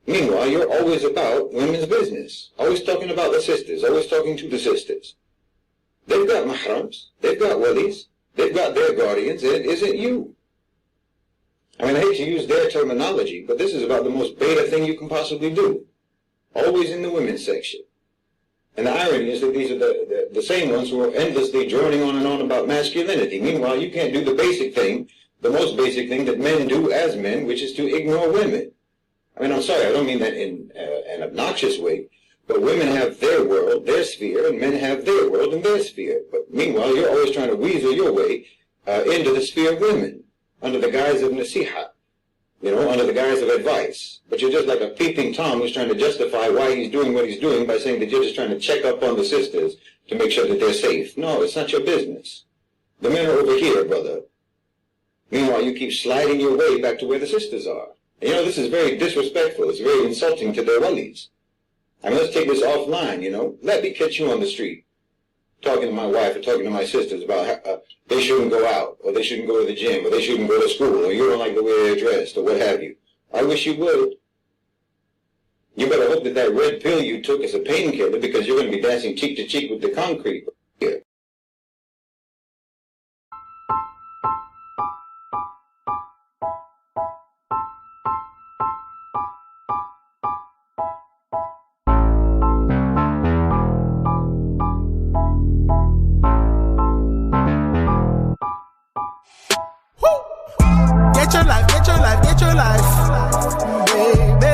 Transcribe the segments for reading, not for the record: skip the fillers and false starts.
Meanwhile, you're always about women's business, always talking about the sisters, always talking to the sisters. They've got mahrams, they've got walis, they've got their guardians, and it isn't you. I mean, I hate to use their terminology, but this is about the most beta thing you can possibly do. Always in the women's section. And the irony is that these are the same ones who are endlessly droning on and on about masculinity. Meanwhile, you can't do the basic thing, the most basic thing that men do as men, which is to ignore women. I mean, I'm sorry, I don't mean that in an obnoxious way, but women have their world, their sphere, and men have their world and their sphere. But meanwhile, you're always trying to weasel your way into the sphere of women, under the guise of nasiha, under the guise of advice. But you're just like a peeping Tom who's trying to justify why he's doing what he's doing by saying that you're just trying to check up on the sisters to make sure that they're safe. No, it's not your business. The men are over here, brother. Meanwhile, you keep sliding your way back to where the sisters are. And, this is very disrespectful. It's very insulting to their walis. I mean, let's take this offline, Let me catch you on the street talking to my wife or talking to my sisters about how they shouldn't go out, or they shouldn't go to the gym, or they shouldn't go to school, or you don't like the way they're dressed, or what have you. I wish you would. You better hope that that red pill you took is a painkiller, because you're going to be dancing cheek to cheek with the concrete here. Get your life, get your life, get your life, baby.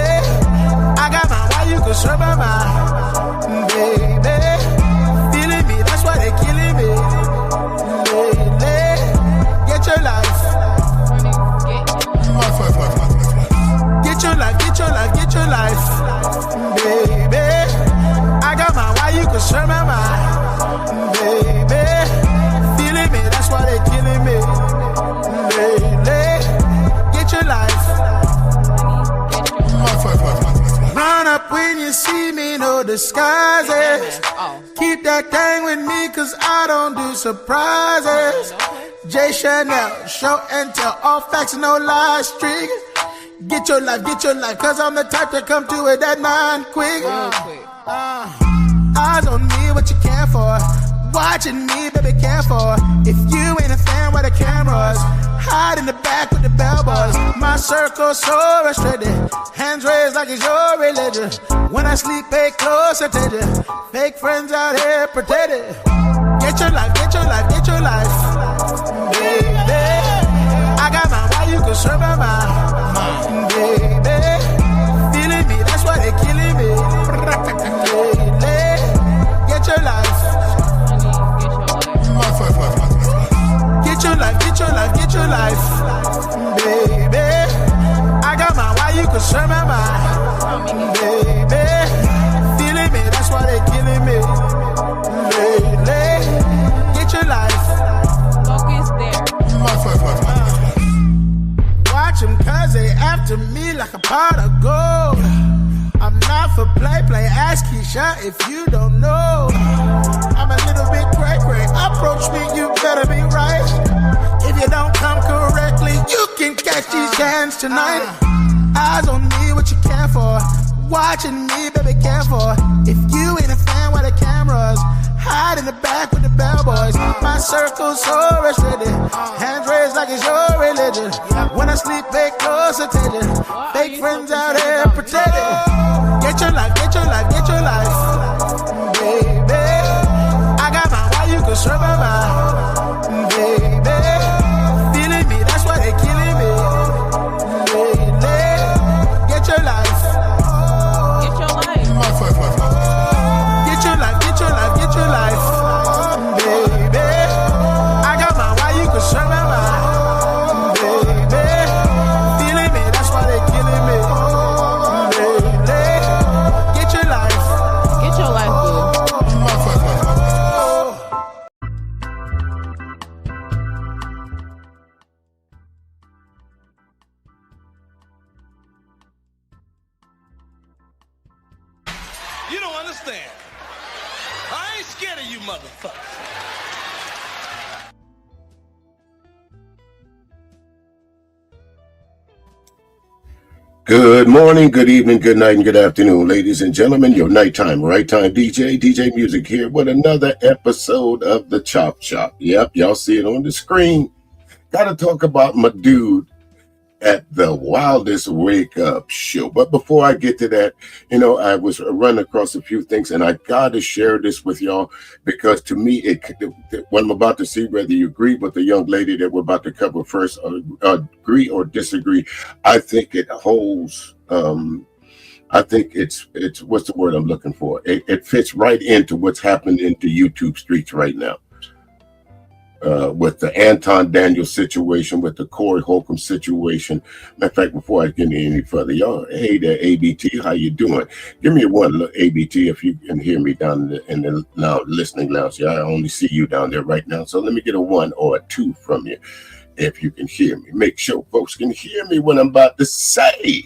I got my why you can serve my mind, baby. Feeling me, that's why they killing me, lady. Get your life. Get your life, get your life, get your life, baby. I got my why you can serve my mind, baby. Feeling me, that's why they killing me, lady. Get your life. Run up when you see me, no disguises. Keep that thing with me, cause I don't do surprises. J Chanel, show and tell, all facts, no lies, trick. Get your life, cause I'm the type to come to it at 9 quick. Eyes on me, what you care for? Watching me, baby, care for. If you ain't a fan, where the cameras? Hide in the back with the bellboys. My circle so restricted. Hands raised like it's your religion. When I sleep, pay close attention. Fake friends out here pretending. Get your life, get your life, get your life, baby. I got my why you can serve my mind, baby. Feeling me, that's why they killing me, lady. Get your life. Get your life, get your life, get your life, baby. I got my why you can serve my mind, baby. Feeling me, that's why they killing me, lady. Get your life. Focus there. Watch them cause they after me like a pot of gold. I'm not for play, ask Keisha if you don't know. I'm a little bit cray-cray, approach me, you better be right. If you don't come correctly, you can catch these cans tonight. Eyes on me, what you care for? Watching me, baby, care for. If you ain't a fan, where the cameras? Hide in the back with the bellboys. My circle's so restricted. Hands raised like it's your religion. When I sleep, pay close attention. Fake friends out here pretending. Get your life, get your life, get your life, baby. I got my why you can serve my mind, baby. Feeling me, that's why they killing me, lady. Get your life. Get your life. Get your life, get your life, get your life, baby. I got my why you can serve my mind, baby. Feeling me, that's why they killing me, lady. Get your life. Get your life, boo. You don't understand. I ain't scared of you motherfuckers. Good morning, good evening, good night, and good afternoon, ladies and gentlemen. Your nighttime, right time DJ Music here with another episode of the Chop Shop. Yep, y'all see it on the screen. Gotta talk about my dude at the Wildest Wake Up Show. But before I get to that, I was running across a few things, and I gotta share this with y'all because to me, what I'm about to see, whether you agree with the young lady that we're about to cover first, agree or disagree, I think it holds. I think it's what's the word I'm looking for? It fits right into what's happening into YouTube streets right now. With the Anton Daniels situation, with the Corey Holcomb situation. Matter of fact, before I get any further, y'all, hey there, ABT, how you doing? Give me a one, look, ABT, if you can hear me down in the listening lounge. Yeah, I only see you down there right now, so let me get a 1 or a 2 from you if you can hear me. Make sure folks can hear me what I'm about to say.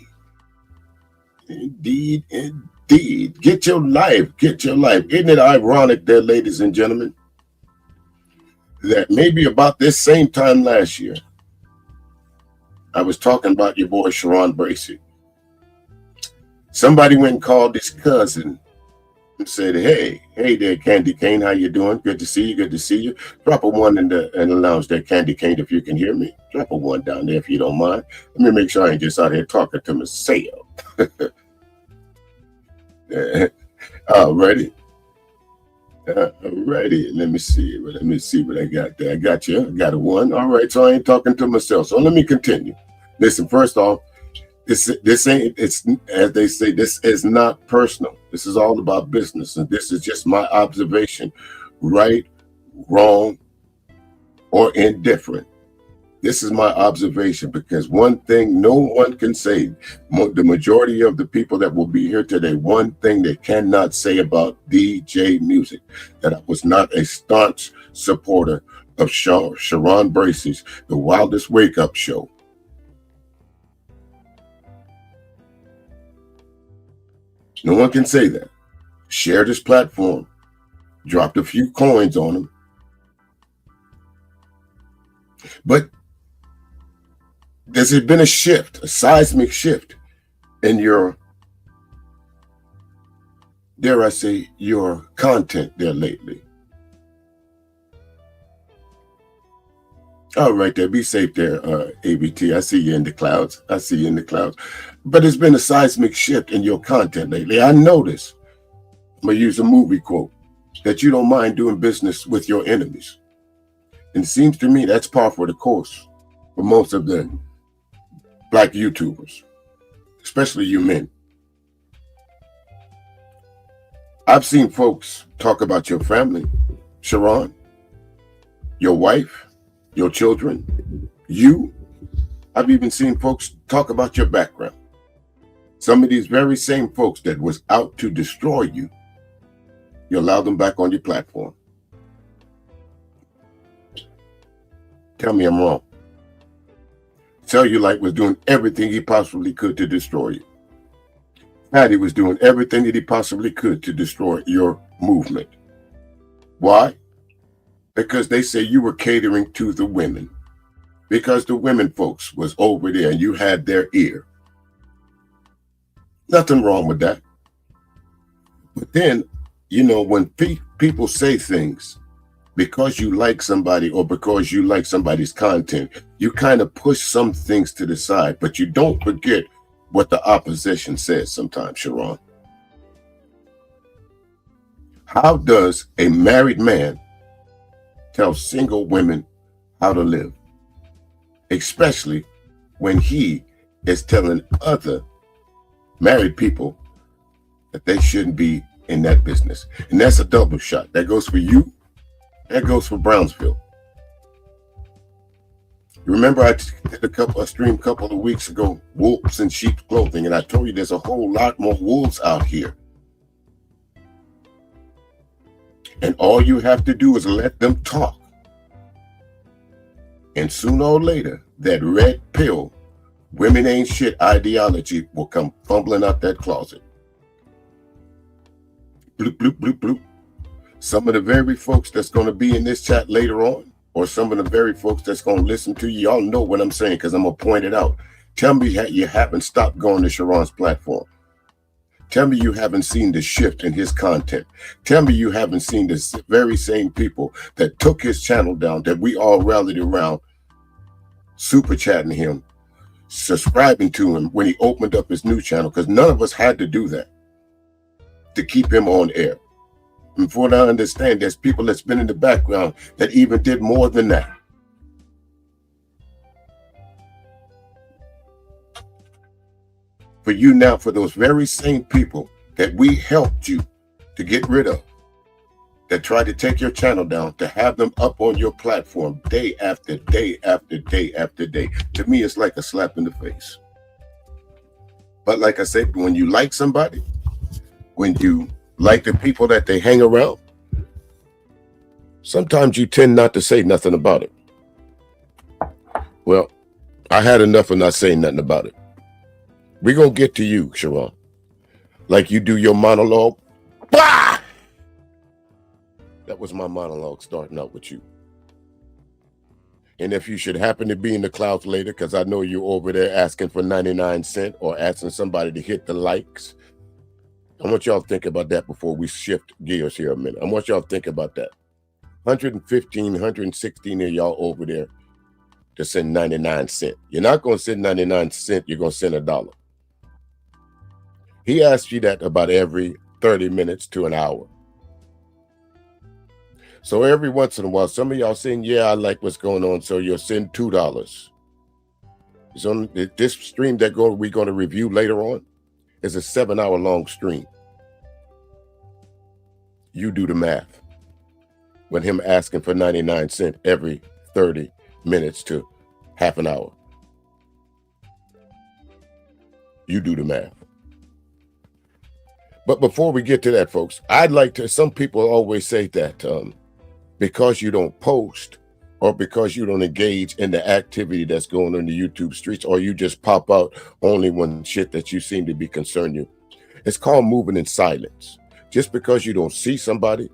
Indeed. Get your life. Isn't it ironic there, ladies and gentlemen, that maybe about this same time last year, I was talking about your boy Sharon Bracey. Somebody went and called his cousin and said, hey there, Candy Cane, how you doing? Good to see you. Drop a 1 in the lounge there, Candy Cane, if you can hear me. Drop a 1 down there if you don't mind. Let me make sure I ain't just out here talking to myself. Ready? Alrighty, let me see what I got there. I got you. I got a 1. All right, so I ain't talking to myself. So let me continue. Listen, first off, this ain't, it's as they say, this is not personal. This is all about business, and this is just my observation, right, wrong, or indifferent. This is my observation, because one thing no one can say, the majority of the people that will be here today, one thing they cannot say about DJ Music, that I was not a staunch supporter of Sharon Bracey's The Wildest Wake Up Show. No one can say that. Shared his platform, dropped a few coins on him. But there's been a shift, a seismic shift in your, dare I say, your content there lately. All right there, be safe there, ABT. I see you in the clouds. But it's been a seismic shift in your content lately. I notice, I'm going to use a movie quote, that you don't mind doing business with your enemies. And it seems to me that's par for the course for most of the Black YouTubers, especially you men. I've seen folks talk about your family, Sharon, your wife, your children, you. I've even seen folks talk about your background. Some of these very same folks that was out to destroy you, you allow them back on your platform. Tell me I'm wrong. Cellulite was doing everything he possibly could to destroy you. Patty was doing everything that he possibly could to destroy your movement. Why? Because they say you were catering to the women. Because the women folks was over there and you had their ear. Nothing wrong with that. But then, when people say things, because you like somebody or because you like somebody's content, you kind of push some things to the side, but you don't forget what the opposition says sometimes, Sharon. How does a married man tell single women how to live? Especially when he is telling other married people that they shouldn't be in that business. And that's a double shot. That goes for you. That goes for Brownsville. You remember I did a stream a couple of weeks ago, wolves in sheep's clothing, and I told you there's a whole lot more wolves out here. And all you have to do is let them talk. And sooner or later, that red pill, women ain't shit ideology will come fumbling out that closet. Bloop, bloop, bloop, bloop. Some of the very folks that's going to be in this chat later on, or some of the very folks that's going to listen to you, y'all know what I'm saying because I'm going to point it out. Tell me that you haven't stopped going to Sharon's platform. Tell me you haven't seen the shift in his content. Tell me you haven't seen the very same people that took his channel down, that we all rallied around, super chatting him, subscribing to him when he opened up his new channel, because none of us had to do that to keep him on air. And from what I understand, there's people that's been in the background that even did more than that. For you now, for those very same people that we helped you to get rid of, that tried to take your channel down, to have them up on your platform day after day after day after day, to me, it's like a slap in the face. But like I said, when you like somebody, when you like the people that they hang around, sometimes you tend not to say nothing about it. Well, I had enough of not saying nothing about it. We're going to get to you, Sharon. Like you do your monologue. Bah! That was my monologue starting out with you. And if you should happen to be in the clouds later, because I know you're over there asking for 99 cents or asking somebody to hit the likes, I want y'all to think about that before we shift gears here a minute. I want y'all to think about that. 115, 116 of y'all over there to send 99 cents. You're not going to send 99 cents. You're going to send $1. He asks you that about every 30 minutes to an hour. So every once in a while, some of y'all saying, yeah, I like what's going on, so you'll send $2. So this stream that we're going to review later on is a 7-hour long stream. You do the math. With him asking for 99 cents every 30 minutes to half an hour. You do the math. But before we get to that, folks, I'd like to, some people always say that because you don't post or because you don't engage in the activity that's going on in the YouTube streets, or you just pop out only when shit that you seem to be concerned you. It's called moving in silence. Just because you don't see somebody,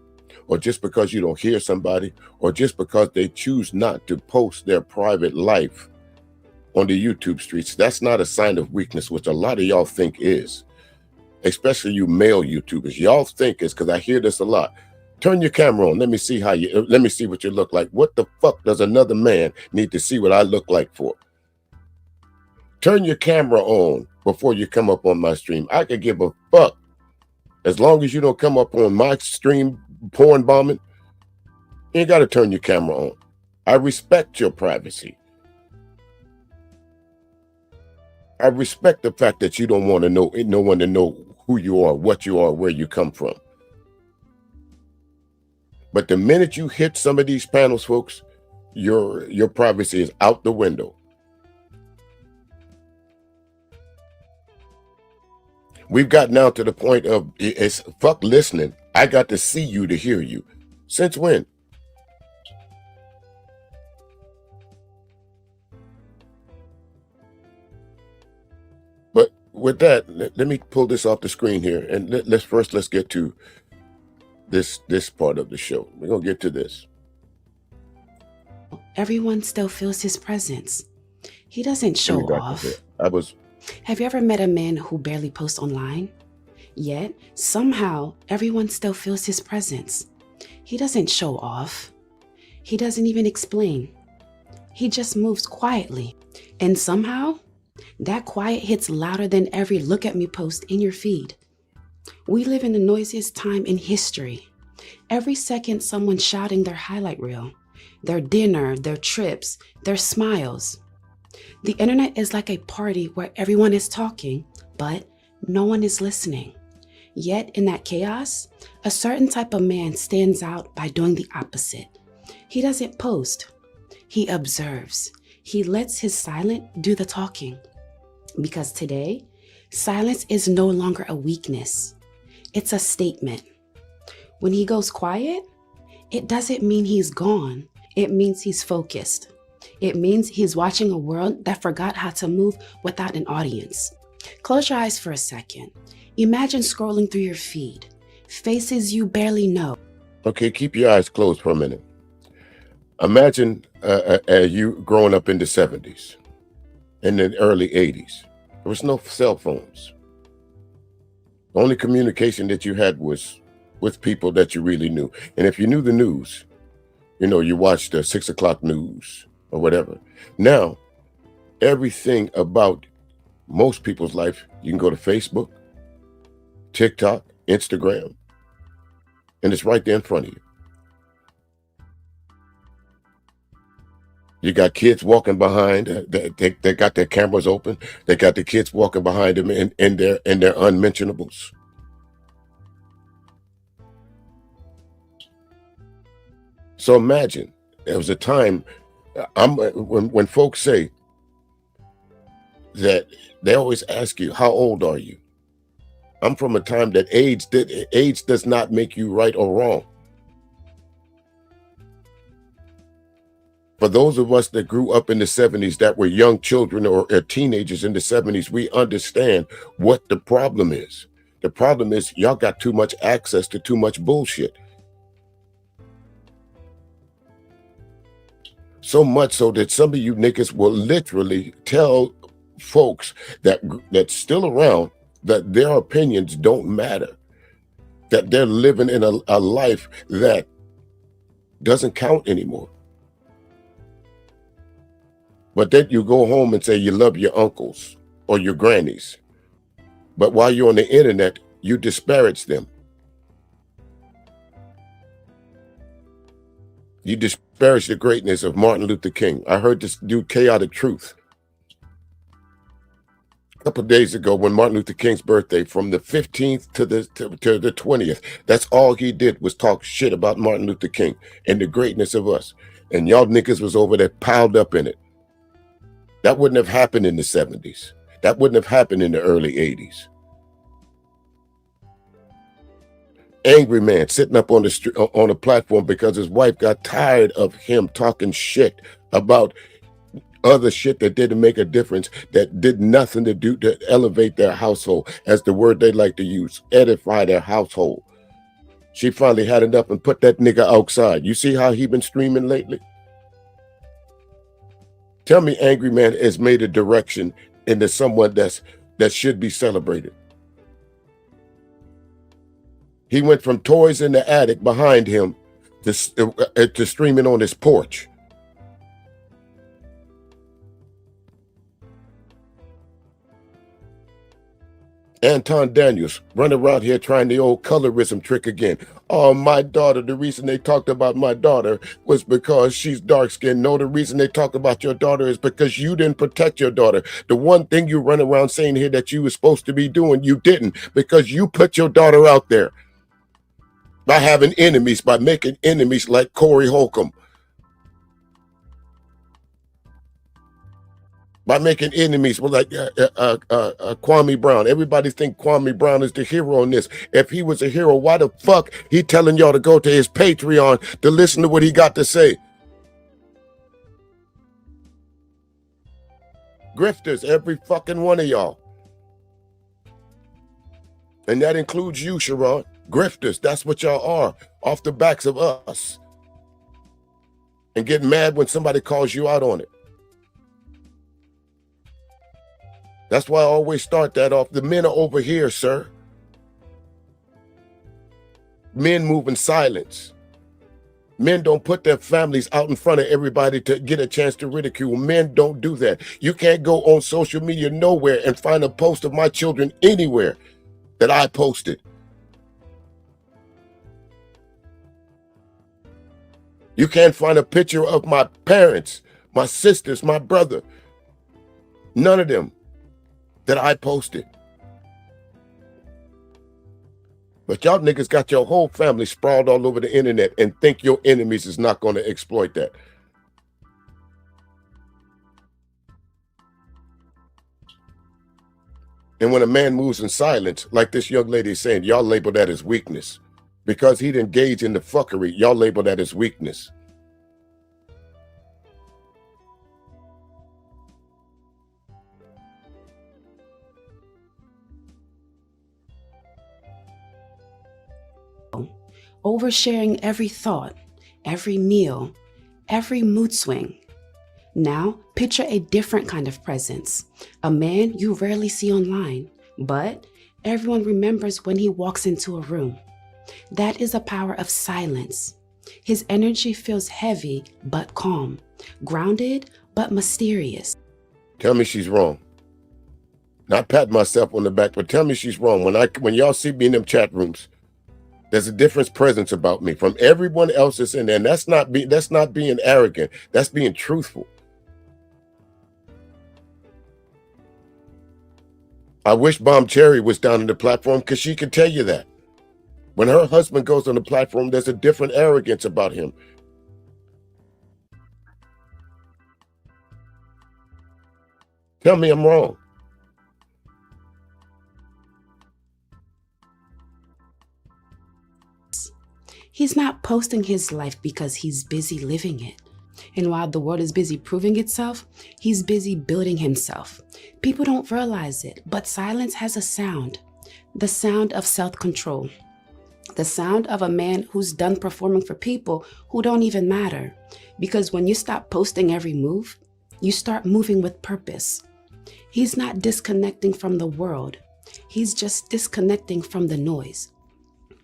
or just because you don't hear somebody, or just because they choose not to post their private life on the YouTube streets, that's not a sign of weakness, which a lot of y'all think is. Especially you male YouTubers. Y'all think it's, because I hear this a lot. Turn your camera on. Let me see what you look like. What the fuck does another man need to see what I look like for? Turn your camera on before you come up on my stream. I could give a fuck. As long as you don't come up on my stream porn bombing, you ain't got to turn your camera on. I respect your privacy. I respect the fact that you don't want to know, no one to know who you are, what you are, where you come from. But the minute you hit some of these panels, folks, your privacy is out the window. We've got now to the point of it's fuck listening. I got to see you to hear you. Since when? But with that, let me pull this off the screen here, and let's get to this part of the show. We're gonna get to this. Everyone still feels his presence. He doesn't show off. Have you ever met a man who barely posts online? Yet, somehow, everyone still feels his presence. He doesn't show off. He doesn't even explain. He just moves quietly. And somehow, that quiet hits louder than every look at me post in your feed. We live in the noisiest time in history. Every second, someone's shouting their highlight reel, their dinner, their trips, their smiles. The internet is like a party where everyone is talking, but no one is listening. Yet in that chaos, a certain type of man stands out by doing the opposite. He doesn't post. He observes. He lets his silence do the talking. Because today, silence is no longer a weakness. It's a statement. When he goes quiet, it doesn't mean he's gone. It means he's focused. It means he's watching a world that forgot how to move without an audience. Close your eyes for a second. Imagine scrolling through your feed, faces you barely know. Okay, keep your eyes closed for a minute. Imagine you growing up in the 70s, in the early 80s. There was no cell phones. The only communication that you had was with people that you really knew. And if you knew the news, you know, you watched the 6 o'clock news or whatever. Now, everything about most people's life, you can go to Facebook, TikTok, Instagram, and it's right there in front of you. You got kids walking behind, they got their cameras open. They got the kids walking behind them in their unmentionables. So imagine, there was a time, when folks say that, they always ask you, how old are you? I'm from a time that age does not make you right or wrong. For those of us that grew up in the 70s, that were young children or teenagers in the 70s, we understand what the problem is. The problem is y'all got too much access to too much bullshit. So much so that some of you niggas will literally tell folks that's still around that their opinions don't matter, that they're living in a life that doesn't count anymore. But then you go home and say you love your uncles or your grannies. But while you're on the internet, you disparage them. You disparage the greatness of Martin Luther King. I heard this dude, Chaotic Truth, a couple of days ago when Martin Luther King's birthday, from the 15th to the 20th. That's all he did was talk shit about Martin Luther King and the greatness of us. And y'all niggas was over there piled up in it. That wouldn't have happened in the 70s. That wouldn't have happened in the early 80s. Angry man sitting up on the street, on a platform because his wife got tired of him talking shit about other shit that didn't make a difference, that did nothing to do to elevate their household, as the word they like to use, edify their household. She finally had enough and put that nigga outside. You see how he been streaming lately? Tell me Angry Man has made a direction into someone that should be celebrated. He went from toys in the attic behind him to streaming on his porch. Anton Daniels running around here trying the old colorism trick again. Oh, my daughter, the reason they talked about my daughter was because she's dark-skinned. No, the reason they talk about your daughter is because you didn't protect your daughter. The one thing you run around saying here that you were supposed to be doing, you didn't, because you put your daughter out there by having enemies, by making enemies like Corey Holcomb, by making enemies like Kwame Brown. Everybody think Kwame Brown is the hero in this. If he was a hero, why the fuck he telling y'all to go to his Patreon to listen to what he got to say? Grifters, every fucking one of y'all. And that includes you, Sharon. Grifters, that's what y'all are, off the backs of us. And getting mad when somebody calls you out on it. That's why I always start that off. The men are over here, sir. Men move in silence. Men don't put their families out in front of everybody to get a chance to ridicule. Men don't do that. You can't go on social media nowhere and find a post of my children anywhere that I posted. You can't find a picture of my parents, my sisters, my brother. None of them that I posted. But y'all niggas got your whole family sprawled all over the internet and think your enemies is not going to exploit that. And when a man moves in silence, like this young lady is saying, y'all label that as weakness. Because he'd engage in the fuckery, y'all label that as weakness. Oversharing every thought, every meal, every mood swing. Now, picture a different kind of presence. A man you rarely see online, but everyone remembers when he walks into a room. That is a power of silence. His energy feels heavy but calm, grounded but mysterious. Tell me she's wrong. Not pat myself on the back, but tell me she's wrong. When y'all see me in them chat rooms, there's a different presence about me from everyone else that's in there. And that's not being arrogant. That's being truthful. I wish Bombcherry was down on the platform because she could tell you that. When her husband goes on the platform, there's a different arrogance about him. Tell me I'm wrong. He's not posting his life because he's busy living it. And while the world is busy proving itself, he's busy building himself. People don't realize it, but silence has a sound. The sound of self-control. The sound of a man who's done performing for people who don't even matter. Because when you stop posting every move, you start moving with purpose. He's not disconnecting from the world. He's just disconnecting from the noise.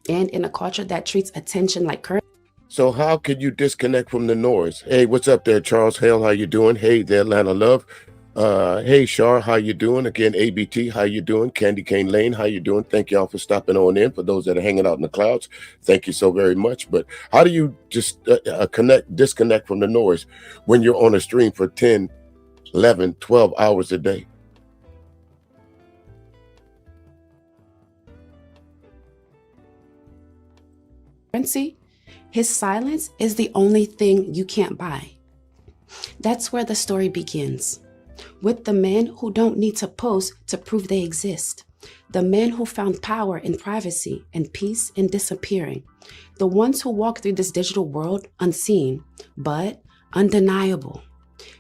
And in a culture that treats attention like currency. So how could you disconnect from the noise? Hey, what's up there, Charles Hale? How you doing? Hey there, Atlanta Love. Hey, Shar, how you doing? Again, ABT, how you doing? Candy Cane Lane, how you doing? Thank y'all for stopping on in. For those that are hanging out in the clouds, thank you so very much. But how do you just disconnect from the noise when you're on a stream for 10, 11, 12 hours a day? His silence is the only thing you can't buy. That's where the story begins. With the men who don't need to post to prove they exist. The men who found power in privacy and peace in disappearing. The ones who walk through this digital world unseen, but undeniable.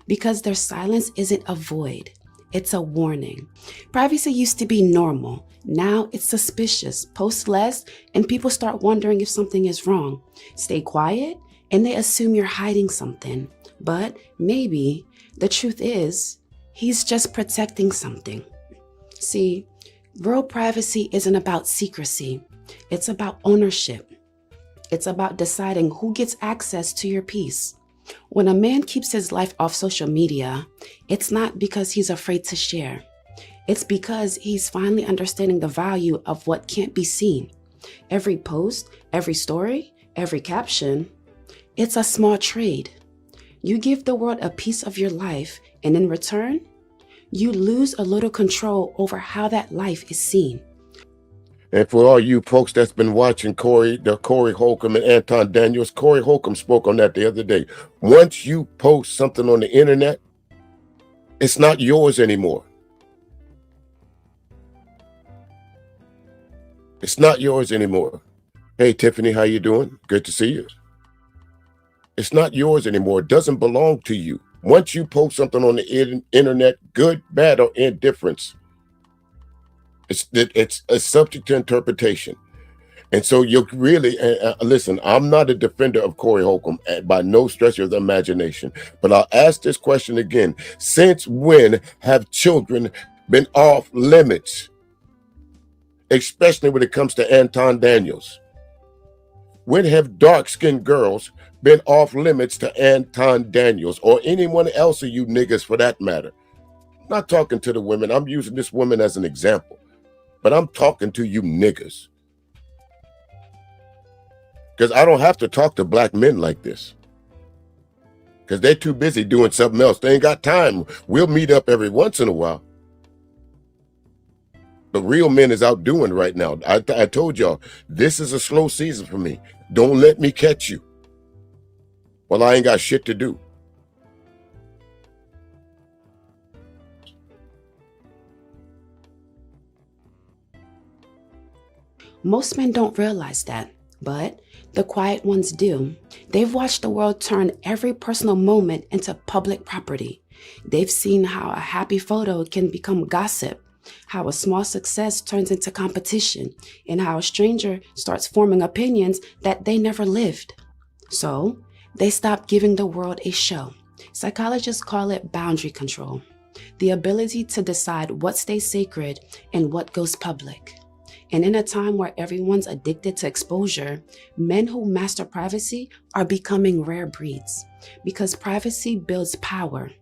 Because their silence isn't a void, it's a warning. Privacy used to be normal. Now it's suspicious. Post less and people start wondering if something is wrong. Stay quiet and they assume you're hiding something. But maybe the truth is, he's just protecting something. See, real privacy isn't about secrecy. It's about ownership. It's about deciding who gets access to your peace. When a man keeps his life off social media, it's not because he's afraid to share. It's because he's finally understanding the value of what can't be seen. Every post, every story, every caption, it's a small trade. You give the world a piece of your life, and in return, you lose a little control over how that life is seen. And for all you folks that's been watching Corey Holcomb and Anton Daniels, Corey Holcomb spoke on that the other day. Once you post something on the internet, it's not yours anymore. It's not yours anymore. Hey, Tiffany, how you doing? Good to see you. It's not yours anymore. It doesn't belong to you. Once you post something on the internet, good, bad, or indifference, it's subject to interpretation. And so you really, listen, I'm not a defender of Corey Holcomb by no stretch of the imagination, but I'll ask this question again. Since when have children been off limits? Especially when it comes to Anton Daniels. When have dark-skinned girls been off limits to Anton Daniels or anyone else of you niggas for that matter? I'm not talking to the women. I'm using this woman as an example, but I'm talking to you niggas. Because I don't have to talk to black men like this. Because they're too busy doing something else. They ain't got time. We'll meet up every once in a while. The real men is out doing right now. I told y'all, this is a slow season for me. Don't let me catch you. Well, I ain't got shit to do. Most men don't realize that, but the quiet ones do. They've watched the world turn every personal moment into public property. They've seen how a happy photo can become gossip, how a small success turns into competition, and how a stranger starts forming opinions that they never lived. So they stop giving the world a show. Psychologists call it boundary control, the ability to decide what stays sacred and what goes public. And in a time where everyone's addicted to exposure, men who master privacy are becoming rare breeds because privacy builds power.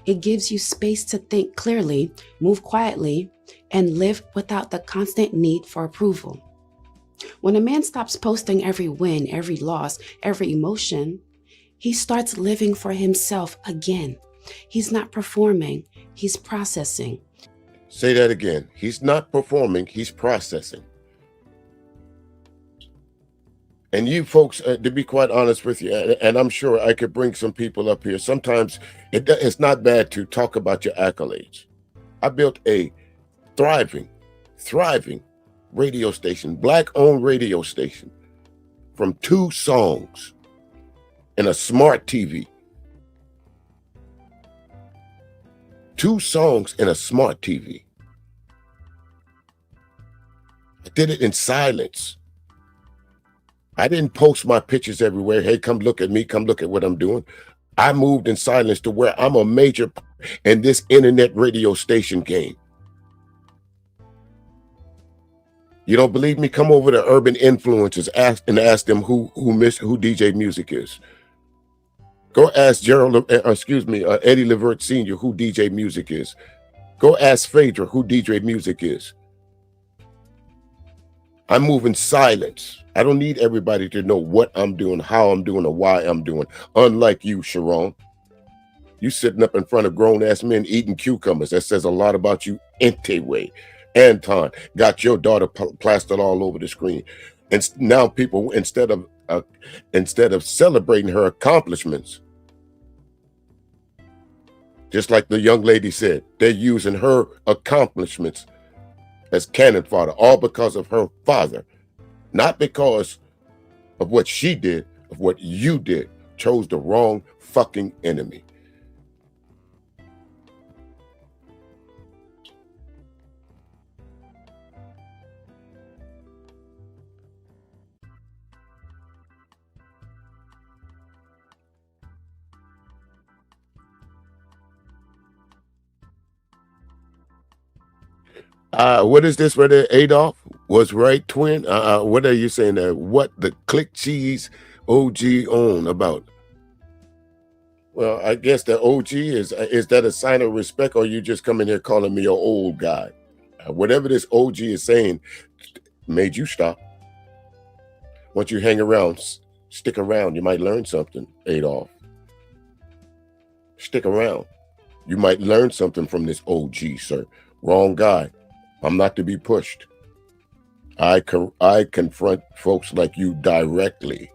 It gives you space to think clearly, move quietly, and live without the constant need for approval. When a man stops posting every win, every loss, every emotion, he starts living for himself again. He's not performing, he's processing. Say that again. He's not performing, he's processing. And you folks, to be quite honest with you, and I'm sure I could bring some people up here. Sometimes it's not bad to talk about your accolades. I built a thriving radio station, Black-owned radio station, from 2 songs and a smart TV. 2 songs and a smart TV. I did it in silence. I didn't post my pictures everywhere. Hey, come look at me. Come look at what I'm doing. I moved in silence to where I'm a major in this internet radio station game. You don't believe me? Come over to Urban Influencers ask them who DJ Music is. Go ask Eddie Levert Sr. who DJ Music is. Go ask Phaedra who DJ Music is. I move in silence. I don't need everybody to know what I'm doing, how I'm doing, or why I'm doing. Unlike you, Sharon. You sitting up in front of grown-ass men eating cucumbers. That says a lot about you anyway. Anton got your daughter plastered all over the screen. And now people, instead of celebrating her accomplishments, just like the young lady said, they're using her accomplishments as cannon fodder, all because of her father, not because of what she did, of what you did. Chose the wrong fucking enemy. What is this? Where the Adolf was right, twin? What are you saying there? What the click cheese OG on about? Well, I guess the OG is that a sign of respect, or you just coming here calling me an old guy? Whatever this OG is saying made you stop. Once you hang around, stick around. You might learn something, Adolf. Stick around. You might learn something from this OG, sir. Wrong guy. I'm not to be pushed. I confront folks like you directly.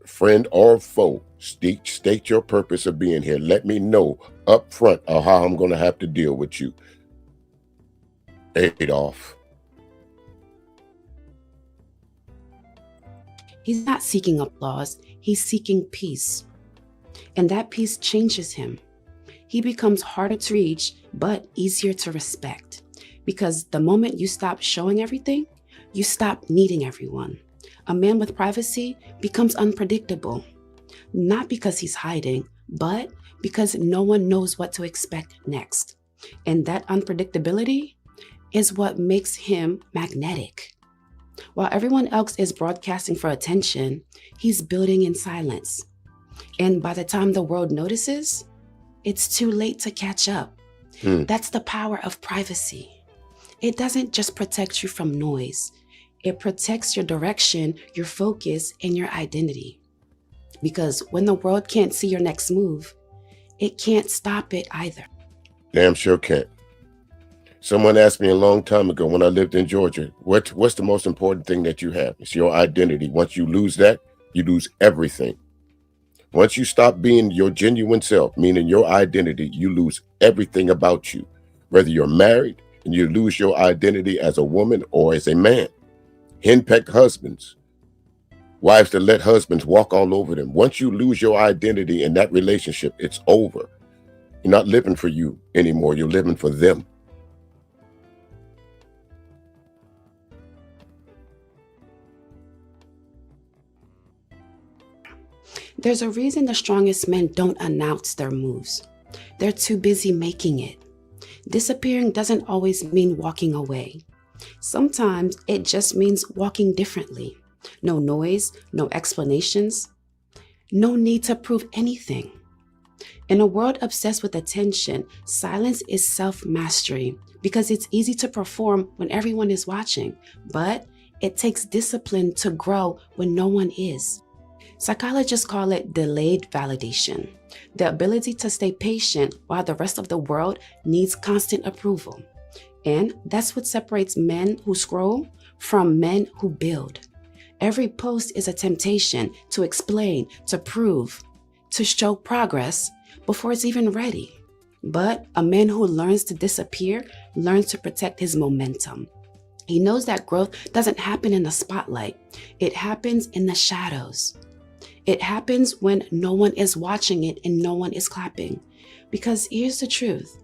Friend or foe, state your purpose of being here. Let me know up front of how I'm going to have to deal with you. Adolf. He's not seeking applause. He's seeking peace. And that peace changes him. He becomes harder to reach, but easier to respect. Because the moment you stop showing everything, you stop needing everyone. A man with privacy becomes unpredictable, not because he's hiding, but because no one knows what to expect next. And that unpredictability is what makes him magnetic. While everyone else is broadcasting for attention, he's building in silence. And by the time the world notices, it's too late to catch up. That's the power of privacy. It doesn't just protect you from noise. It protects your direction, your focus, and your identity. Because when the world can't see your next move, it can't stop it either. Damn sure can't. Someone asked me a long time ago when I lived in Georgia, what's the most important thing that you have? It's your identity. Once you lose that, you lose everything. Once you stop being your genuine self, meaning your identity, you lose everything about you. Whether you're married and you lose your identity as a woman or as a man. Henpecked husbands, wives that let husbands walk all over them. Once you lose your identity in that relationship, it's over. You're not living for you anymore. You're living for them. There's a reason the strongest men don't announce their moves. They're too busy making it. Disappearing doesn't always mean walking away. Sometimes it just means walking differently. No noise, no explanations, no need to prove anything. In a world obsessed with attention, silence is self-mastery because it's easy to perform when everyone is watching, but it takes discipline to grow when no one is. Psychologists call it delayed validation, the ability to stay patient while the rest of the world needs constant approval. And that's what separates men who scroll from men who build. Every post is a temptation to explain, to prove, to show progress before it's even ready. But a man who learns to disappear learns to protect his momentum. He knows that growth doesn't happen in the spotlight. It happens in the shadows. It happens when no one is watching it and no one is clapping. Because here's the truth.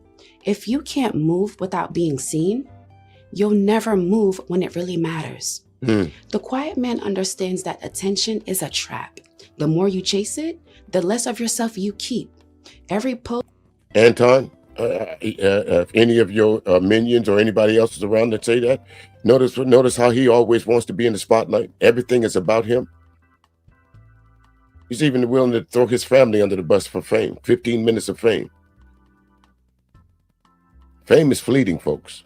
If you can't move without being seen, you'll never move when it really matters. The quiet man understands that attention is a trap. The more you chase it, the less of yourself you keep. Every post. Anton, if any of your minions or anybody else is around that say that, notice how he always wants to be in the spotlight. Everything is about him. He's even willing to throw his family under the bus for fame. 15 minutes of fame. Fame is fleeting, folks.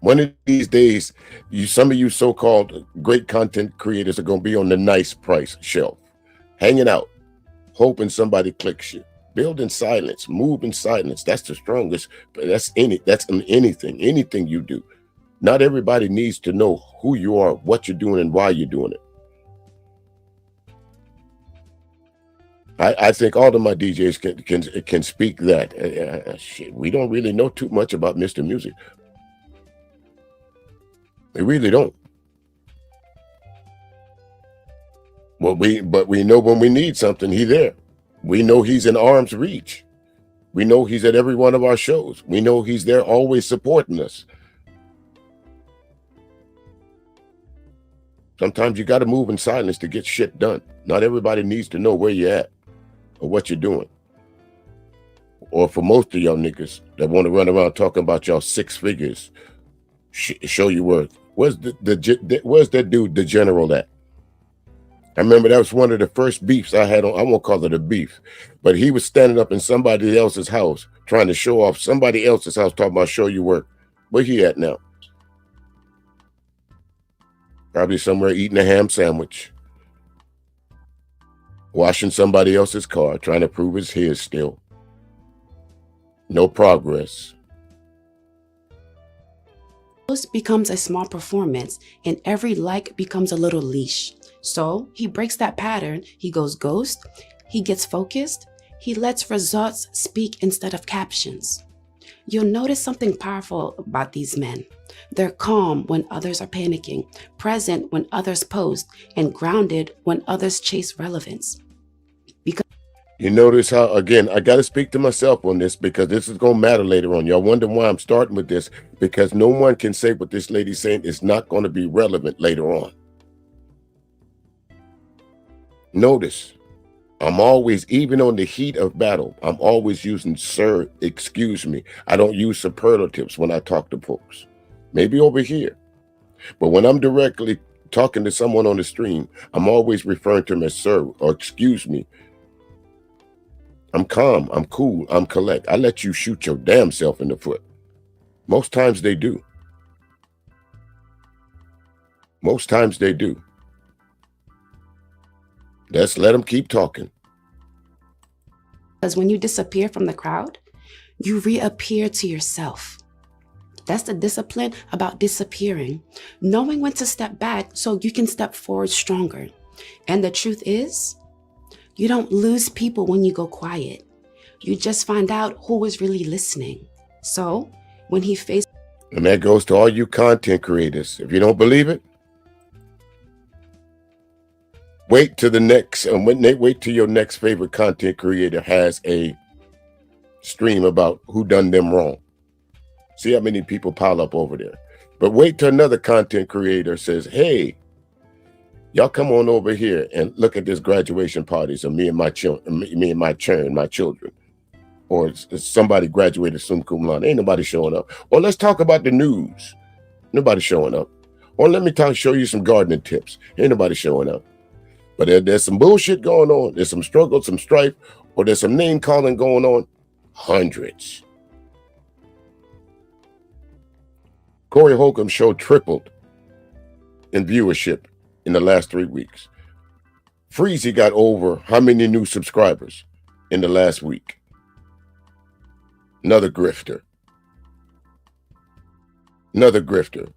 One of these days, some of you so-called great content creators are going to be on the nice price shelf, hanging out, hoping somebody clicks you. Build in silence, move in silence. That's the strongest. But that's in anything you do. Not everybody needs to know who you are, what you're doing, and why you're doing it. I think all of my DJs can speak that. Shit, we don't really know too much about Mr. Music. We really don't. But we know when we need something, he's there. We know he's in arm's reach. We know he's at every one of our shows. We know he's there always supporting us. Sometimes you got to move in silence to get shit done. Not everybody needs to know where you're at or what you're doing. Or for most of y'all niggas that want to run around talking about y'all 6 figures, show your worth. Where's that dude, the general, at? I remember that was one of the first beefs I had on. I won't call it a beef, but he was standing up in somebody else's house trying to show off somebody else's house, talking about show your work. Where he at now? Probably somewhere eating a ham sandwich, washing somebody else's car, trying to prove it's his still. No progress. Post becomes a small performance and every like becomes a little leash. So he breaks that pattern. He goes ghost. He gets focused. He lets results speak instead of captions. You'll notice something powerful about these men. They're calm when others are panicking, present when others post, and grounded when others chase relevance. You notice how, again, I got to speak to myself on this because this is going to matter later on. Y'all wonder why I'm starting with this, because no one can say what this lady's saying is not going to be relevant later on. Notice, I'm always, even on the heat of battle, I'm always using sir, excuse me. I don't use superlatives when I talk to folks. Maybe over here. But when I'm directly talking to someone on the stream, I'm always referring to them as sir or excuse me. I'm calm, I'm cool, I'm collect. I let you shoot your damn self in the foot. Most times they do. Most times they do. Let's let them keep talking. Because when you disappear from the crowd, you reappear to yourself. That's the discipline about disappearing, knowing when to step back so you can step forward stronger. And the truth is, you don't lose people when you go quiet. You just find out who is really listening. So when he faced... And that goes to all you content creators. If you don't believe it, wait till the next, wait till your next favorite content creator has a stream about who done them wrong. See how many people pile up over there. But wait till another content creator says, hey, Y'all come on over here and look at this graduation parties of me and my children, or somebody graduated summa cum laude. Ain't nobody showing up. Or let's talk about the news. Nobody showing up. Or let me show you some gardening tips. Ain't nobody showing up. But there's some bullshit going on. There's some struggle, some strife, or there's some name calling going on. Hundreds. Corey Holcomb's show tripled in viewership in the last 3 weeks. Freezy got over how many new subscribers in the last week? Another grifter. Another grifter.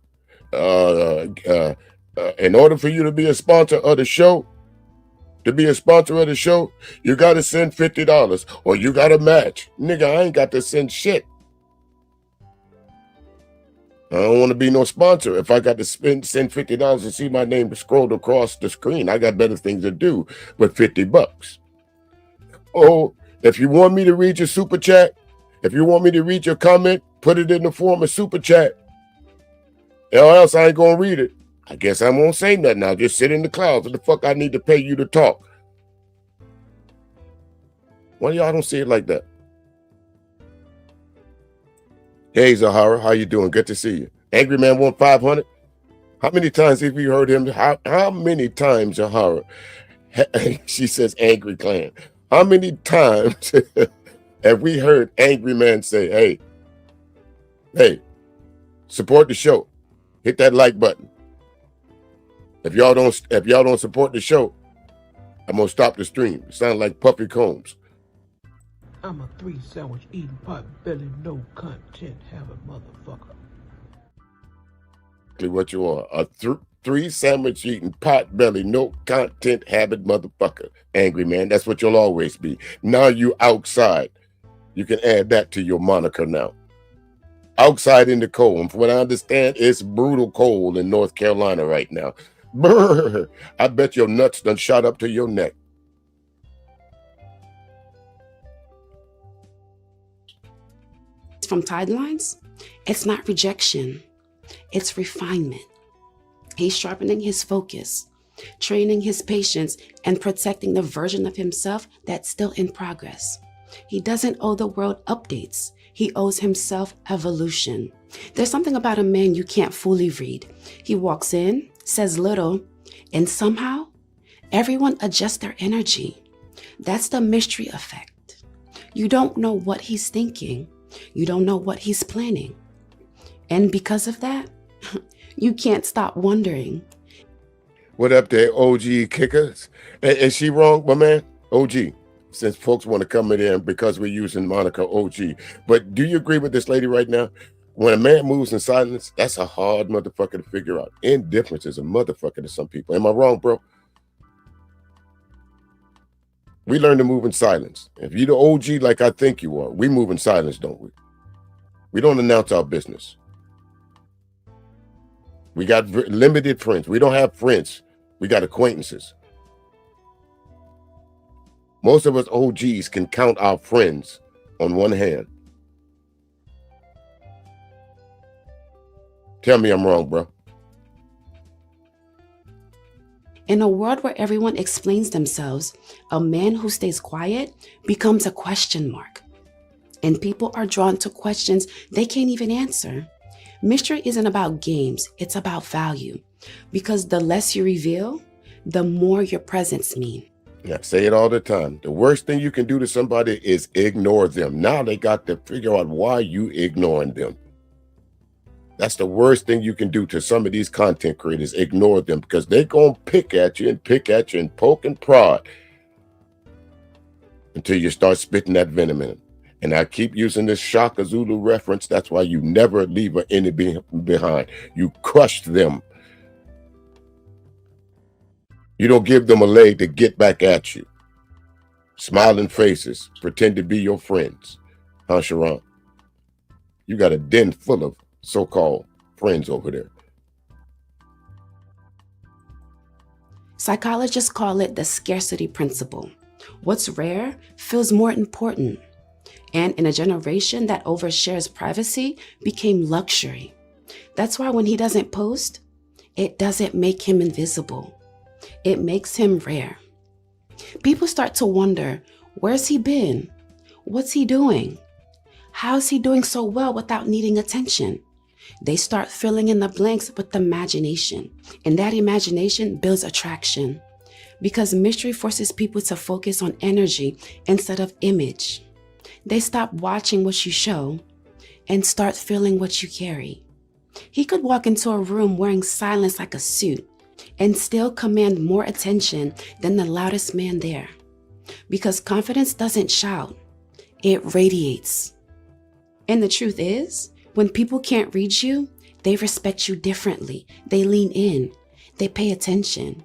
In order for you to be a sponsor of the show, you got to send $50 or you got to match. Nigga, I ain't got to send shit. I don't want to be no sponsor. If I got to send $50 to see my name scrolled across the screen, I got better things to do with $50. Oh, if you want me to read your super chat, if you want me to read your comment, put it in the form of super chat. Or else I ain't gonna read it. I guess I won't say nothing. I'll just sit in the clouds. What the fuck I need to pay you to talk? Why y'all don't see it like that? Hey, Zahara, how you doing? Good to see you. Angry Man won 500. How many times have you heard him? How many times, Zahara? She says Angry Clan. How many times have we heard Angry Man say, hey, support the show. Hit that like button. If y'all don't support the show, I'm gonna stop the stream. It sounds like Puffy Combs. I'm a 3 sandwich eating pot belly, no content having motherfucker. What you are, a 3 sandwich eating pot belly, no content having motherfucker. Angry Man, that's what you'll always be. Now you outside. You can add that to your moniker now. Outside in the cold. And from what I understand, it's brutal cold in North Carolina right now. Brr, I bet your nuts done shot up to your neck. From Tidelines, it's not rejection, it's refinement. He's sharpening his focus, training his patience, and protecting the version of himself that's still in progress. He doesn't owe the world updates. He owes himself evolution. There's something about a man you can't fully read. He walks in, says little, and somehow everyone adjusts their energy. That's the mystery effect. You don't know what he's thinking. You don't know what he's planning. And because of that, you can't stop wondering. What up there, OG Kickers? Is she wrong, my man? OG. Since folks want to come in there because we're using moniker OG. But do you agree with this lady right now? When a man moves in silence, that's a hard motherfucker to figure out. Indifference is a motherfucker to some people. Am I wrong, bro? We learn to move in silence. If you're the OG like I think you are, we move in silence, don't we? We don't announce our business. We got limited friends. We don't have friends. We got acquaintances. Most of us OGs can count our friends on one hand. Tell me I'm wrong, bro. In a world where everyone explains themselves, a man who stays quiet becomes a question mark. And people are drawn to questions they can't even answer. Mystery isn't about games, it's about value. Because the less you reveal, the more your presence means. I say it all the time. The worst thing you can do to somebody is ignore them. Now they got to figure out why you ignoring them. That's the worst thing you can do to some of these content creators. Ignore them because they're going to pick at you and poke and prod until you start spitting that venom in them. And I keep using this Shaka Zulu reference. That's why you never leave an enemy behind. You crush them. You don't give them a leg to get back at you. Smiling faces, pretend to be your friends. Huh, Sharon? You got a den full of so-called friends over there. Psychologists call it the scarcity principle. What's rare feels more important. And in a generation that overshares privacy became luxury. That's why when he doesn't post, it doesn't make him invisible. It makes him rare. People start to wonder, where's he been? What's he doing? How's he doing so well without needing attention? They start filling in the blanks with imagination, and that imagination builds attraction because mystery forces people to focus on energy instead of image. They stop watching what you show and start feeling what you carry. He could walk into a room wearing silence like a suit and still command more attention than the loudest man there. Because confidence doesn't shout, it radiates. And the truth is, when people can't read you, they respect you differently. They lean in, they pay attention.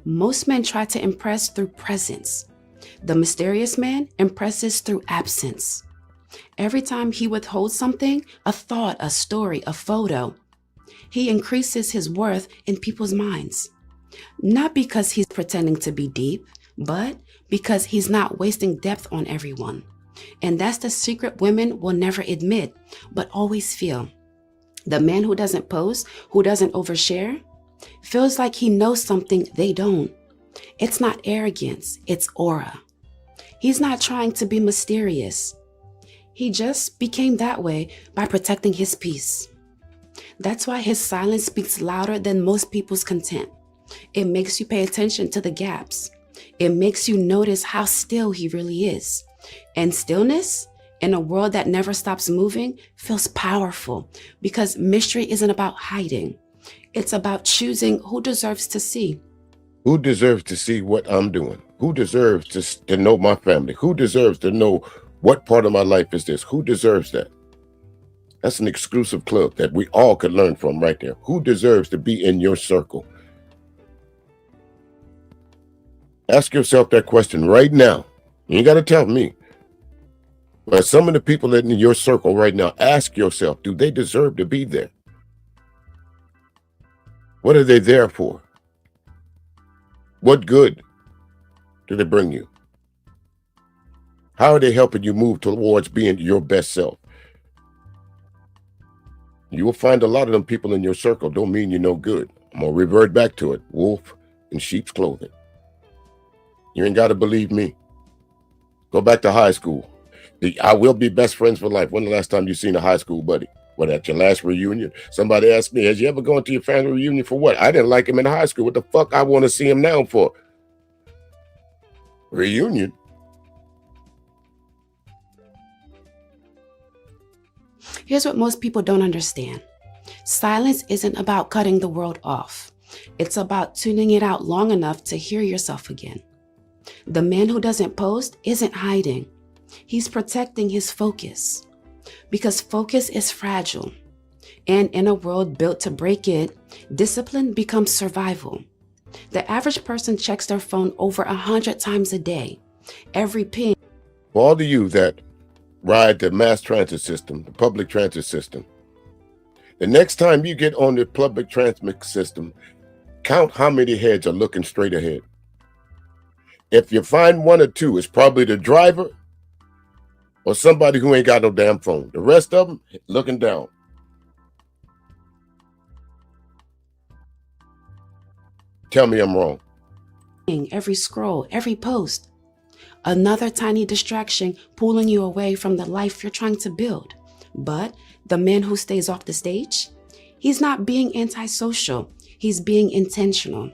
Most men try to impress through presence. The mysterious man impresses through absence. Every time he withholds something, a thought, a story, a photo, he increases his worth in people's minds. Not because he's pretending to be deep, but because he's not wasting depth on everyone. And that's the secret women will never admit, but always feel. The man who doesn't pose, who doesn't overshare, feels like he knows something they don't. It's not arrogance, it's aura. He's not trying to be mysterious. He just became that way by protecting his peace. That's why his silence speaks louder than most people's content. It makes you pay attention to the gaps. It makes you notice how still he really is. And stillness, in a world that never stops moving, feels powerful because mystery isn't about hiding. It's about choosing who deserves to see. Who deserves to see what I'm doing? Who deserves to know my family? Who deserves to know what part of my life is this? Who deserves that? That's an exclusive club that we all could learn from right there. Who deserves to be in your circle? Ask yourself that question right now. You ain't got to tell me. But some of the people that in your circle right now, ask yourself, do they deserve to be there? What are they there for? What good do they bring you? How are they helping you move towards being your best self? You will find a lot of them people in your circle don't mean you no good. I'm going to revert back to it. Wolf in sheep's clothing. You ain't got to believe me. Go back to high school. I will be best friends for life. When the last time you seen a high school buddy? What, at your last reunion? Somebody asked me, has you ever gone to your family reunion for what? I didn't like him in high school. What the fuck I want to see him now for? Reunion? Here's what most people don't understand. Silence isn't about cutting the world off. It's about tuning it out long enough to hear yourself again. The man who doesn't post isn't hiding. He's protecting his focus. Because focus is fragile. And in a world built to break it, discipline becomes survival. The average person checks their phone over 100 times a day. Every ping. For all of you that ride the mass transit system, the public transit system, the next time you get on the public transit system, count how many heads are looking straight ahead. If you find one or two, it's probably the driver or somebody who ain't got no damn phone. The rest of them looking down. Tell me I'm wrong. Every scroll, every post. Another tiny distraction pulling you away from the life you're trying to build. But the man who stays off the stage, he's not being antisocial. He's being intentional.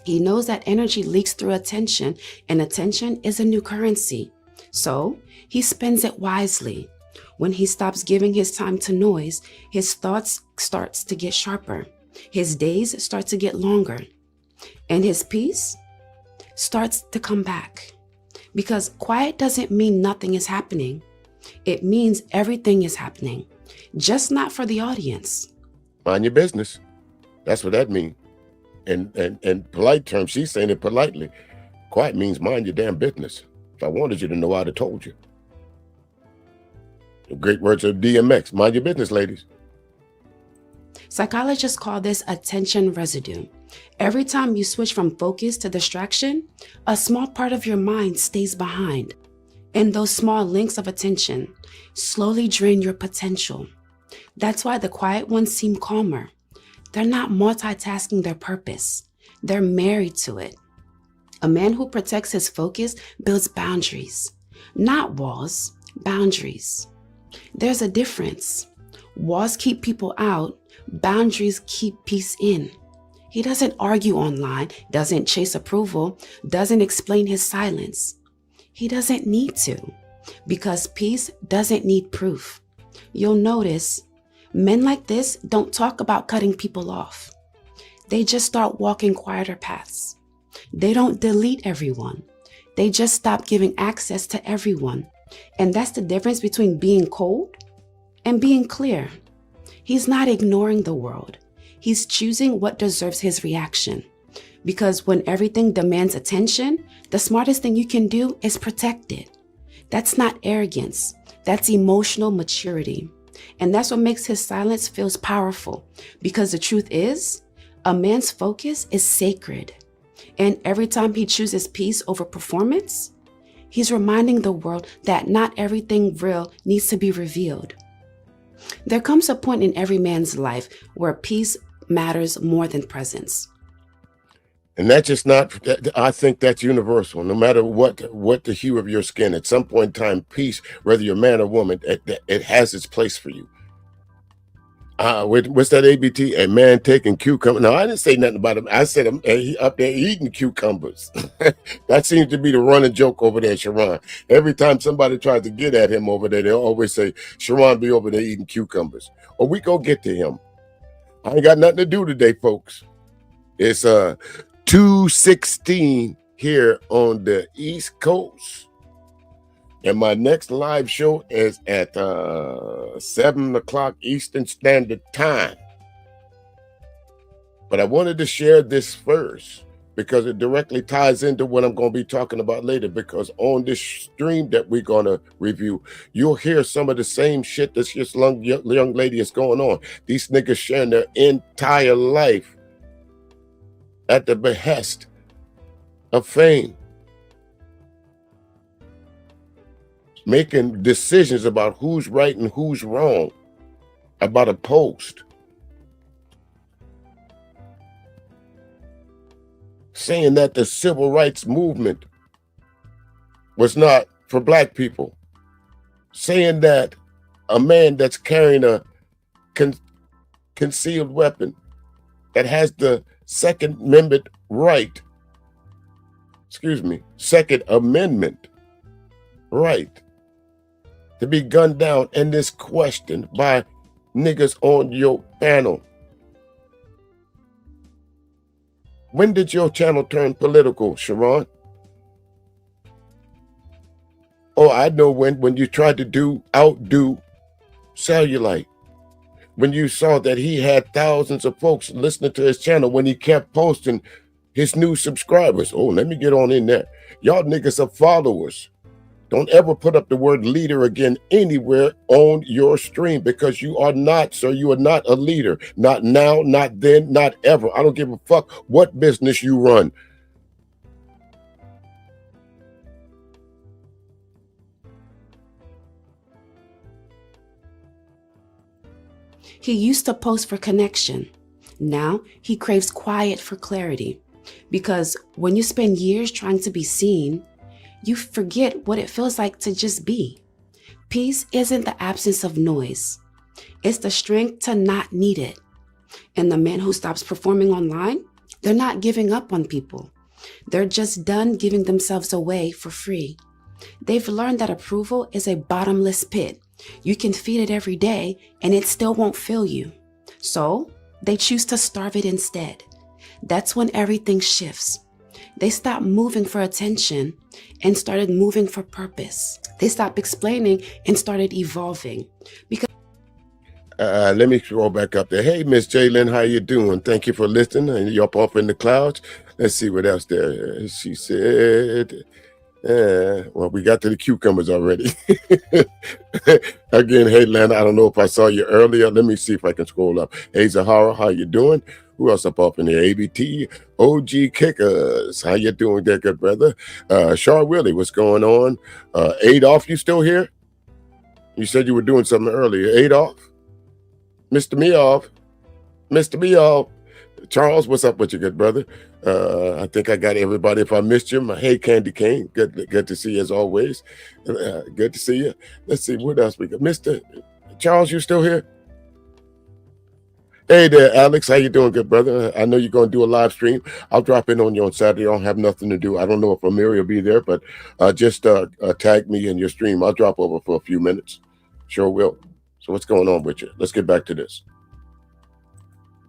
He knows that energy leaks through attention, and attention is a new currency. So he spends it wisely. When he stops giving his time to noise, his thoughts starts to get sharper. His days start to get longer. And his peace starts to come back. Because quiet doesn't mean nothing is happening. It means everything is happening, just not for the audience. Mind your business. That's what that means. And polite terms, she's saying it politely. Quiet means mind your damn business. If I wanted you to know, I'd have told you. The great words of DMX. Mind your business, ladies. Psychologists call this attention residue. Every time you switch from focus to distraction, a small part of your mind stays behind. And those small links of attention slowly drain your potential. That's why the quiet ones seem calmer. They're not multitasking their purpose. They're married to it. A man who protects his focus builds boundaries, not walls, boundaries. There's a difference. Walls keep people out, boundaries keep peace in. He doesn't argue online, doesn't chase approval, doesn't explain his silence. He doesn't need to, because peace doesn't need proof. You'll notice men like this don't talk about cutting people off. They just start walking quieter paths. They don't delete everyone. They just stop giving access to everyone. And that's the difference between being cold and being clear. He's not ignoring the world. He's choosing what deserves his reaction. Because when everything demands attention, the smartest thing you can do is protect it. That's not arrogance. That's emotional maturity. And that's what makes his silence feels powerful. Because the truth is, a man's focus is sacred. And every time he chooses peace over performance, he's reminding the world that not everything real needs to be revealed. There comes a point in every man's life where peace matters more than presence. And that's just not, I think that's universal. No matter what the hue of your skin, at some point in time, peace, whether you're a man or woman, it has its place for you. What's that ABT? A man taking cucumbers. No, I didn't say nothing about him. I said he up there eating cucumbers. That seems to be the running joke over there, Sharon. Every time somebody tries to get at him over there, they'll always say, Sharon be over there eating cucumbers. Or we go get to him. I ain't got nothing to do today, folks. It's 2:16 here on the East Coast. And my next live show is at 7 o'clock Eastern Standard Time. But I wanted to share this first because it directly ties into what I'm going to be talking about later. Because on this stream that we're going to review, you'll hear some of the same shit this young lady is going on. These niggas sharing their entire life at the behest of fame, making decisions about who's right and who's wrong about a post, saying that the civil rights movement was not for black people, saying that a man that's carrying a concealed weapon that has the Second Amendment right, Second Amendment right to be gunned down, and this questioned by niggas on your panel. When did your channel turn political, Sharon? Oh, I know when you tried to outdo Cellulite. When you saw that he had thousands of folks listening to his channel, when he kept posting his new subscribers. Oh, let me get on in there. Y'all niggas are followers. Don't ever put up the word leader again anywhere on your stream, because you are not, sir. You are not a leader. Not now, not then, not ever. I don't give a fuck what business you run. He used to post for connection. Now he craves quiet for clarity. Because when you spend years trying to be seen, you forget what it feels like to just be. Peace isn't the absence of noise. It's the strength to not need it. And the man who stops performing online, they're not giving up on people. They're just done giving themselves away for free. They've learned that approval is a bottomless pit. You can feed it every day and it still won't fill you. So they choose to starve it instead. That's when everything shifts. They stopped moving for attention and started moving for purpose. They stopped explaining and started evolving. Because let me scroll back up there. Hey, Miss Jalen, how you doing? Thank you for listening. And you're up in the clouds. Let's see what else there. She said, well, we got to the cucumbers already. Again, hey, Len, I don't know if I saw you earlier. Let me see if I can scroll up. Hey, Zahara, how you doing? Who else up in there? ABT, OG Kickers. How you doing there, good brother? Char Willie, what's going on? Adolf, you still here? You said you were doing something earlier. Adolf? Mr. Meoff? Mr. Meoff? Charles, what's up with you, good brother? I think I got everybody. If I missed you, hey, Candy Cane, good to see you as always. Good to see you. Let's see, what else we got? Mr. Charles, you still here? Hey there, Alex. How you doing, good brother? I know you're going to do a live stream. I'll drop in on you on Saturday. I don't have nothing to do. I don't know if Amiri will be there, but just tag me in your stream. I'll drop over for a few minutes. Sure will. So what's going on with you? Let's get back to this.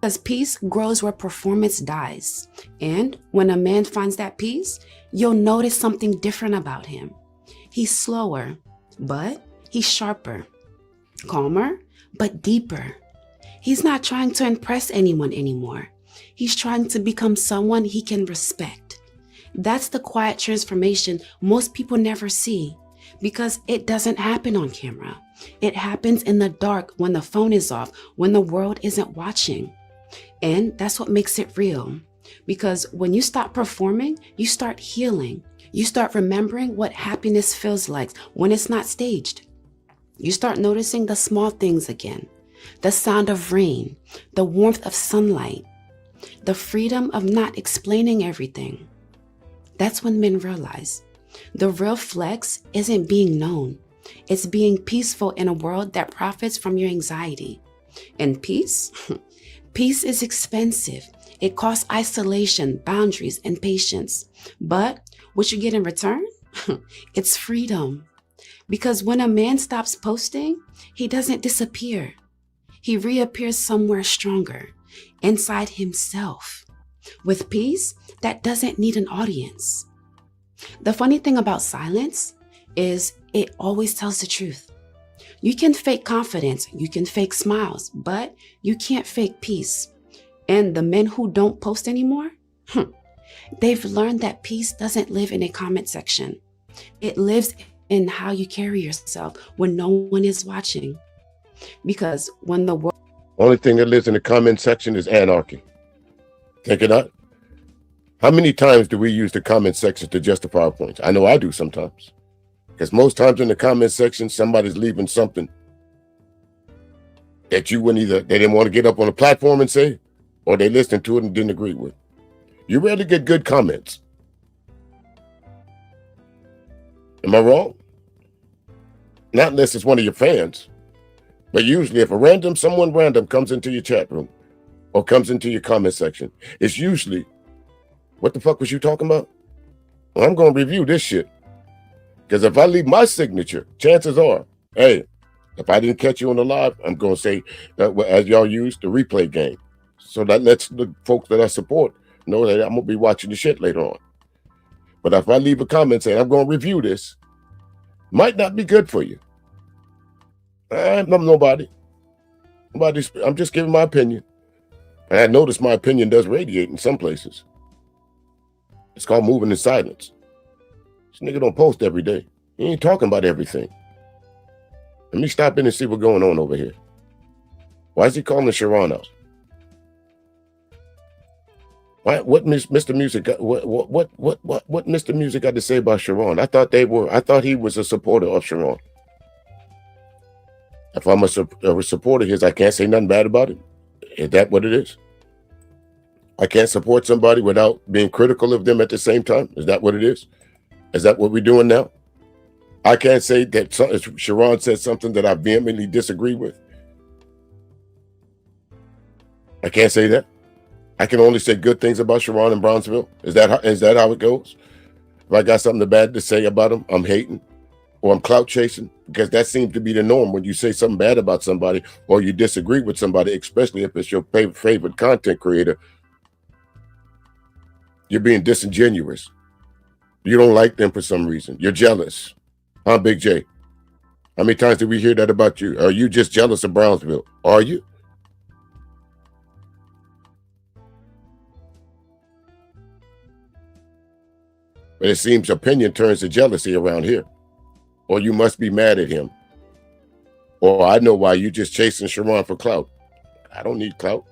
Because peace grows where performance dies. And when a man finds that peace, you'll notice something different about him. He's slower, but he's sharper. Calmer, but deeper. He's not trying to impress anyone anymore. He's trying to become someone he can respect. That's the quiet transformation most people never see because it doesn't happen on camera. It happens in the dark when the phone is off, when the world isn't watching. And that's what makes it real. Because when you stop performing, you start healing. You start remembering what happiness feels like when it's not staged. You start noticing the small things again. The sound of rain, the warmth of sunlight, the freedom of not explaining everything. That's when men realize the real flex isn't being known. It's being peaceful in a world that profits from your anxiety. And peace? Peace is expensive. It costs isolation, boundaries, and patience. But what you get in return? It's freedom. Because when a man stops posting, he doesn't disappear. He reappears somewhere stronger, inside himself. With peace that doesn't need an audience. The funny thing about silence is it always tells the truth. You can fake confidence, you can fake smiles, but you can't fake peace. And the men who don't post anymore, they've learned that peace doesn't live in a comment section. It lives in how you carry yourself when no one is watching. Because when the world... Only thing that lives in the comment section is anarchy. Think it not? How many times do we use the comment section to justify our points? I know I do sometimes. Because most times in the comment section, somebody's leaving something that you wouldn't either, they didn't want to get up on a platform and say, or they listened to it and didn't agree with. You rarely get good comments. Am I wrong? Not unless it's one of your fans. But usually if someone random comes into your chat room or comes into your comment section, it's usually, what the fuck was you talking about? Well, I'm going to review this shit. Because if I leave my signature, chances are, hey, if I didn't catch you on the live, I'm going to say, as y'all use, the replay game. So that lets the folks that I support know that I'm going to be watching the shit later on. But if I leave a comment saying, I'm going to review this, might not be good for you. I'm nobody. I'm just giving my opinion. And I notice my opinion does radiate in some places. It's called moving in silence. This nigga don't post every day. He ain't talking about everything. Let me stop in and see what's going on over here. Why is he calling Sharon out? What Mr. Music got, what Mr. Music got to say about Sharon? I thought he was a supporter of Sharon. If I'm a supporter of his, I can't say nothing bad about it. Is that what it is? I can't support somebody without being critical of them at the same time. Is that what it is? Is that what we're doing now? I can't say that Sharon said something that I vehemently disagree with. I can't say that. I can only say good things about Sharon in Brownsville. Is that how it goes? If I got something bad to say about them, I'm hating or I'm clout chasing, because that seems to be the norm when you say something bad about somebody or you disagree with somebody, especially if it's your favorite content creator. You're being disingenuous. You don't like them for some reason. You're jealous. Huh, Big J? How many times did we hear that about you? Are you just jealous of Brownsville? Are you? But it seems opinion turns to jealousy around here. Or you must be mad at him. Or I know why you just chasing Sharon for clout. I don't need clout.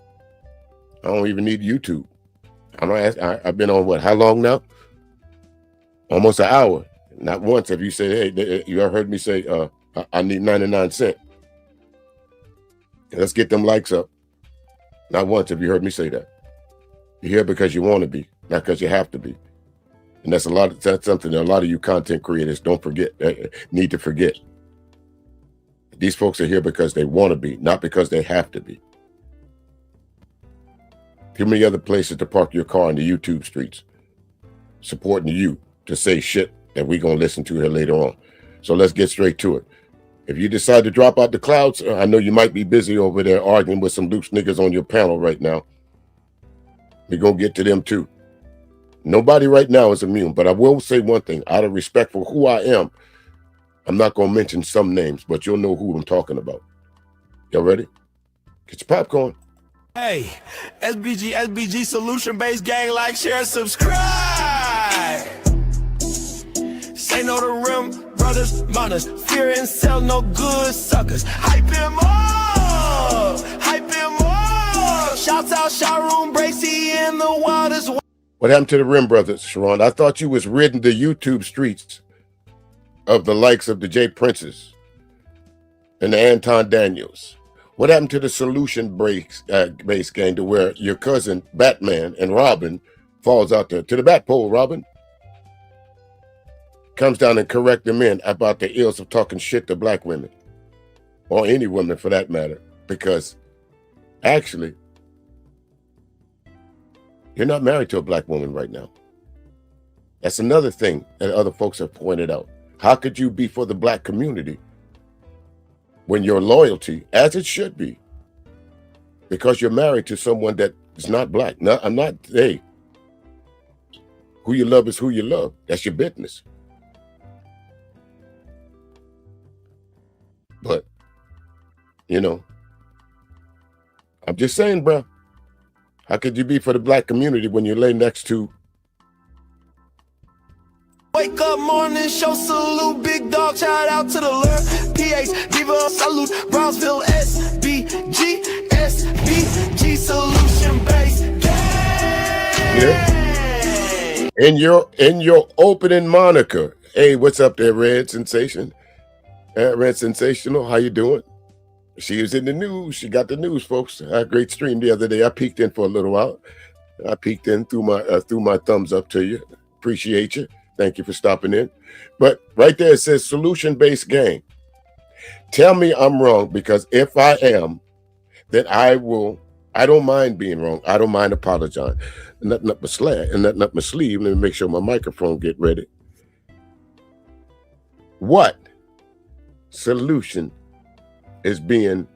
I don't even need YouTube. I've been on what, how long now? Almost an hour. Not once have you said, hey, you ever heard me say, I need 99 cents. Let's get them likes up. Not once have you heard me say that. You're here because you want to be, not because you have to be. And that's something that a lot of you content creators don't forget, need to forget. These folks are here because they want to be, not because they have to be. Too many other places to park your car in the YouTube streets, supporting you to say shit that we're going to listen to here later on. So let's get straight to it. If you decide to drop out the clouds, I know you might be busy over there arguing with some loose niggas on your panel right now. We're going to get to them too. Nobody right now is immune, but I will say one thing. Out of respect for who I am, I'm not going to mention some names, but you'll know who I'm talking about. Y'all ready? Get your popcorn. Hey, SBG solution-based gang, like, share, subscribe. Say no to rim, brothers, mothers, fear and sell no good suckers. Hype him up, hype him up. Shouts out Sharon Bracy in the wildest. What happened to the Rim Brothers, Sharon? I thought you was ridding the YouTube streets of the likes of the J Princes and the Anton Daniels. What happened to the solution-based gang to where your cousin Batman and Robin falls out there to the bat pole, Robin? Comes down and correct the men about the ills of talking shit to black women, or any woman for that matter, because actually, you're not married to a black woman right now. That's another thing that other folks have pointed out. How could you be for the black community when your loyalty, as it should be, because you're married to someone that is not black? No, I'm not, hey, who you love is who you love. That's your business. But, you know, I'm just saying, bro. How could you be for the black community when you lay next to? Wake up morning, show salute, big dog, shout out to the lure. PH, Diva, salute, Brownsville, SBG, solution base. Yeah. In your opening moniker. Hey, what's up there, Red Sensation? Red Sensational, how you doing? She was in the news. She got the news, folks. I had a great stream the other day. I peeked in for a little while. I peeked in through my thumbs up to you. Appreciate you. Thank you for stopping in. But right there it says solution-based gang. Tell me I'm wrong, because if I am, then I don't mind being wrong. I don't mind apologizing. Nothing up my sleeve. And nothing up my sleeve. Let me make sure my microphone get ready. What solution is being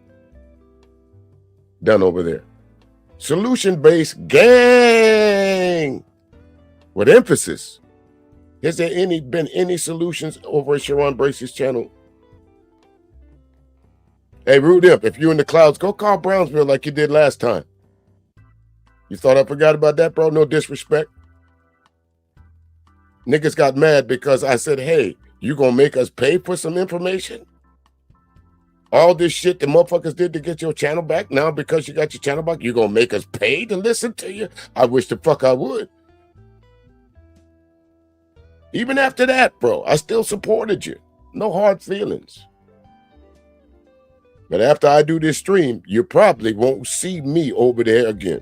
done over there? Solution-based gang with emphasis. Has there been any solutions over at Sharon Bracy's channel? Hey, Rude Imp, if you're in the clouds, go call Brownsville like you did last time. You thought I forgot about that, bro? No disrespect. Niggas got mad because I said, hey, you gonna make us pay for some information? All this shit the motherfuckers did to get your channel back, now because you got your channel back, you gonna make us pay to listen to you? I wish the fuck I would. Even after that, bro, I still supported you. No hard feelings. But after I do this stream, you probably won't see me over there again.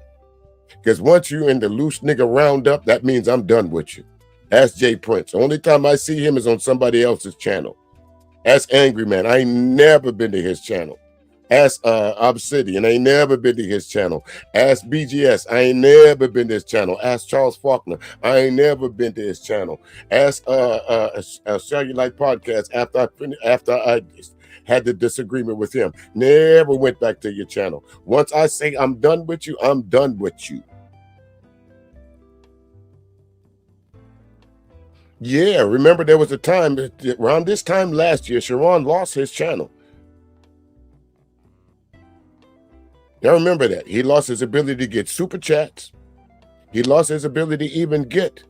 Because once you're in the loose nigga roundup, that means I'm done with you. Ask Jay Prince. The only time I see him is on somebody else's channel. Ask Angry Man. I ain't never been to his channel. Ask Obsidian. I ain't never been to his channel. Ask BGS. I ain't never been to his channel. Ask Charles Faulkner. I ain't never been to his channel. Ask Cellulite Podcast after I had the disagreement with him. Never went back to your channel. Once I say I'm done with you, I'm done with you. Yeah, remember there was a time, around this time last year, Sharon lost his channel. Now remember that. He lost his ability to get super chats. He lost his ability to even get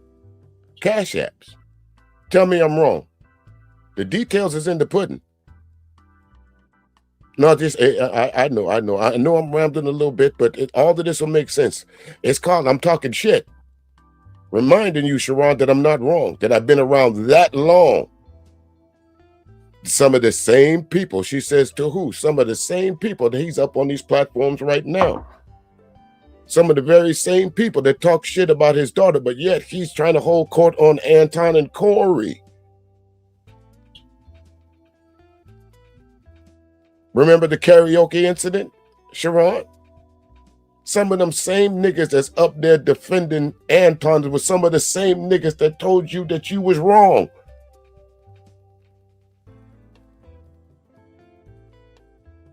cash apps. Tell me I'm wrong. The details is in the pudding. No, just I know I'm rambling a little bit, but all of this will make sense. It's called I'm talking shit. Reminding you, Sharon, that I'm not wrong, that I've been around that long. Some of the same people, she says to who? Some of the same people that he's up on these platforms right now. Some of the very same people that talk shit about his daughter, but yet he's trying to hold court on Anton and Corey. Remember the karaoke incident, Sharon? Some of them same niggas that's up there defending Anton was some of the same niggas that told you that you was wrong.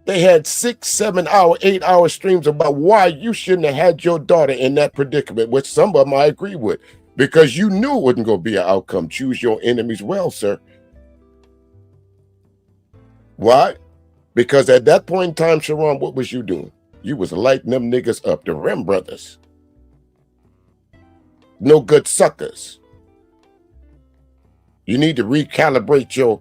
They had 6, 7 hour, 8 hour streams about why you shouldn't have had your daughter in that predicament, which some of them I agree with, because you knew it wasn't going to be an outcome. Choose your enemies well, sir. Why? Because at that point in time, Sharon, what was you doing? You was lighting them niggas up, the Rim brothers. No good suckers. You need to recalibrate your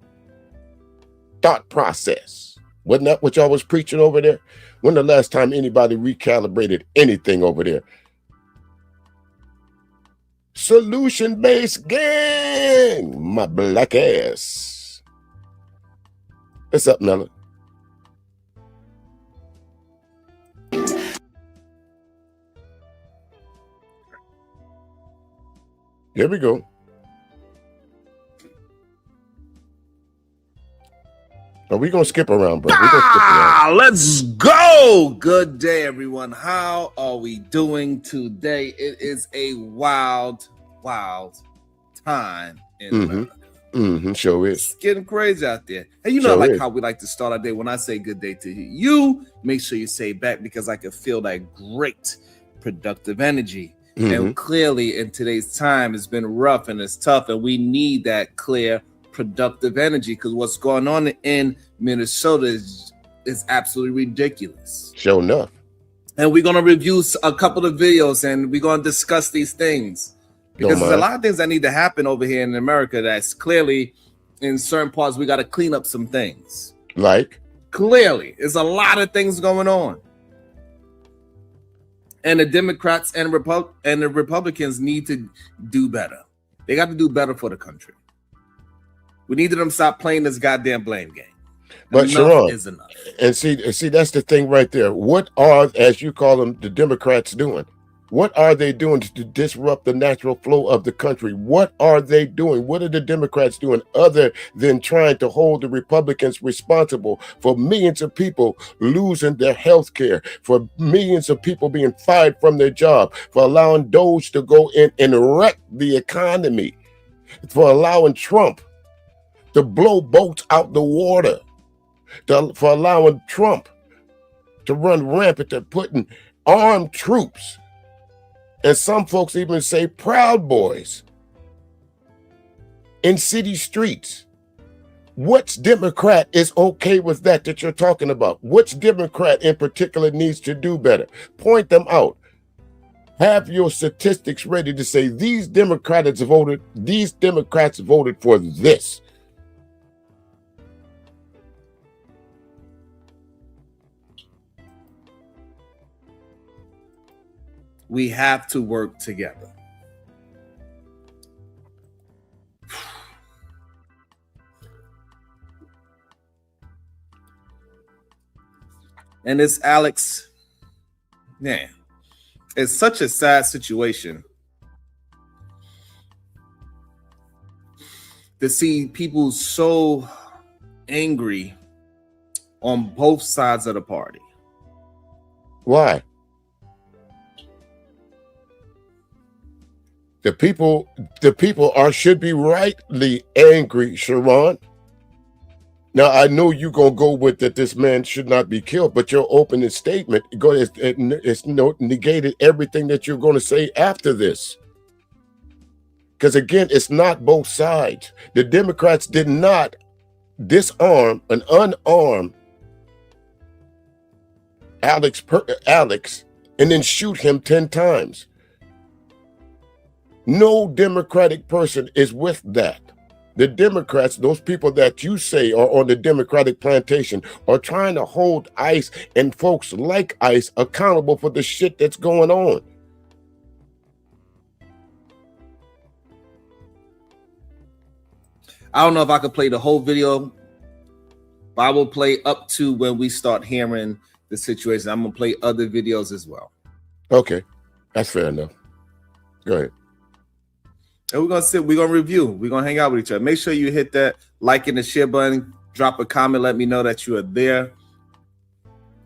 thought process. Wasn't that what y'all was preaching over there? When the last time anybody recalibrated anything over there? Solution-based gang, my black ass. What's up, Mella? Here we go. Are we gonna skip around, bro? Let's go. Good day, everyone. How are we doing today? It is a wild time in America. Sure is. It's getting crazy out there. And you know, sure how we like to start our day. When I say good day to you, make sure you say it back, because I can feel that great productive energy. And clearly in today's time, it's been rough and it's tough, and we need that clear, productive energy, because what's going on in Minnesota is absolutely ridiculous. Sure enough. And we're going to review a couple of videos, and we're going to discuss these things, because there's a lot of things that need to happen over here in America that's clearly in certain parts we got to clean up some things. Like? Clearly, there's a lot of things going on. And the Democrats and the Republicans need to do better. They got to do better for the country. We need them to stop playing this goddamn blame game. But Sharon, is enough. And see, that's the thing right there. What are, as you call them, the Democrats doing? What are they doing to disrupt the natural flow of the country? What are they doing? What are the Democrats doing other than trying to hold the Republicans responsible for millions of people losing their health care, for millions of people being fired from their job, for allowing Doge to go in and wreck the economy, for allowing Trump to blow boats out the water, for allowing Trump to run rampant, to putting armed troops, and some folks even say Proud Boys, in city streets. Which Democrat is okay with that you're talking about? Which Democrat in particular needs to do better? Point them out. Have your statistics ready to say these Democrats voted for this. We have to work together. And this Alex, man, it's such a sad situation to see people so angry on both sides of the party. Why? The people should be rightly angry, Sharon. Now, I know you're going to go with that this man should not be killed, but your opening statement it's negated everything that you're going to say after this. Because, again, it's not both sides. The Democrats did not disarm an unarmed Alex and then shoot him 10 times. No Democratic person is with that. The Democrats, those people that you say are on the Democratic plantation, are trying to hold ICE and folks like ICE accountable for the shit that's going on. I don't know if I could play the whole video, but I will play up to when we start hearing the situation. I'm going to play other videos as well. Okay, that's fair enough. Go ahead. And we're gonna review. We're gonna hang out with each other. Make sure you hit that like and the share button. Drop a comment. Let me know that you are there.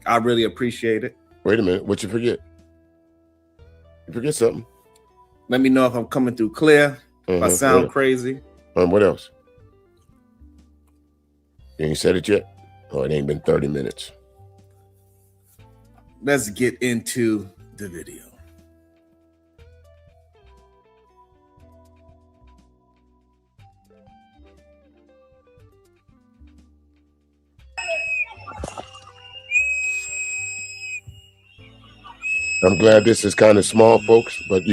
I really appreciate it. Wait a minute. What you forget? You forget something. Let me know if I'm coming through clear. If I sound crazy. What else? You ain't said it yet? Oh, it ain't been 30 minutes. Let's get into the video. I'm glad this is kind of small, folks, but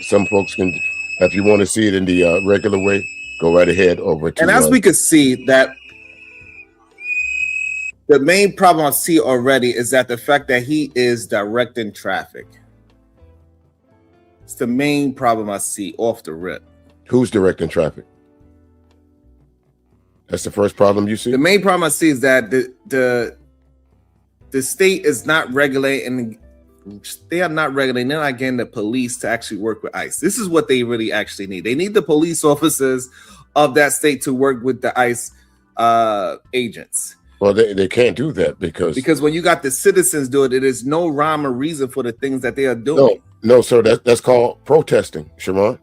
some folks can, if you want to see it in the regular way, go right ahead over to. And as we can see that the main problem I see already is that the fact that he is directing traffic. It's the main problem I see off the rip. Who's directing traffic? That's the first problem you see? The main problem I see is that the state is not regulating. They are not regulating. They're not getting the police to actually work with ICE. This is what they really actually need. They need the police officers of that state to work with the ICE agents. Well, they can't do that because when you got the citizens do it, it is no rhyme or reason for the things that they are doing. No, sir. That's called protesting, Sharon.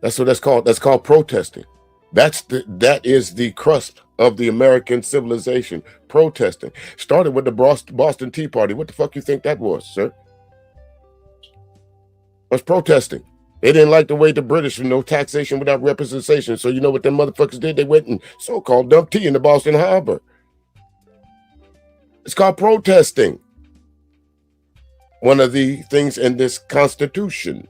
That's what that's called. That's called protesting. That is the crust of the American civilization. Protesting started with the Boston Tea Party. What the fuck you think that was, sir? Was protesting. They didn't like the way the British, no taxation without representation. So you know what them motherfuckers did? They went and so-called dumped tea in the Boston Harbor. It's called protesting. One of the things in this Constitution.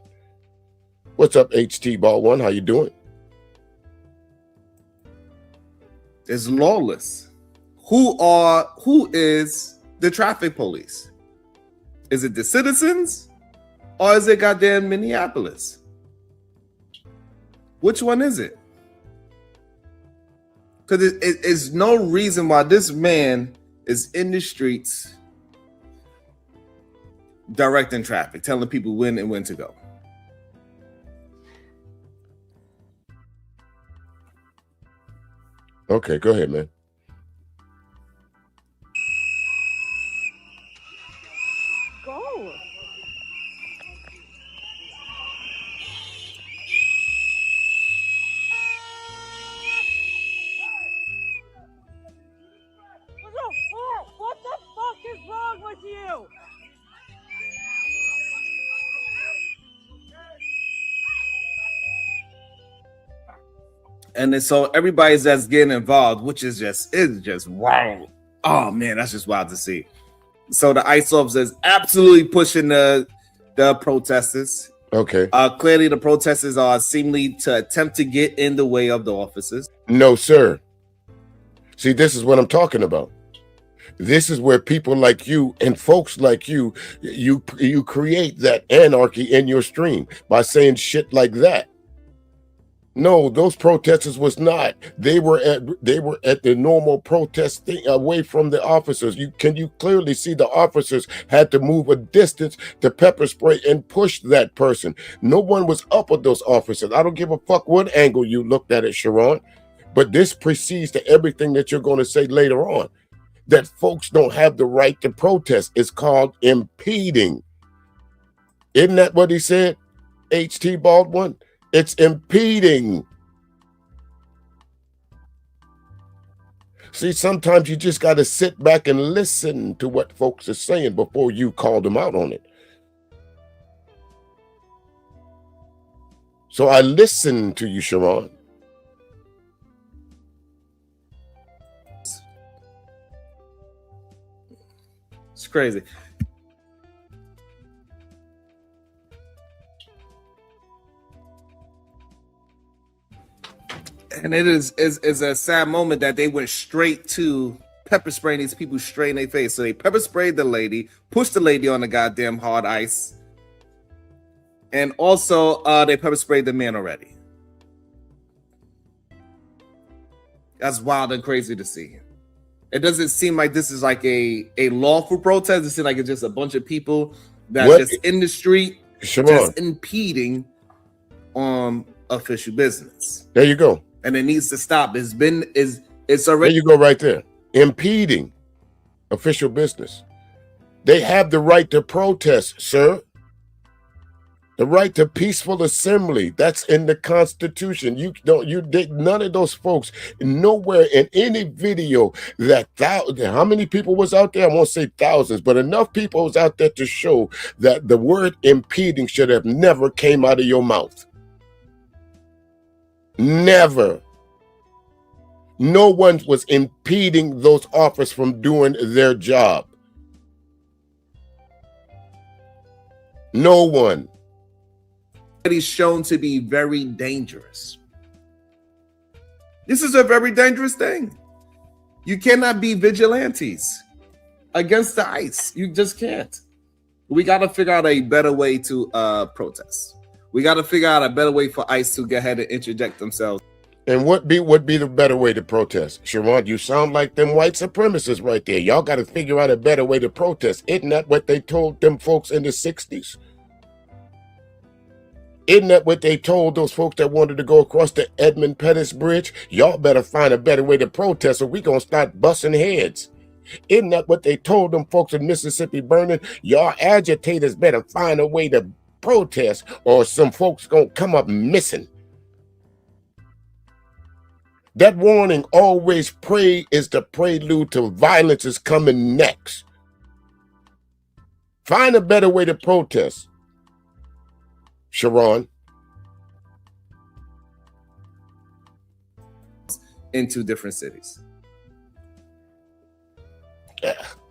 What's up, HT Baldwin? How you doing? It's lawless. Who is the traffic police? Is it the citizens or is it goddamn Minneapolis? Which one is it? Because it's no reason why this man is in the streets directing traffic, telling people when and when to go. Okay, go ahead, man. Go. What the fuck is wrong with you? And then so everybody's that's getting involved, which is just wow. Oh man, that's just wild to see. So the ICE officers absolutely pushing the protesters. Okay. Clearly the protesters are seemingly to attempt to get in the way of the officers. No, sir. See, this is what I'm talking about. This is where people like you and folks like you create that anarchy in your stream by saying shit like that. No, those protesters was not. They were at the normal protest thing away from the officers. Can you clearly see the officers had to move a distance to pepper spray and push that person. No one was up with those officers. I don't give a fuck what angle you looked at it, Sharon. But this precedes to everything that you're going to say later on. That folks don't have the right to protest. It's called impeding. Isn't that what he said, H.T. Baldwin? It's impeding. See, sometimes you just got to sit back and listen to what folks are saying before you call them out on it. So I listen to you, Sharon. It's crazy. And it is a sad moment that they went straight to pepper spraying these people straight in their face. So they pepper sprayed the lady, pushed the lady on the goddamn hard ice. And also they pepper sprayed the man already. That's wild and crazy to see. It doesn't seem like this is like a lawful protest. It seems like it's just a bunch of people that's just in the street, just impeding on official business. There you go. And it needs to stop. It's already. There you go right there. Impeding official business. They have the right to protest, sir. The right to peaceful assembly. That's in the Constitution. None of those folks, nowhere in any video that how many people was out there? I won't say thousands, but enough people was out there to show that the word impeding should have never came out of your mouth. Never. No one was impeding those officers from doing their job. No one. It's shown to be very dangerous. This is a very dangerous thing. You cannot be vigilantes against the ICE. You just can't. We got to figure out a better way to protest. We got to figure out a better way for ICE to go ahead and interject themselves. And what would be the better way to protest? Sharon, you sound like them white supremacists right there. Y'all got to figure out a better way to protest. Isn't that what they told them folks in the 60s? Isn't that what they told those folks that wanted to go across the Edmund Pettus Bridge? Y'all better find a better way to protest or we going to start busting heads. Isn't that what they told them folks in Mississippi burning? Y'all agitators better find a way to protest or some folks going to come up missing. That warning, always pray, is the prelude to violence is coming next. Find a better way to protest, Sharon. Into different cities.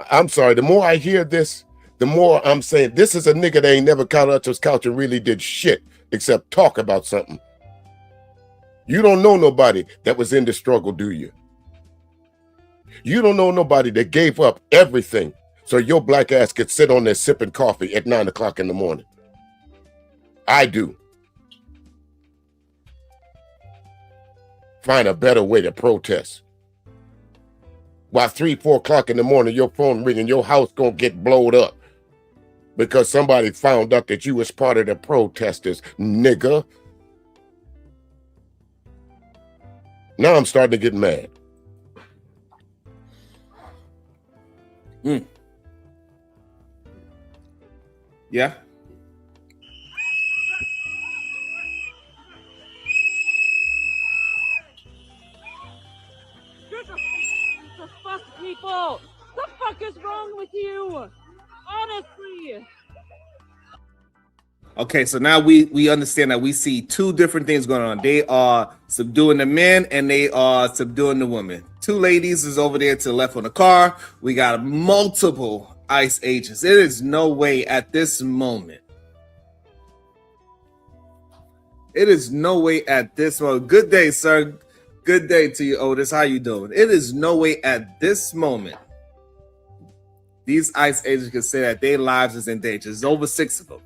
I'm sorry, the more I hear this, the more I'm saying, this is a nigga that ain't never got out to his couch and really did shit except talk about something. You don't know nobody that was in the struggle, do you? You don't know nobody that gave up everything so your black ass could sit on there sipping coffee at 9 o'clock in the morning. I do. Find a better way to protest. While 3, 4 o'clock in the morning, your phone ringing, your house gonna get blowed up because somebody found out that you was part of the protesters, nigga. Now I'm starting to get mad. Yeah. You're the fuck people. The fuck is wrong with you? Honestly. Okay, so now we understand that we see two different things going on. They are subduing the men and they are subduing the women. 2 ladies is over there to the left on the car. We got multiple ICE agents. There is no way at this moment. It is no way at this moment. Good day, sir. Good day to you, Otis. How you doing? It is no way at this moment these ICE agents can say that their lives is in danger. There's over 6 of them.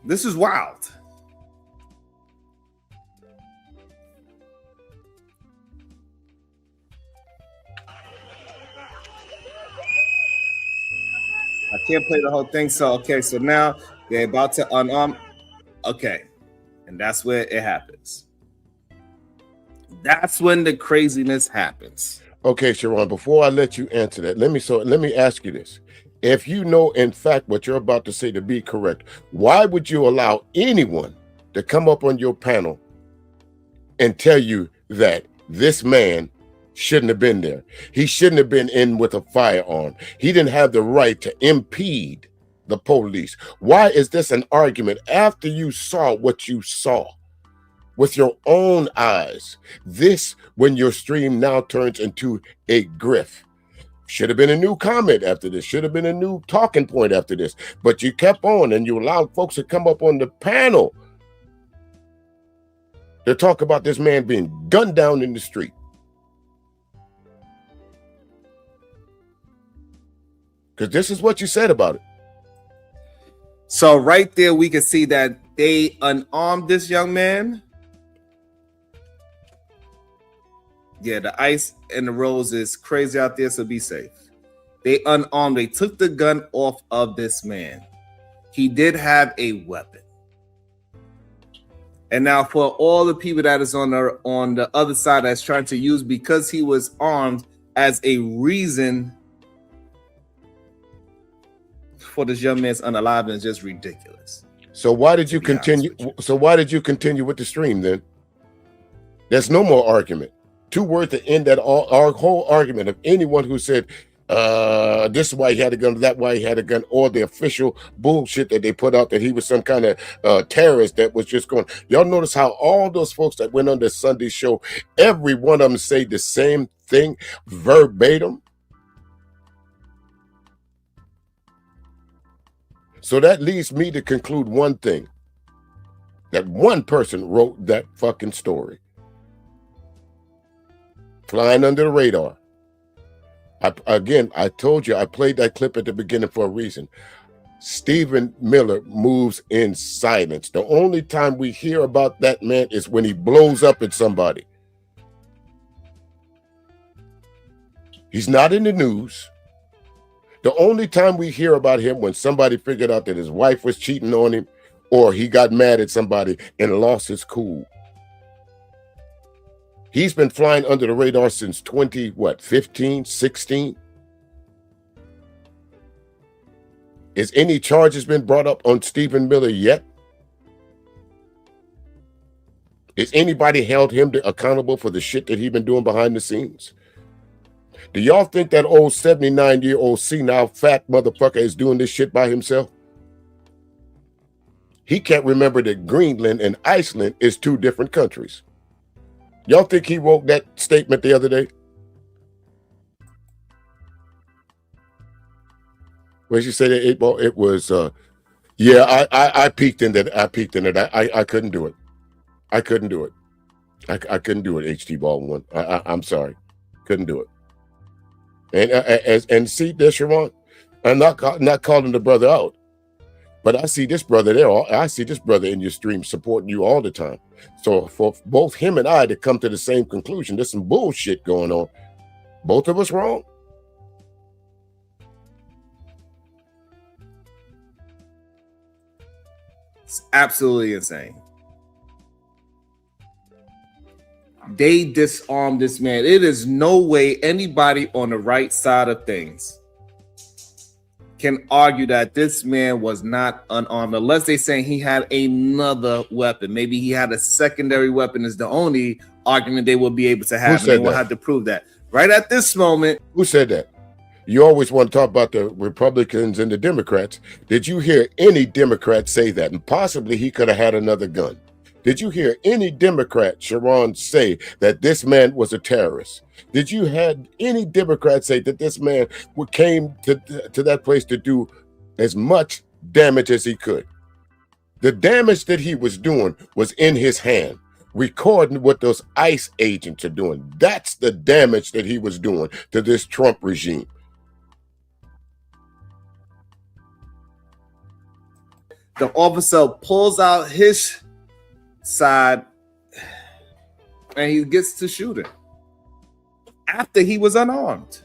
This is wild. I can't play the whole thing. So, okay, so now they're about to unarm. Okay, and that's where it happens. That's when the craziness happens. Okay, Sharon, before I let you answer that, let me ask you this. If you know, in fact, what you're about to say to be correct, why would you allow anyone to come up on your panel and tell you that this man shouldn't have been there? He shouldn't have been in with a firearm. He didn't have the right to impede the police. Why is this an argument after you saw what you saw with your own eyes? This, when your stream now turns into a grift. Should have been a new comment after this. Should have been a new talking point after this. But you kept on and you allowed folks to come up on the panel to talk about this man being gunned down in the street. Because this is what you said about it. So right there, we can see that they unarmed this young man. Yeah, the ice and the roads is crazy out there, so be safe. They unarmed. They took the gun off of this man. He did have a weapon. And now for all the people that is on the other side that's trying to use because he was armed as a reason for this young man's unaliveness is just ridiculous. So why did you continue? So why did you continue with the stream then? There's no more argument. 2 words to end that our whole argument of anyone who said this is why he had a gun, that why he had a gun, or the official bullshit that they put out that he was some kind of terrorist that was just going. Y'all notice how all those folks that went on the Sunday show, every one of them say the same thing verbatim. So that leads me to conclude one thing, that one person wrote that fucking story. Flying under the radar. I told you, I played that clip at the beginning for a reason. Stephen Miller moves in silence. The only time we hear about that man is when he blows up at somebody. He's not in the news. The only time we hear about him when somebody figured out that his wife was cheating on him or he got mad at somebody and lost his cool. He's been flying under the radar since 15, 16? Is any charges been brought up on Stephen Miller yet? Is anybody held him accountable for the shit that he been doing behind the scenes? Do y'all think that old 79-year-old senile fat motherfucker is doing this shit by himself? He can't remember that Greenland and Iceland is 2 different countries. Y'all think he wrote that statement the other day? When she said it was, yeah, I peeked in that. I couldn't do it. I couldn't do it. I couldn't do it, H.T. Baldwin. I'm sorry. Couldn't do it. And see, there's Sharon. I'm not calling the brother out, but I see this brother there. I see this brother in your stream supporting you all the time. So for both him and I to come to the same conclusion, there's some bullshit going on. Both of us wrong. It's absolutely insane. They disarmed this man. It is no way anybody on the right side of things can argue that this man was not unarmed, unless they're saying he had another weapon. Maybe he had a secondary weapon is the only argument they will be able to have. And they will have to prove that. Right at this moment. Who said that? You always want to talk about the Republicans and the Democrats. Did you hear any Democrat say that? And possibly he could have had another gun. Did you hear any Democrat, Sharon, say that this man was a terrorist? Did you have any Democrat say that this man came to that place to do as much damage as he could? The damage that he was doing was in his hand, recording what those ICE agents are doing. That's the damage that he was doing to this Trump regime. The officer pulls out his side and he gets to shooting after he was unarmed.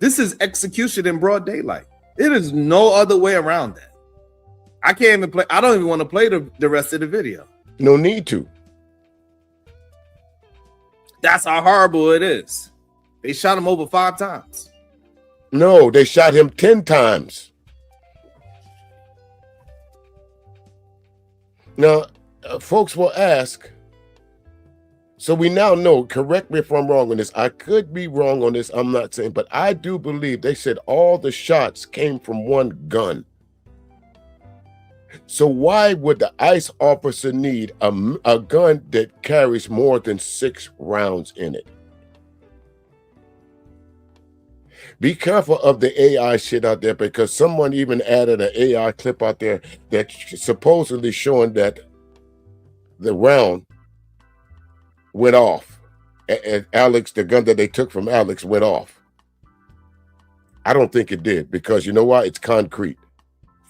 This is execution in broad daylight. It is no other way around that. I can't even play. I don't even want to play the rest of the video. No need to. That's how horrible it is. They shot him over 5 times. No, they shot him 10 times. Now, folks will ask, so we now know, correct me if I'm wrong on this. I could be wrong on this, I'm not saying, but I do believe they said all the shots came from one gun. So why would the ICE officer need a gun that carries more than 6 rounds in it? Be careful of the AI shit out there, because someone even added an AI clip out there that's supposedly showing that the round went off. And Alex, the gun that they took from Alex, went off. I don't think it did, because you know why? It's concrete.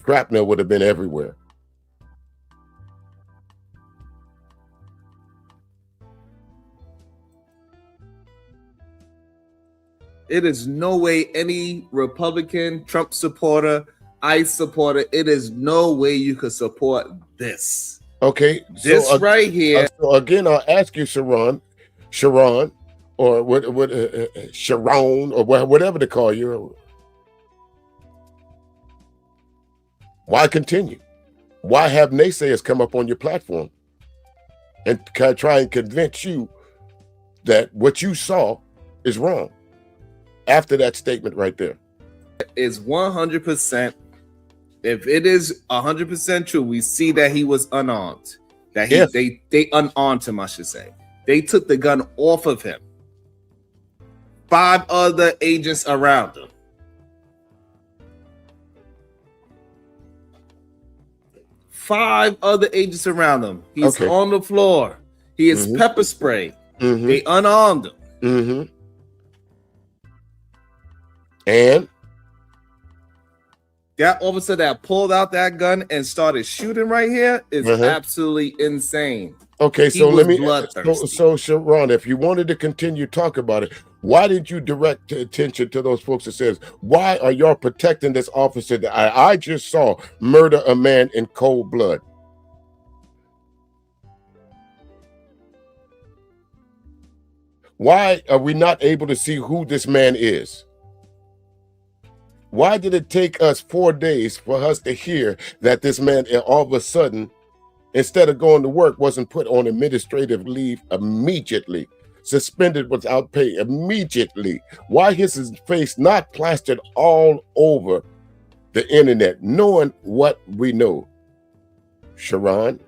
Shrapnel would have been everywhere. It is no way any Republican, Trump supporter, ICE supporter, it is no way you could support this. Okay. This right here. So again, I'll ask you, Sharon, or what Sharon, or whatever they call you. Why continue? Why have naysayers come up on your platform and try and convince you that what you saw is wrong after that statement right there? Is 100%. If it is 100% true, we see that he was unarmed. That they unarmed him, I should say. They took the gun off of him. 5 other agents around him. Five other agents around him. He's on the floor. He is pepper sprayed. They unarmed him. And that officer that pulled out that gun and started shooting right here is absolutely insane. Okay, so let me. So Sharon, if you wanted to continue talk about it, why did you direct attention to those folks that says, why are y'all protecting this officer that I just saw murder a man in cold blood? Why are we not able to see who this man is? Why did it take us 4 days for us to hear that this man all of a sudden, instead of going to work, wasn't put on administrative leave immediately, suspended without pay immediately? Why is his face not plastered all over the internet, knowing what we know? Sharon?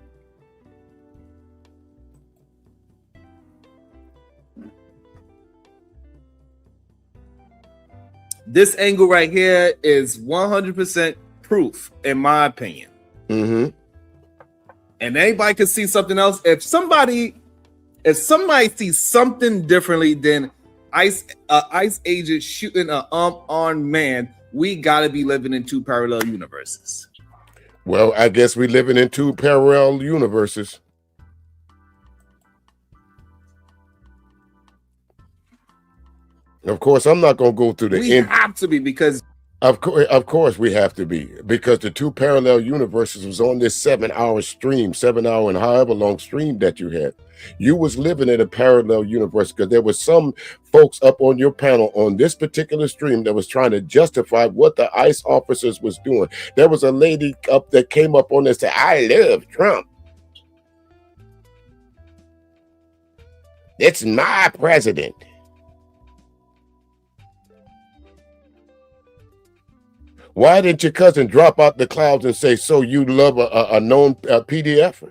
This angle right here is 100% proof, in my opinion. And anybody can see something else. If somebody sees something differently than ICE agent shooting an unarmed man, we gotta be living in 2 parallel universes. Well, I guess we're living in 2 parallel universes. Of course, I'm not going to go through the end. We have to be, because of course we have to be, because the 2 parallel universes was on this 7-hour stream, 7-hour and however long stream that you had. You was living in a parallel universe, because there was some folks up on your panel on this particular stream that was trying to justify what the ICE officers was doing. There was a lady up that came up on and said, I love Trump. It's my president. Why didn't your cousin drop out the clouds and say, so you love a known PDF?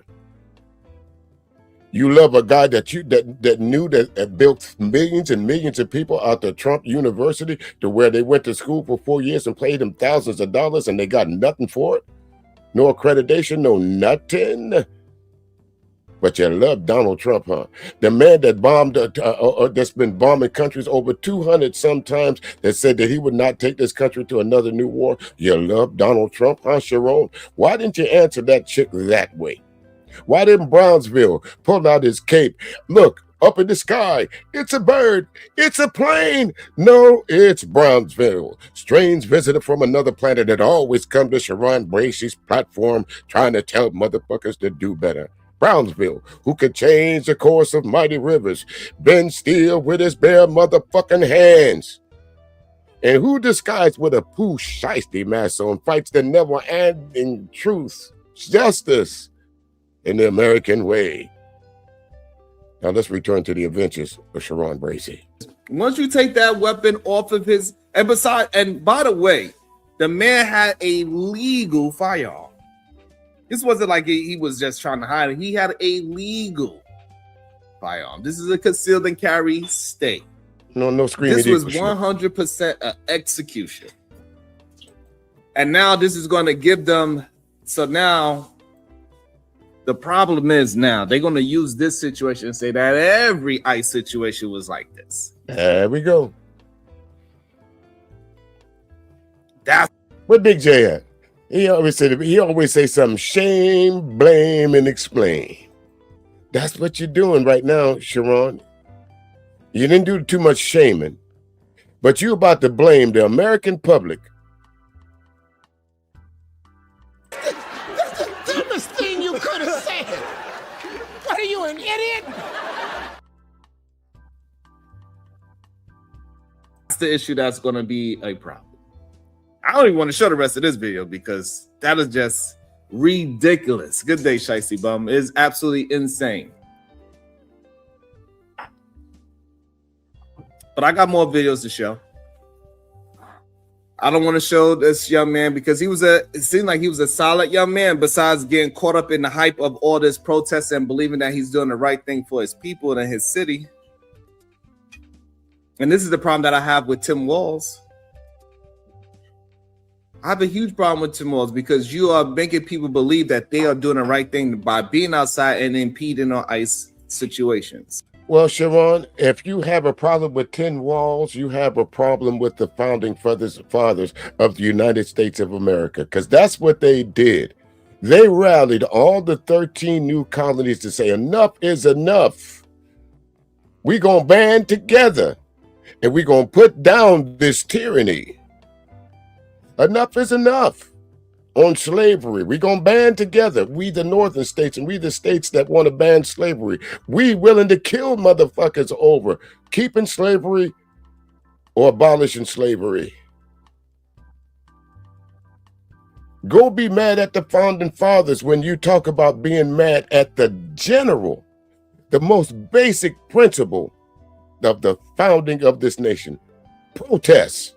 You love a guy that knew that built millions and millions of people out of Trump University, to where they went to school for 4 years and paid them thousands of dollars and they got nothing for it? No accreditation, no nothing. But you love Donald Trump, huh? The man that bombed, that's been bombing countries over 200 sometimes, that said that he would not take this country to another new war. You love Donald Trump, huh, Sharon? Why didn't you answer that chick that way? Why didn't Brownsville pull out his cape? Look, up in the sky, it's a bird, it's a plane. No, it's Brownsville. Strange visitor from another planet that always come to Sharon Bracey's platform trying to tell motherfuckers to do better. Brownsville, who could change the course of mighty rivers, bend steel with his bare motherfucking hands, and who disguised with a poo shiesty mask on fights the never-ending truth, justice, in the American way. Now let's return to the adventures of Sharon Bracey. Once you take that weapon off of his, and by the way, the man had a legal firearm. This wasn't like he was just trying to hide it. He had a legal firearm. This is a concealed and carry state. No screaming. This was 100% an execution. And now this is going to give them. So now the problem is, now they're going to use this situation and say that every ICE situation was like this. There we go. That's what Big J at. He always say something, shame, blame, and explain. That's what you're doing right now, Sharon. You didn't do too much shaming, But you about to blame the American public. That's the dumbest thing you could have said. What are you, an idiot? That's the issue that's going to be a problem. I don't even want to show the rest of this video because that is just ridiculous. Good day, Shicey Bum. It is absolutely insane. But I got more videos to show. I don't want to show this young man because it seemed like he was a solid young man, besides getting caught up in the hype of all this protest and believing that he's doing the right thing for his people and his city. And this is the problem that I have with Tim Walz. I have a huge problem with Tim Walz because you are making people believe that they are doing the right thing by being outside and impeding on ICE situations. Well, Sharon, if you have a problem with Tim Walz, you have a problem with the founding fathers of the United States of America, because that's what they did. They rallied all the 13 new colonies to say enough is enough. We're going to band together and we're going to put down this tyranny. Enough is enough. On slavery, we're going to band together. We, the northern states, and we, the states that want to ban slavery. We willing to kill motherfuckers over keeping slavery or abolishing slavery. Go be mad at the founding fathers when you talk about being mad at the general, the most basic principle of the founding of this nation. Protests.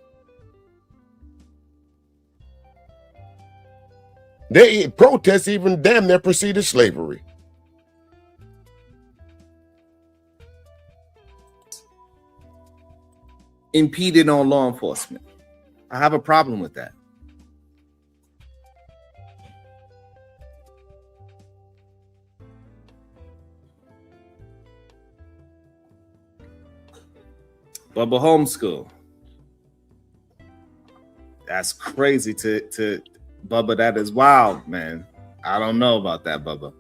Protests even damn near preceded slavery. Impeding on law enforcement. I have a problem with that. Bubba homeschool. That's crazy to Bubba, that is wild, man. I don't know about that, Bubba.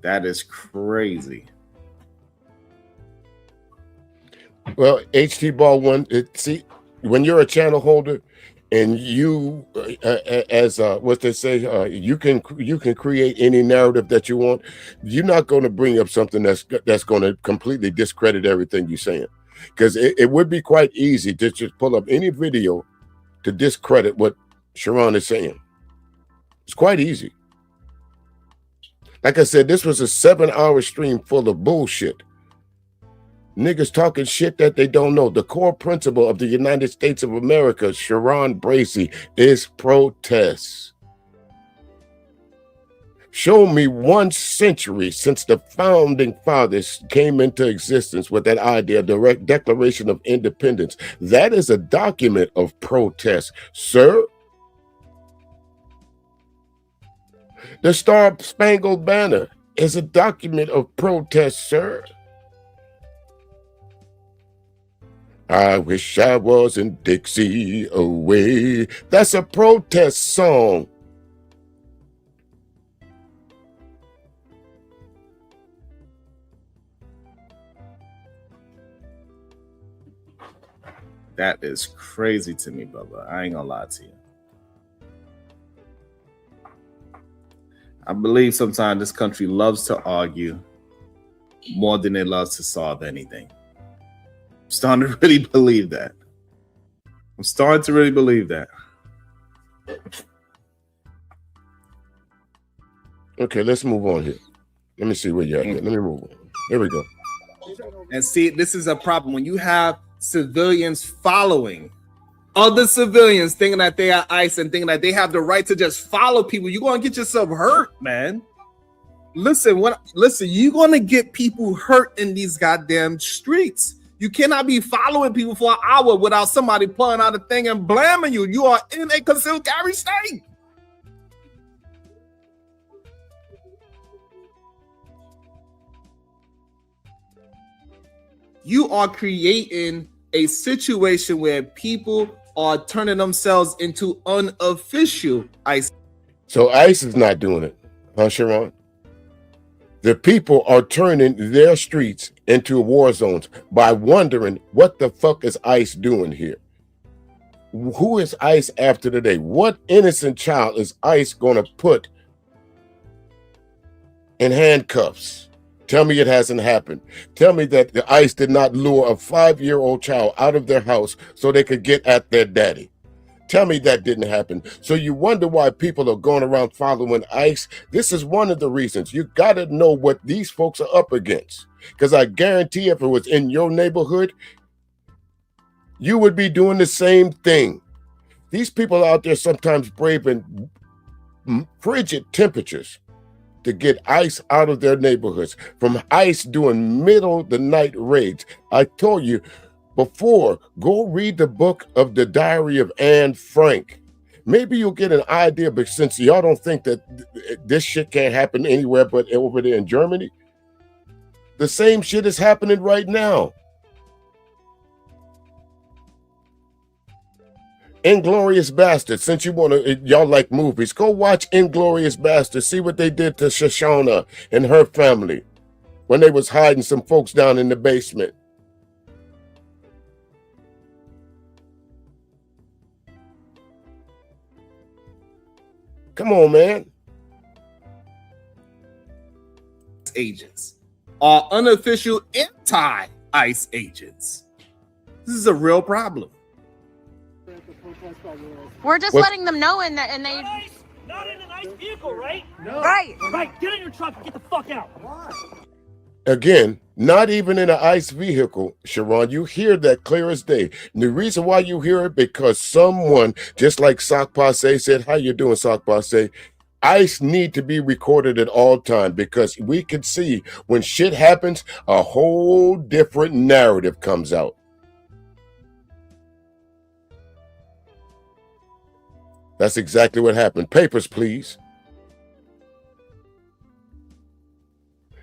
That is crazy. Well, HT Ball one, see, when you're a channel holder and you, as what they say, you can create any narrative that you want. You're not going to bring up something that's going to completely discredit everything you're saying, because it would be quite easy to just pull up any video to discredit what Sharon is saying. It's quite easy. Like I said, this was a 7-hour stream full of bullshit. Niggas talking shit that they don't know. The core principle of the United States of America, Sharon Bracey, is protest. Show me 1 century since the founding fathers came into existence with that idea, direct Declaration of Independence. That is a document of protest, sir. The Star-Spangled Banner is a document of protest, sir. I wish I was in Dixie away. That's a protest song. That is crazy to me, Bubba. I ain't gonna lie to you. I believe sometimes this country loves to argue more than it loves to solve anything. I'm starting to really believe that. Okay, let's move on here. Let me see where you're at. Let me move on. Here we go. And see, this is a problem when you have civilians following other civilians, thinking that they are ICE and thinking that they have the right to just follow people. You're gonna get yourself hurt, man. Listen, you're gonna get people hurt in these goddamn streets. You cannot be following people for an hour without somebody pulling out a thing and blaming you. You are in a concealed carry state. You are creating a situation where people are turning themselves into unofficial ICE. So ICE is not doing it, huh, Sharon? The people are turning their streets into war zones by wondering what the fuck is ICE doing here. who is ICE after today? What innocent child is ICE going to put in handcuffs? Tell me it hasn't happened. Tell me that the ICE did not lure a 5-year-old child out of their house so they could get at their daddy. Tell me that didn't happen. So you wonder why people are going around following ICE. This is one of the reasons. You got to know what these folks are up against. Because I guarantee if it was in your neighborhood, you would be doing the same thing. These people out there sometimes braving frigid temperatures to get ICE out of their neighborhoods, from ICE doing middle of the night raids. I told you before, go read the book of The Diary of Anne Frank. Maybe you'll get an idea, but since y'all don't think that this shit can't happen anywhere but over there in Germany, the same shit is happening right now. Inglourious Basterds, since y'all like movies, go watch Inglourious Basterds. See what they did to Shoshana and her family when they was hiding some folks down in the basement. Come on, man. Agents are unofficial anti-ICE agents. This is a real problem. We're just letting them know, and they not in an ICE vehicle, right? No. Right. Get in your truck and get the fuck out. Why? Again, not even in an ICE vehicle, Sharon. You hear that clear as day. And the reason why you hear it, because someone, just like Sock Passe said, how you doing, Sock Passe? ICE need to be recorded at all time, because we can see when shit happens, a whole different narrative comes out. That's exactly what happened. Papers, please.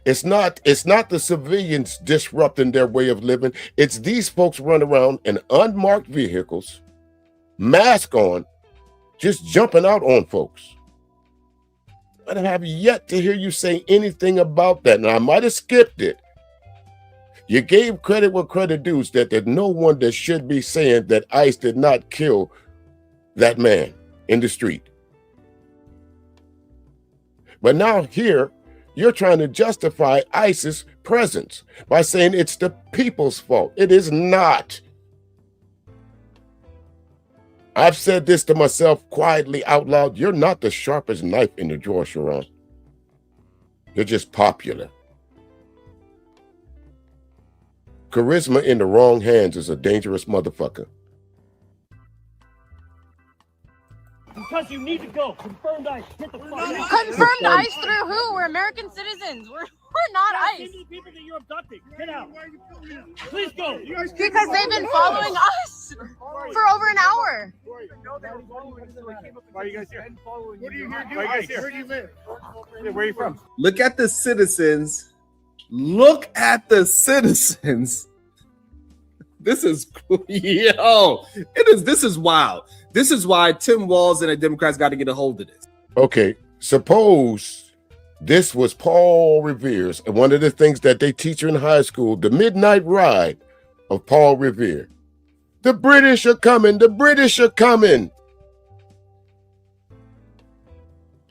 It's not the civilians disrupting their way of living. It's these folks run around in unmarked vehicles, mask on, just jumping out on folks. I have yet to hear you say anything about that. Now, I might have skipped it. You gave credit where credit dues, that there's no one that should be saying that ICE did not kill that man in the street. But now here, you're trying to justify ICE's presence by saying it's the people's fault. It is not. I've said this to myself quietly out loud. You're not the sharpest knife in the drawer, Sharon. You're just popular. Charisma in the wrong hands is a dangerous motherfucker. Because you need to go. Confirmed ICE. Get the fuck out. confirmed ICE through who? We're American citizens. We're not ICE. The people that you're abducting. Get out. Please go. Because they've been following us for over an hour. Why are you guys here? What are you here doing? Where do you live? Where are you from? Look at the citizens. Look at the citizens. This is yo. It is. This is wild. This is why Tim Walz and the Democrats got to get a hold of this. Okay, suppose this was Paul Revere's, and one of the things that they teach you in high school, the midnight ride of Paul Revere. The British are coming. The British are coming.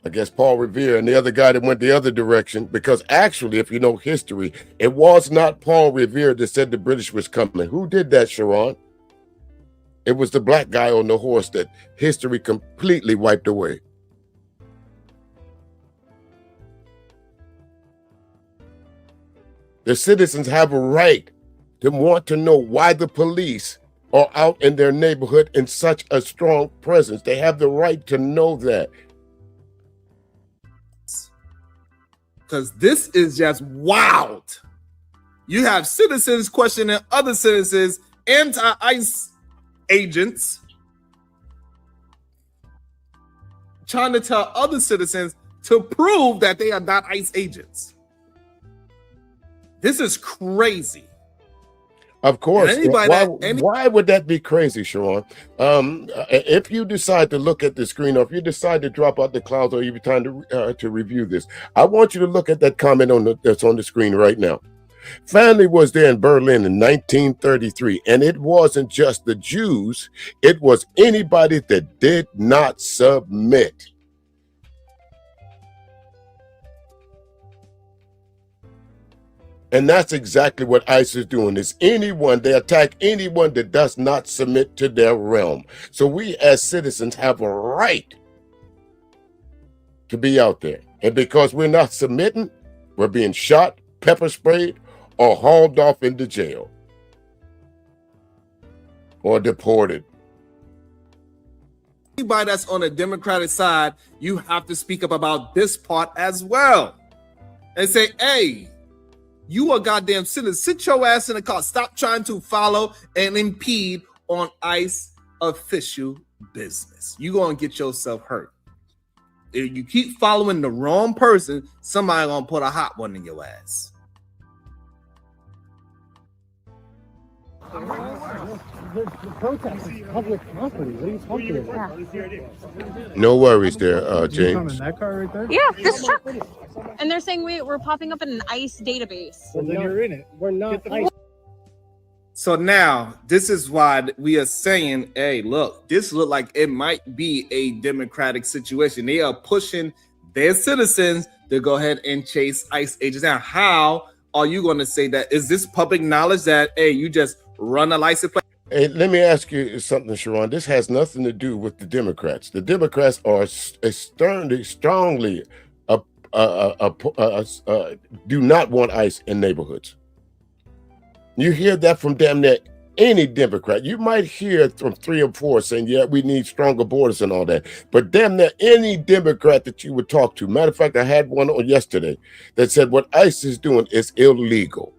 I guess Paul Revere and the other guy that went the other direction, because actually, if you know history, it was not Paul Revere that said the British was coming. Who did that, Sharon? It was the black guy on the horse that history completely wiped away. The citizens have a right to want to know why the police are out in their neighborhood in such a strong presence. They have the right to know that. Because this is just wild. You have citizens questioning other citizens, anti-ICE agents, trying to tell other citizens to prove that they are not ICE agents. This is crazy. Of course. Why would that be crazy, Sharon? If you decide to look at the screen, or if you decide to drop out the clouds, or you're trying to review this, I want you to look at that comment that's on the screen right now. Family was there in Berlin in 1933, and it wasn't just the Jews, it was anybody that did not submit. And that's exactly what ICE is doing. Is anyone, they attack anyone that does not submit to their realm. So we as citizens have a right to be out there. And because we're not submitting, we're being shot, pepper sprayed, or hauled off into jail. Or deported. Anybody that's on the Democratic side, you have to speak up about this part as well. And say, hey, you a goddamn citizen. Sit your ass in the car. Stop trying to follow and impede on ICE official business. You're going to get yourself hurt. If you keep following the wrong person, somebody going to put a hot one in your ass. The protest is public property. What are you talking about? No worries there, James. That car right there? Yeah, this truck. And they're saying we're popping up in an ICE database. Well, then you're in it. We're not ICE. So now this is why we are saying, hey, look, this look like it might be a democratic situation. They are pushing their citizens to go ahead and chase ICE agents. Now, how are you going to say that? Is this public knowledge that, hey, you just run a license plate? Hey, let me ask you something, Sharon. This has nothing to do with the Democrats. The Democrats are strongly do not want ICE in neighborhoods. You hear that from damn near any Democrat. You might hear from 3 or 4 saying, yeah, we need stronger borders and all that. But damn near any Democrat that you would talk to. Matter of fact, I had one on yesterday that said what ICE is doing is illegal.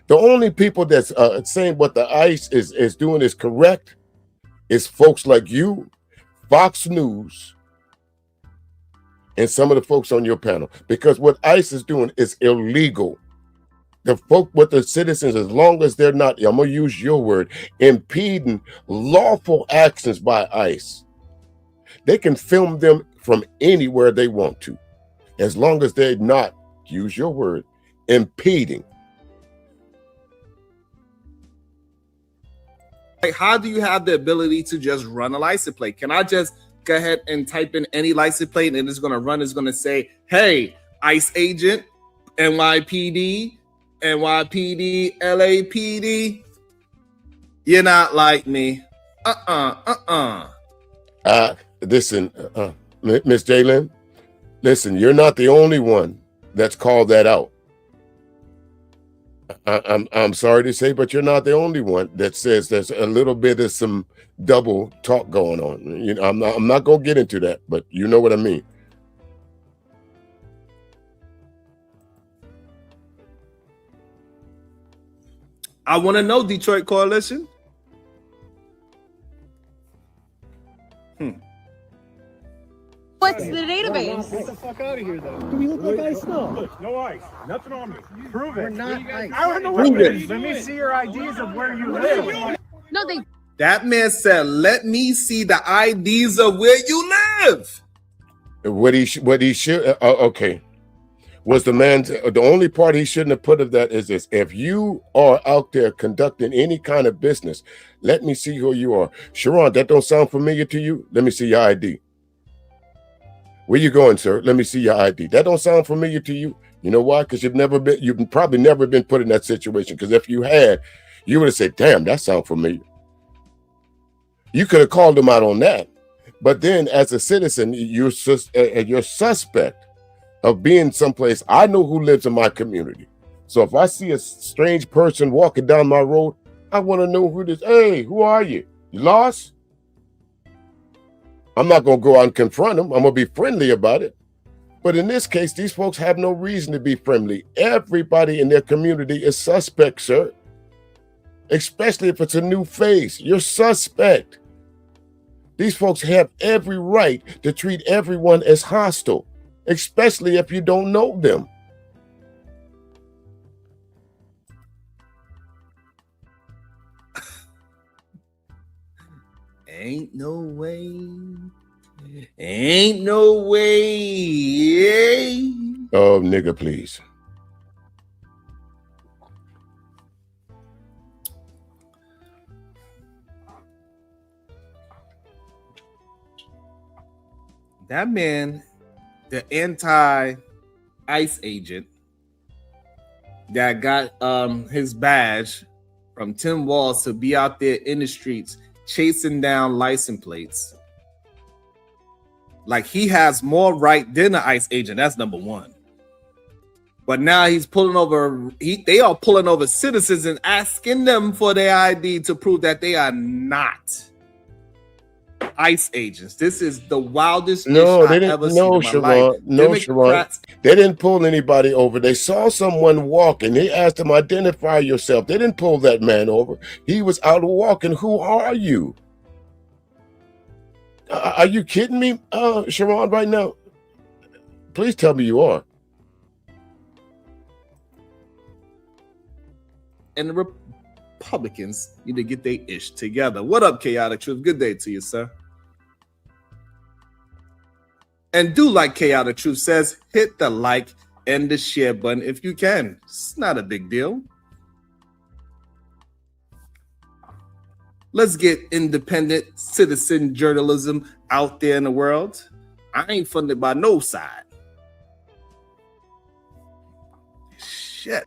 The only people that's saying what the ICE is doing is correct is folks like you, Fox News, and some of the folks on your panel. Because what ICE is doing is illegal. The folk with the citizens, as long as they're not, I'm going to use your word, impeding lawful actions by ICE, they can film them from anywhere they want to, as long as they're not, use your word, impeding. Like, how do you have the ability to just run a license plate? Can I just go ahead and type in any license plate and it's going to run? It's going to say, hey, ICE agent, NYPD, NYPD, LAPD. You're not like me. Listen, Miss Jalen, listen, you're not the only one that's called that out. I'm sorry to say, but you're not the only one that says there's a little bit of some double talk going on. You know, I'm not gonna get into that, but you know what I mean. I want to know, Detroit Coalition. What's the database? Get the fuck out of here, though. Do we look like ICE? No. No ICE. Nothing on me. Prove it. We're not ICE. I don't know what it is. Let me see your IDs of where you live. No, they. That man said, let me see the IDs of where you live. What he should, okay. Was the man, the only part he shouldn't have put of that is this: if you are out there conducting any kind of business, let me see who you are. Sharon, that don't sound familiar to you? Let me see your ID. Where you going, sir? Let me see your ID. That don't sound familiar to you. You know why? Because you've probably never been put in that situation. Because if you had, you would have said, damn, that sounds familiar. You could have called them out on that. But then as a citizen, you're suspect of being someplace. I know who lives in my community. So if I see a strange person walking down my road, I want to know who this. Hey, who are you? You lost? I'm not going to go out and confront them. I'm going to be friendly about it. But in this case, these folks have no reason to be friendly. Everybody in their community is suspect, sir. Especially if it's a new face. You're suspect. These folks have every right to treat everyone as hostile, especially if you don't know them. Ain't no way. Ain't no way. Oh, nigga, please. That man, the anti-ICE agent that got his badge from Tim Walz to be out there in the streets chasing down license plates. Like, he has more right than the ICE agent. That's number one. But now he's pulling over. They are pulling over citizens and asking them for their ID to prove that they are not ICE agents. This is the wildest shit I've ever seen in my life. No, Sharon. They didn't pull anybody over. They saw someone walking. They asked him, identify yourself. They didn't pull that man over. He was out walking. Who are you? Are you kidding me, Sharon, right now? Please tell me you are. And the Republicans need to get their ish together. What up, Chaotic Truth? Good day to you, sir. And do like Chaotic Truth says, hit the like and the share button if you can. It's not a big deal. Let's get independent citizen journalism out there in the world. I ain't funded by no side. Shit.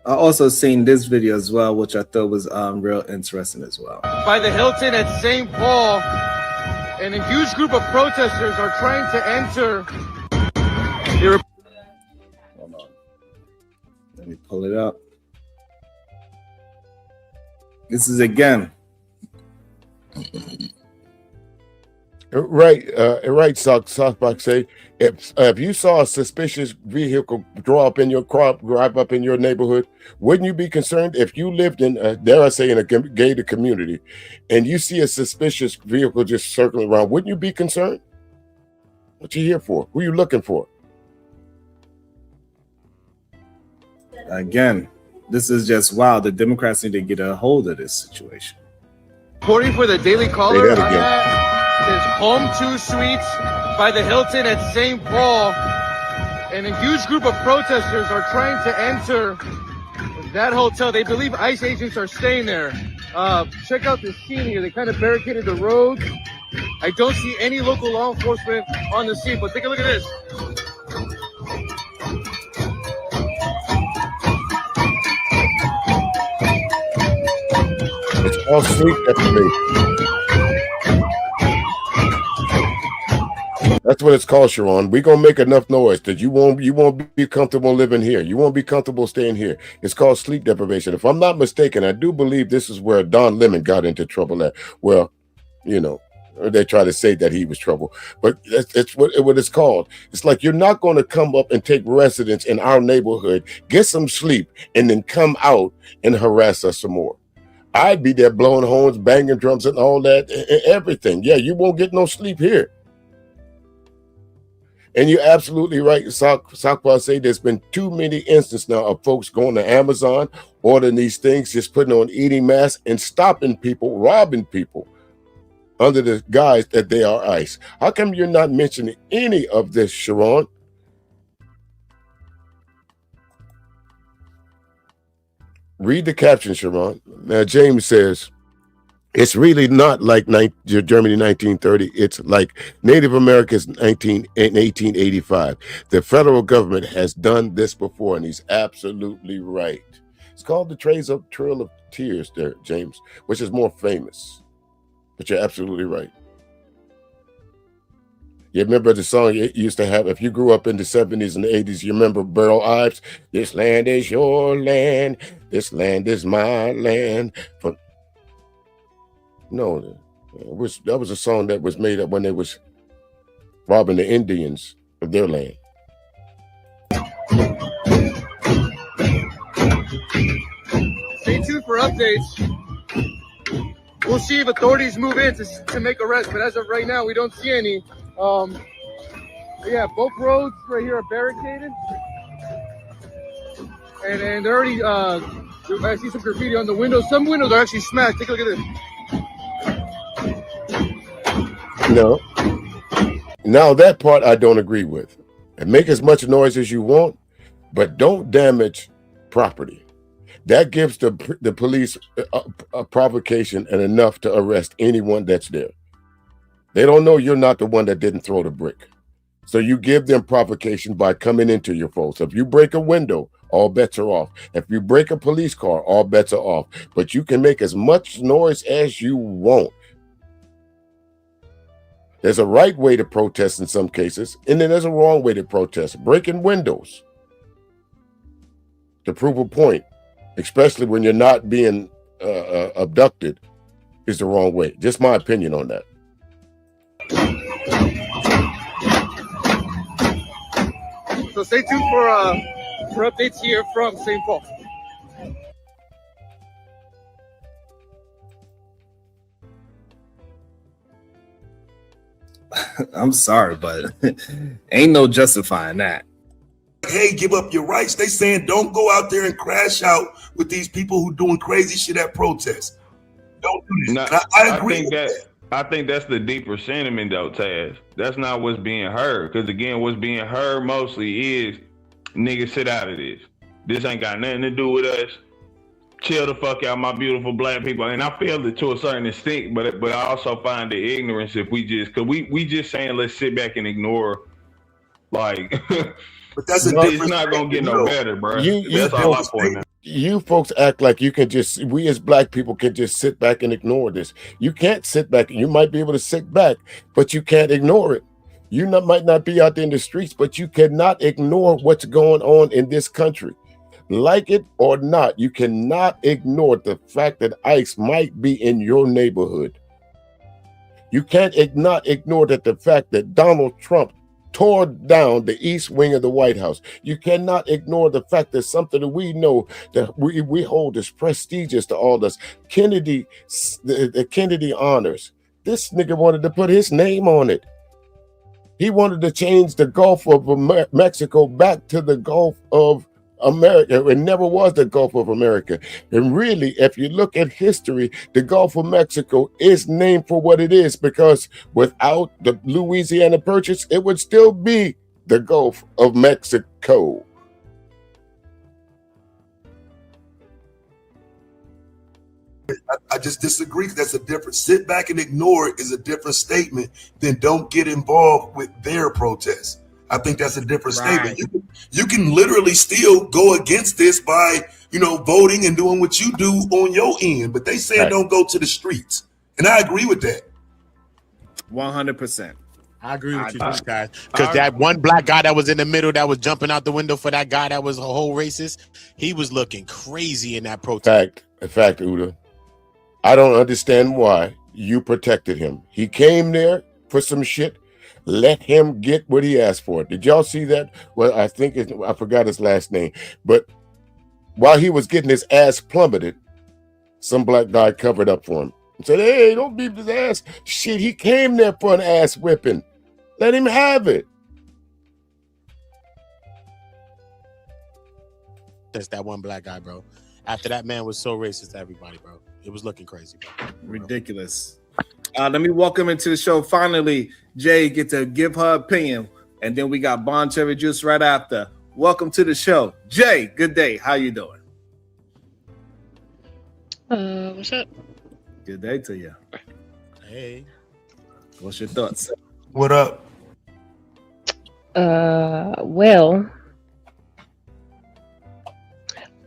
I also seen this video as well, which I thought was real interesting as well. By the Hilton at St. Paul, and a huge group of protesters are trying to enter. Hold on. Let me pull it up. This is again. Right, Sockbox say, if you saw a suspicious vehicle drive up in your neighborhood, wouldn't you be concerned? If you lived in, dare I say, in a gated community, and you see a suspicious vehicle just circling around, wouldn't you be concerned? What you here for? Who you looking for? Again, this is just wild. The Democrats need to get a hold of this situation. Reporting for the Daily Caller, there's Home 2 Suites by the Hilton at St. Paul, and a huge group of protesters are trying to enter that hotel. They believe ICE agents are staying there. Check out the scene here. They kind of barricaded the roads. I don't see any local law enforcement on the scene, but take a look at this. It's all sleep deprivation. That's what it's called, Sharon. We're gonna make enough noise that you won't be comfortable living here. You won't be comfortable staying here. It's called sleep deprivation. If I'm not mistaken, I do believe this is where Don Lemon got into trouble at. Well, you know, they try to say that he was trouble, but it's what it's called. It's like, you're not going to come up and take residence in our neighborhood, get some sleep, and then come out and harass us some more. I'd be there blowing horns, banging drums, and all that, everything. Yeah, you won't get no sleep here. And you're absolutely right. Sockpaw say there's been too many instances now of folks going to Amazon, ordering these things, just putting on eating masks and stopping people, robbing people under the guise that they are ICE. How come you're not mentioning any of this, Sharon? Read the caption, Sharon. Now, James says, it's really not like Germany 1930. It's like Native Americans in 1885. The federal government has done this before, and he's absolutely right. It's called the Trail of Tears there, James, which is more famous. But you're absolutely right. You remember the song it used to have, if you grew up in the 70s and the 80s, you remember Burl Ives? This land is your land. This land is my land. No, that was a song that was made up when they was robbing the Indians of their land. Stay tuned for updates. We'll see if authorities move in to make arrests, but as of right now, we don't see any. Yeah, both roads right here are barricaded, and they're already. I see some graffiti on the windows. Some windows are actually smashed. Take a look at this. No. Now that part I don't agree with. And make as much noise as you want, but don't damage property. That gives the police a provocation and enough to arrest anyone that's there. They don't know you're not the one that didn't throw the brick. So you give them provocation by coming into your fold. So if you break a window, all bets are off. If you break a police car, all bets are off. But you can make as much noise as you want. There's a right way to protest in some cases, and then there's a wrong way to protest. Breaking windows to prove a point, especially when you're not being abducted, is the wrong way. Just my opinion on that. So stay tuned for updates here from St. Paul. I'm sorry, but ain't no justifying that. Hey, give up your rights. They saying don't go out there and crash out with these people who doing crazy shit at protests. Don't do this. No, I agree with that. I think that's the deeper sentiment though, Taz. That's not what's being heard. Because again, what's being heard mostly is niggas sit out of this. This ain't got nothing to do with us. Chill the fuck out, my beautiful black people. And I feel it to a certain extent, but I also find the ignorance if we just, cause we just saying let's sit back and ignore, like, but that's it's not gonna get no better, bro. That's all I point out. You folks act like you can just, we as black people can just sit back and ignore this. You can't sit back. You might be able to sit back, but you can't ignore it. You might not be out there in the streets, but you cannot ignore what's going on in this country. Like it or not, you cannot ignore the fact that ICE might be in your neighborhood. You can't not ignore that the fact that Donald Trump tore down the east wing of the White House. You cannot ignore the fact that something that we know that we hold as prestigious to all us. Kennedy, the Kennedy honors. This nigga wanted to put his name on it. He wanted to change the Gulf of Mexico back to the Gulf of America. It never was the Gulf of America. And really, if you look at history, the Gulf of Mexico is named for what it is, because without the Louisiana Purchase, it would still be the Gulf of Mexico. I just disagree. That's a different, sit back and ignore it is a different statement than don't get involved with their protests. I think that's a different statement. You can literally still go against this by, voting and doing what you do on your end, but they say don't go to the streets. And I agree with that. 100%. I agree with you, guys. Because that one black guy that was in the middle that was jumping out the window for that guy that was a whole racist, he was looking crazy in that protest. In fact, Uda, I don't understand why you protected him. He came there for some shit. Let him get what he asked for. Did y'all see that? Well, I forgot his last name. But while he was getting his ass plummeted, some black guy covered up for him and said, hey, don't beat his ass. Shit, he came there for an ass whipping. Let him have it. That's that one black guy, bro. After that man was so racist to everybody, bro. It was looking crazy, bro. Ridiculous. Let me welcome into the show. Finally, Jay get to give her opinion, and then we got Bombcherry Juice right after. Welcome to the show, Jay. Good day. How you doing? What's up? Good day to you. Hey. What's your thoughts? What up? Well,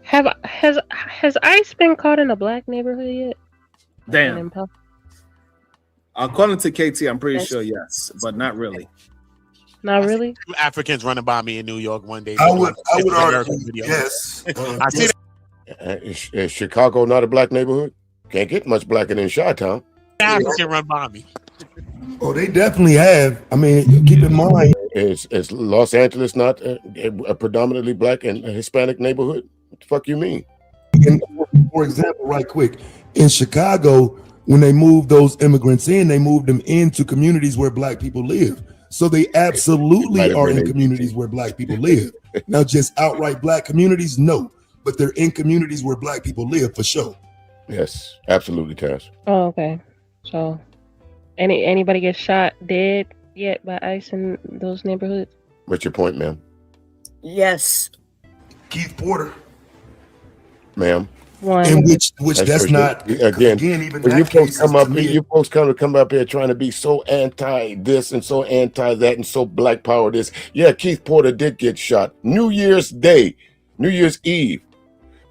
has ICE been caught in a black neighborhood yet? Damn. According to KT, I'm pretty sure yes, but not really. Not really. Africans running by me in New York one day. I would argue yes. I see that. Is Chicago not a black neighborhood? Can't get much blacker than Chi-Town. African run by me. Oh, they definitely have. I mean, keep in mind. Is Los Angeles not a predominantly black and Hispanic neighborhood? What the fuck you mean? And for example, right quick, in Chicago, when they moved those immigrants in, they moved them into communities where black people live. So they absolutely are in communities where black people live. Now, just outright black communities, no. But they're in communities where black people live for sure. Yes, absolutely, Taz. Oh, okay. So, anybody get shot dead yet by ICE in those neighborhoods? What's your point, ma'am? Yes. Keith Porter. ma'am. In which that's not again. Even When that you folks case come up, me, you folks come up here trying to be so anti this and so anti that and so black power this. Yeah, Keith Porter did get shot New Year's Eve,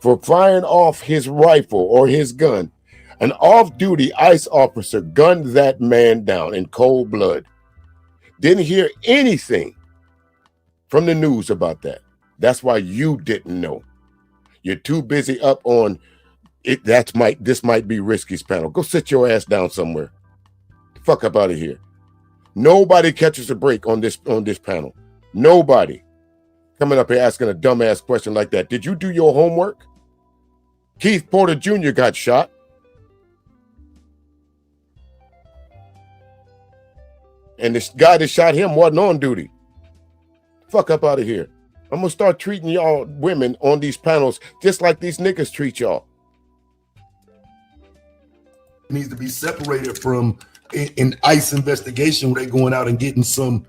for firing off his rifle or his gun. An off-duty ICE officer gunned that man down in cold blood. Didn't hear anything from the news about that. That's why you didn't know. You're too busy up on it. This might be Risky's panel. Go sit your ass down somewhere. Fuck up out of here. Nobody catches a break on this panel. Nobody coming up here asking a dumbass question like that. Did you do your homework? Keith Porter Jr. got shot. And this guy that shot him wasn't on duty. Fuck up out of here. I'm gonna start treating y'all women on these panels just like these niggas treat y'all. Needs to be separated from an ICE investigation where they're going out and getting some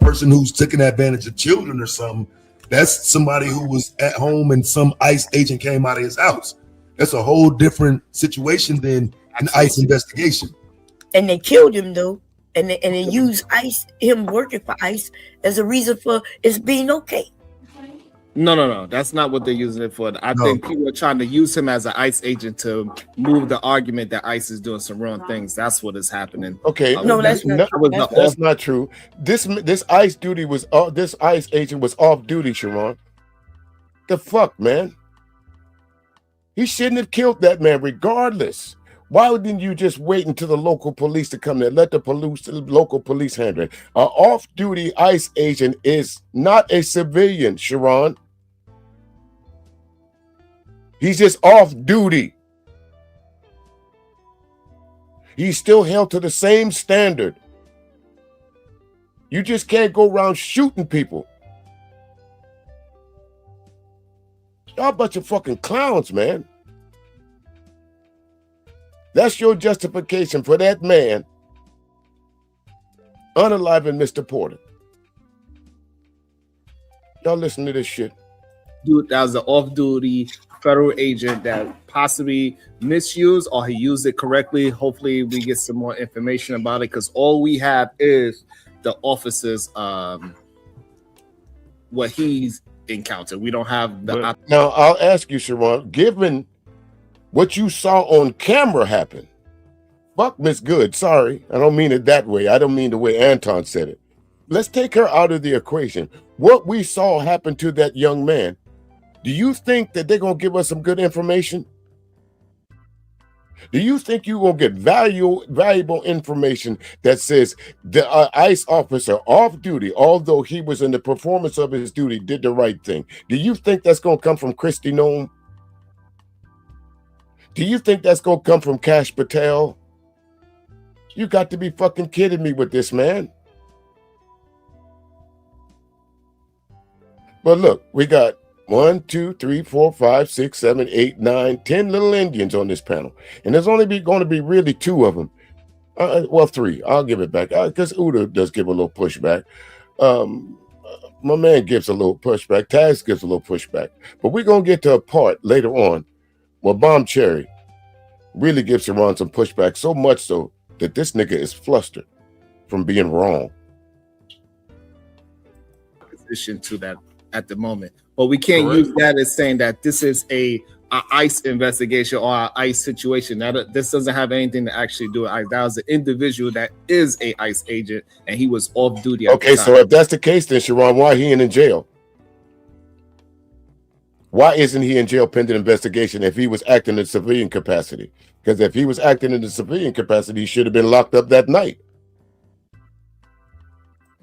person who's taking advantage of children or something. That's somebody who was at home and some ICE agent came out of his house. That's a whole different situation than an ICE investigation. And they killed him though. And they use ICE, him working for ICE, as a reason for it's being okay. No. That's not what they're using it for. I think people are trying to use him as an ICE agent to move the argument that ICE is doing some wrong things. That's what is happening. Okay, that's not true. This ICE duty was this ICE agent was off duty, Sharon. The fuck, man? He shouldn't have killed that man, regardless. Why didn't you just wait until the local police to come there? Let the local police handle it. An off-duty ICE agent is not a civilian, Sharon. He's just off duty. He's still held to the same standard. You just can't go around shooting people. Y'all a bunch of fucking clowns, man. That's your justification for that man unaliving Mr. Porter. Y'all listen to this shit. Dude, that was an off-duty federal agent that possibly misused or he used it correctly. Hopefully we get some more information about it because all we have is the officer's what he's encountered. We don't have the... Now, I'll ask you, Sharon, given what you saw on camera happen. Fuck Miss Good. Sorry. I don't mean it that way. I don't mean the way Anton said it. Let's take her out of the equation. What we saw happen to that young man, do you think that they're going to give us some good information? Do you think you're going to get valuable information that says the ICE officer off duty, although he was in the performance of his duty, did the right thing? Do you think that's going to come from Christy Nome? Do you think that's going to come from Cash Patel? You got to be fucking kidding me with this, man. But look, we got 1, 2, 3, 4, 5, 6, 7, 8, 9, 10 little Indians on this panel. And there's only going to be really 2 of them. Well, 3. I'll give it back. Because Uda does give a little pushback. My man gives a little pushback. Taz gives a little pushback. But we're going to get to a part later on where Bombcherry really gives Sharon some pushback, so much so that this nigga is flustered from being wrong. Position to that at the moment, but we can't use that as saying that this is a ICE investigation or an ICE situation. That this doesn't have anything to actually do with ICE. That was an individual that is a ICE agent, and he was off duty. Okay, so if that's the case, then Sharon, why he in jail? Why isn't he in jail pending investigation if he was acting in civilian capacity? Because if he was acting in the civilian capacity, he should have been locked up that night.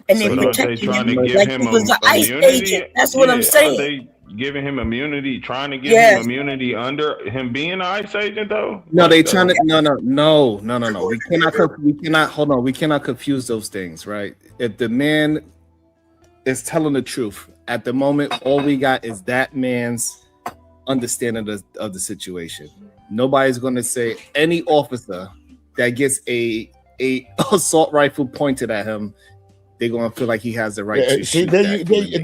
And they protected him like he was an ICE agent. That's what I'm saying. Are they giving him immunity, trying to give him immunity under him being an ICE agent, though? No, they trying to. No. We cannot. Hold on. We cannot confuse those things, right? If the man is telling the truth at the moment, all we got is that man's understanding of the situation. Nobody's going to say any officer that gets a assault rifle pointed at him, they're going to feel like he has the right to shoot. There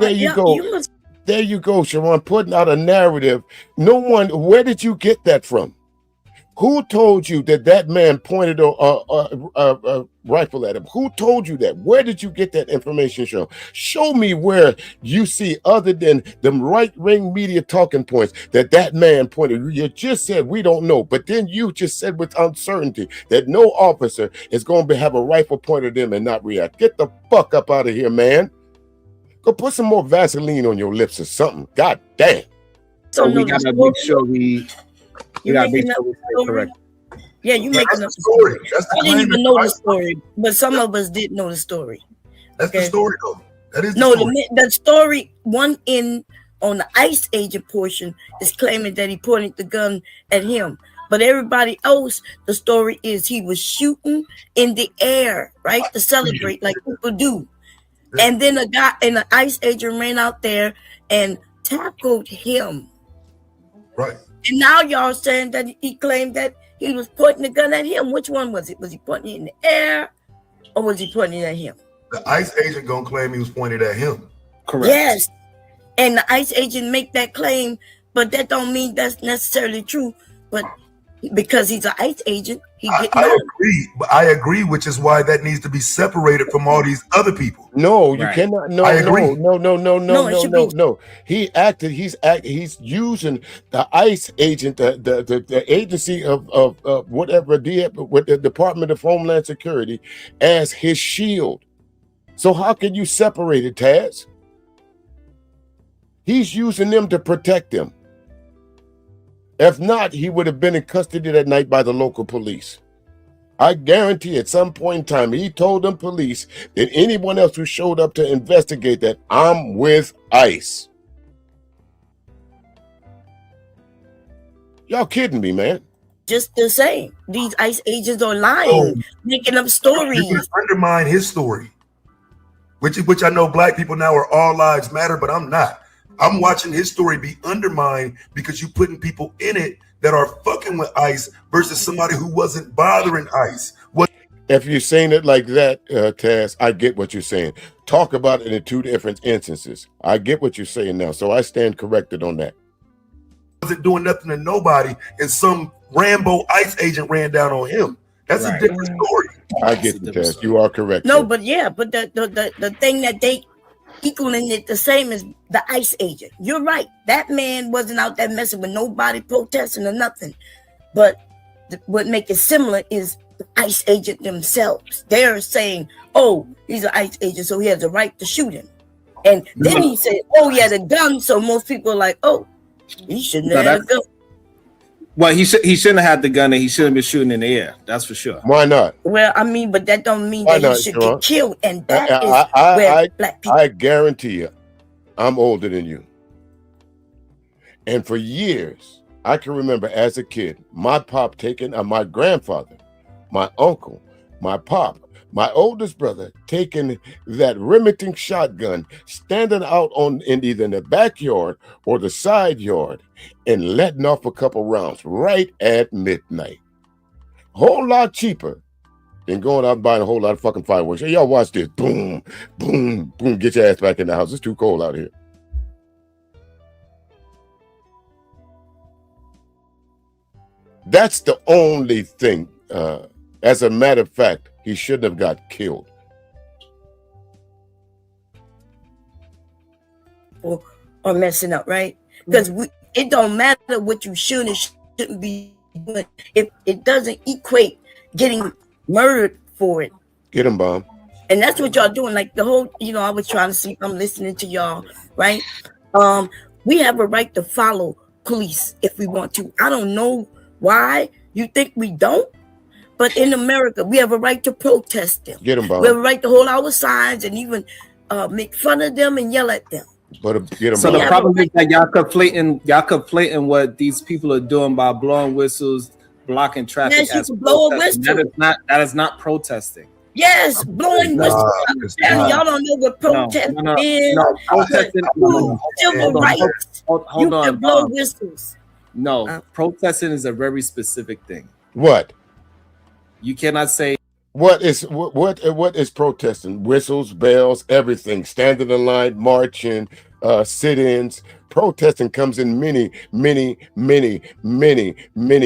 you go. There you go, Sharon, putting out a narrative. No one, where did you get that from? Who told you that man pointed a rifle at him? Who told you that? Where did you get that information, Sharon? Show me where you see, other than them right-wing media talking points, that man pointed. You just said we don't know, but then you just said with uncertainty that no officer is going to have a rifle pointed at them and not react. Get the fuck up out of here, man. Go put some more Vaseline on your lips or something. God damn. So we gotta make sure we gotta make sure we stay correct. Yeah, you making up the story. I didn't even know the story, but some of us did know the story. That's the story, though. That is the story. One in on the ICE agent portion is claiming that he pointed the gun at him, but everybody else, the story is he was shooting in the air, right, to celebrate like people do. And then a guy and an ICE agent ran out there and tackled him. Right. And now y'all saying that he claimed that he was pointing the gun at him. Which one was it? Was he pointing it in the air or was he pointing it at him? The ICE agent gonna claim he was pointed at him. Correct. Yes. And the ICE agent make that claim, but that don't mean that's necessarily true. But because he's an ICE agent, I agree, which is why that needs to be separated from all these other people. No, you cannot. No, I agree. No. He's using the ICE agent, the agency of whatever with the Department of Homeland Security as his shield. So how can you separate it, Taz? He's using them to protect them. If not, he would have been in custody that night by the local police. I guarantee at some point in time, he told them police that anyone else who showed up to investigate that, I'm with ICE. Y'all kidding me, man? Just the same. These ICE agents are lying, making up stories. You can undermine his story, which I know black people now are all lives matter, but I'm not. I'm watching his story be undermined because you're putting people in it that are fucking with ICE versus somebody who wasn't bothering ICE. If you're saying it like that, Taz, I get what you're saying. Talk about it in two different instances. I get what you're saying now, so I stand corrected on that. Wasn't doing nothing to nobody, and some Rambo ICE agent ran down on him. That's a different story. I get the Taz. You are correct. No, sir. but the thing that they equaling it the same as the ICE agent. You're right. That man wasn't out there messing with nobody, protesting or nothing. But what make it similar is the ICE agent themselves. They're saying, "Oh, he's an ICE agent, so he has the right to shoot him." And then he said, "Oh, he had a gun." So most people are like, "Oh, he shouldn't have had a gun." Well, he shouldn't have had the gun, and he shouldn't be shooting in the air. That's for sure. Why not? Well, I mean, but that don't mean that he should get killed. And that is where black people. I guarantee you, I'm older than you. And for years, I can remember as a kid, my pop taking, my grandfather, my uncle, my pop, my oldest brother taking that Remington shotgun, standing out in either the backyard or the side yard and letting off a couple rounds right at midnight. Whole lot cheaper than going out and buying a whole lot of fucking fireworks. Hey, y'all watch this. Boom, boom, boom. Get your ass back in the house. It's too cold out here. That's the only thing. As a matter of fact, he shouldn't have got killed. Or messing up, right? Because it don't matter what you should and shouldn't be doing if it doesn't equate getting murdered for it. Get him, Bomb. And that's what y'all doing. Like the whole, I was trying to sleep. I'm listening to y'all, right? We have a right to follow police if we want to. I don't know why you think we don't. But in America, we have a right to protest them. Get them, Bob. We have a right to hold our signs and even make fun of them and yell at them. But get them. So the problem is that y'all conflating what these people are doing by blowing whistles, blocking traffic. Yes, you can blow a whistle. That is not protesting. Yes, blowing whistles. Y'all don't know what protest is. No, protesting. Civil rights. You can blow whistles. No, protesting is a very specific thing. What? You cannot say what is protesting? Whistles, bells, everything. Standing in line, marching, sit-ins. Protesting comes in many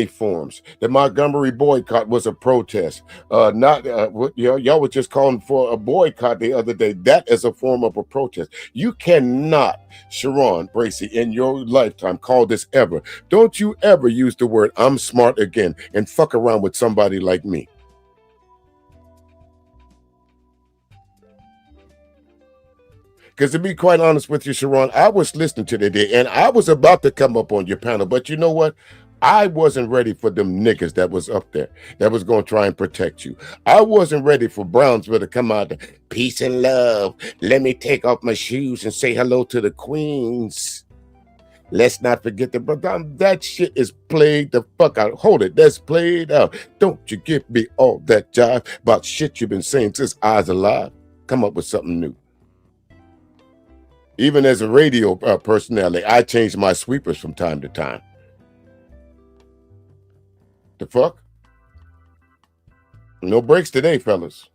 forms. The Montgomery boycott was a protest. Y'all were just calling for a boycott the other day. That is a form of a protest. You cannot, Sharon Bracy, in your lifetime call this ever. Don't you ever use the word "I'm smart" again and fuck around with somebody like me. Because to be quite honest with you, Sharon, I was listening to the day and I was about to come up on your panel, but you know what? I wasn't ready for them niggas that was up there that was going to try and protect you. I wasn't ready for Brownsville to come out, peace and love. Let me take off my shoes and say hello to the queens. Let's not forget that shit is played the fuck out. Hold it, that's played out. Don't you give me all that jive about shit you've been saying since I was alive. Come up with something new. Even as a radio personality, I change my sweepers from time to time. The fuck? No breaks today, fellas.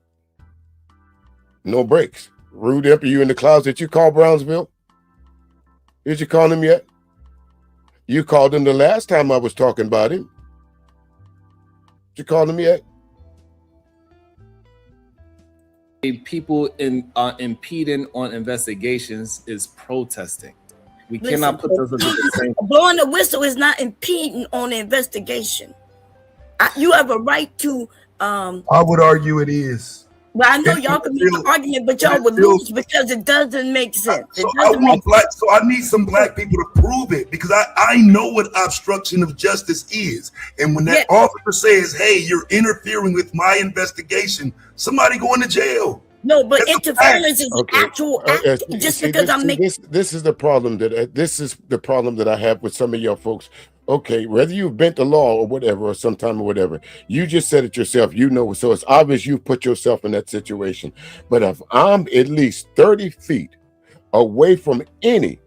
No breaks. Rude Emperor, you in the closet? You call Brownsville? Did you call him yet? You called him the last time I was talking about him. Did you call him yet? People impeding on investigations is protesting. We cannot put those into the same. Blowing the whistle is not impeding on the investigation. You have a right to. I would argue it is. Well, I know y'all can make an argument, but y'all would lose because it doesn't make sense. So I need some black people to prove it because I know what obstruction of justice is. And when that officer says, hey, you're interfering with my investigation, somebody going to jail. No, but interference is actual act. Just because I'm making this is the problem that I have with some of y'all folks. Okay, whether you bent the law or whatever, or sometime or whatever, you just said it yourself. You know, so it's obvious you put yourself in that situation. But if I'm at least 30 feet away from any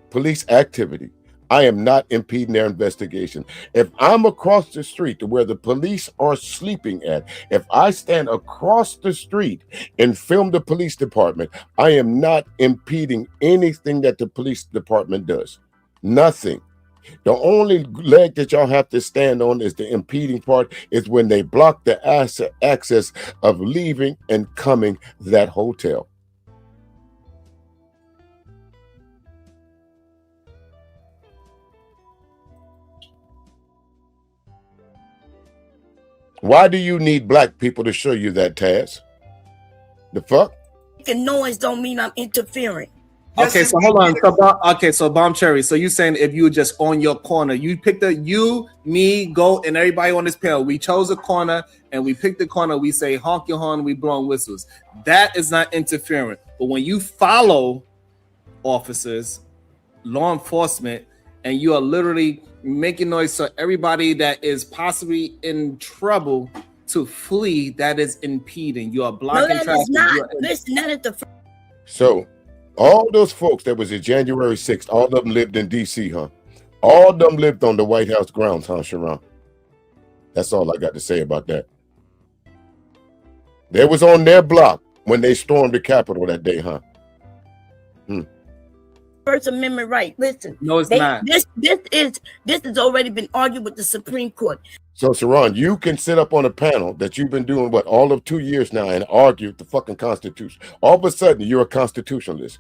police activity, I am not impeding their investigation. If I'm across the street to where the police are sleeping at, if I stand across the street and film the police department, I am not impeding anything that the police department does. Nothing. The only leg that y'all have to stand on is the impeding part is when they block the access of leaving and coming that hotel. Why do you need black people to show you that, Taz? The fuck? Making noise don't mean I'm interfering. Okay, so hold on. So Bombcherry. So you saying if you were just on your corner, you picked me, Go, and everybody on this panel. We chose a corner and we picked the corner. We say honk your horn. We blowing whistles. That is not interfering. But when you follow officers, law enforcement, and you are literally making noise so everybody that is possibly in trouble to flee, that is impeding. You are blocking traffic. Listen, that is the. So. All those folks that was at January 6th, all of them lived in D.C., huh? All of them lived on the White House grounds, huh, Sharon? That's all I got to say about that. They was on their block when they stormed the Capitol that day, huh? First Amendment right. Listen. No, it's not. This has already been argued with the Supreme Court. So, Sharon, you can sit up on a panel that you've been doing, all of 2 years now and argue the fucking Constitution. All of a sudden, you're a constitutionalist.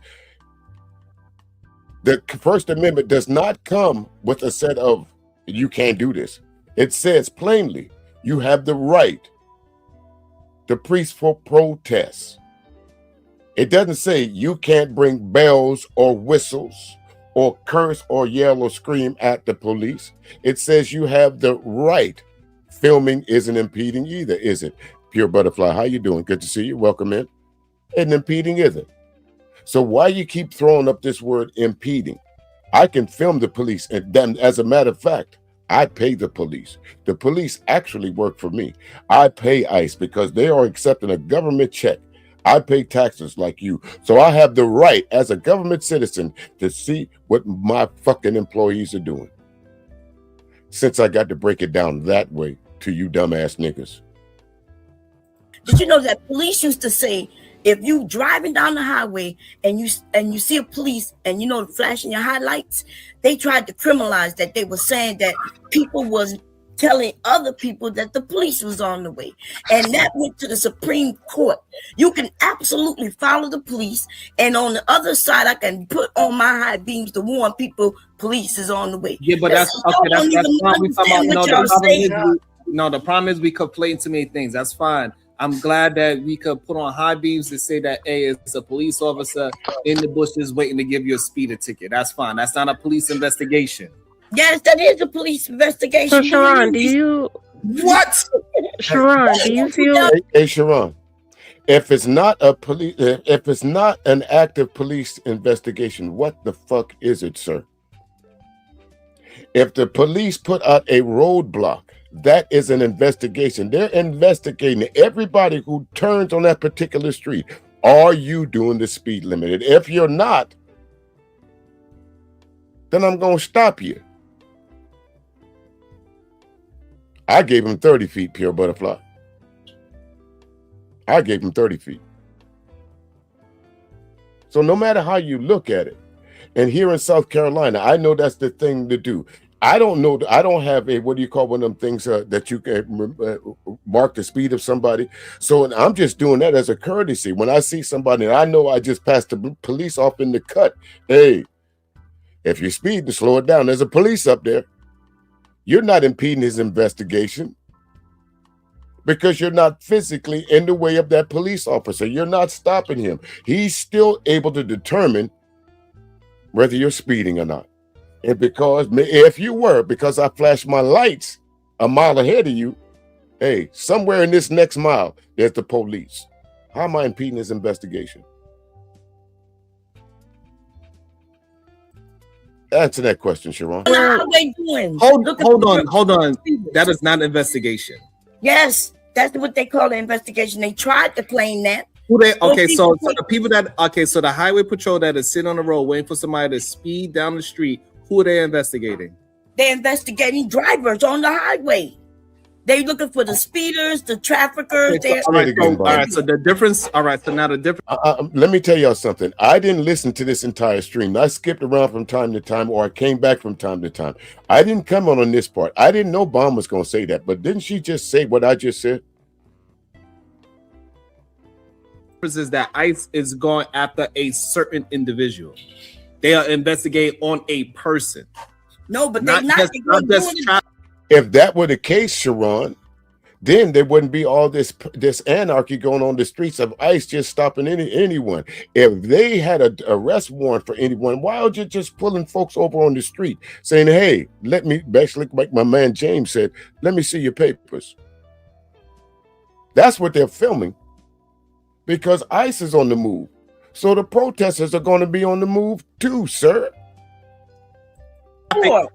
The First Amendment does not come with a set of, you can't do this. It says plainly, you have the right to peaceful protest. It doesn't say you can't bring bells or whistles or curse or yell or scream at the police. It says you have the right. Filming isn't impeding either, is it? Pure Butterfly, how you doing? Good to see you. Welcome in. Isn't impeding, is it? So why you keep throwing up this word impeding? I can film the police, and then, as a matter of fact, I pay the police. The police actually work for me. I pay ICE because they are accepting a government check. I pay taxes like you. So I have the right as a government citizen to see what my fucking employees are doing. Since I got to break it down that way to you dumbass niggas. Did you know that police used to say If you driving down the highway and you see a police and you know flashing your highlights, they tried to criminalize that. They were saying that people was telling other people that the police was on the way, and that went to the Supreme Court. You can absolutely follow the police, and on the other side, I can put on my high beams to warn people police is on the way. Yeah, but that's okay. That's fine. We talking about the problem is we conflate too many things. That's fine. I'm glad that we could put on high beams to say that, hey, it's a police officer in the bushes waiting to give you a speeder ticket. That's fine. That's not a police investigation. Yes, that is a police investigation. So, Sharon, do you... What? Sharon, do you feel... Hey, Sharon, if it's not an active police investigation, what the fuck is it, sir? If the police put out a roadblock, that is an investigation. They're investigating everybody who turns on that particular street. Are you doing the speed limit? And if you're not, then I'm going to stop you. I gave him 30 feet, Pure Butterfly. I gave him 30 feet. So no matter how you look at it, and here in South Carolina, I know that's the thing to do. I don't know. I don't have a, what do you call one of them things that you can mark the speed of somebody. So I'm just doing that as a courtesy. When I see somebody and I know I just passed the police off in the cut, hey, if you're speeding, slow it down. There's a police up there. You're not impeding his investigation because you're not physically in the way of that police officer. You're not stopping him. He's still able to determine whether you're speeding or not. And because if you were, because I flashed my lights a mile ahead of you, hey, somewhere in this next mile, there's the police. How am I impeding his investigation? Answer that question, Sharon. How are they doing? Hold on. That is not an investigation. Yes, that's what they call an investigation. They tried to claim that. So the people so the highway patrol that is sitting on the road waiting for somebody to speed down the street, who are they investigating? They're investigating drivers on the highway. They're looking for the speeders, the traffickers. All right. So the difference. All right. So now the difference. Let me tell y'all something. I didn't listen to this entire stream. I skipped around from time to time, or I came back from time to time. I didn't come on this part. I didn't know Bomb was going to say that, but didn't she just say what I just said? Is that ICE is going after a certain individual. They are investigating on a person. No, but they're not just if that were the case, Sharon, then there wouldn't be all this anarchy going on the streets of ICE just stopping anyone. If they had an arrest warrant for anyone, why are you just pulling folks over on the street saying, hey, let me, basically like my man James said, let me see your papers. That's what they're filming. Because ICE is on the move. So the protesters are going to be on the move too, sir.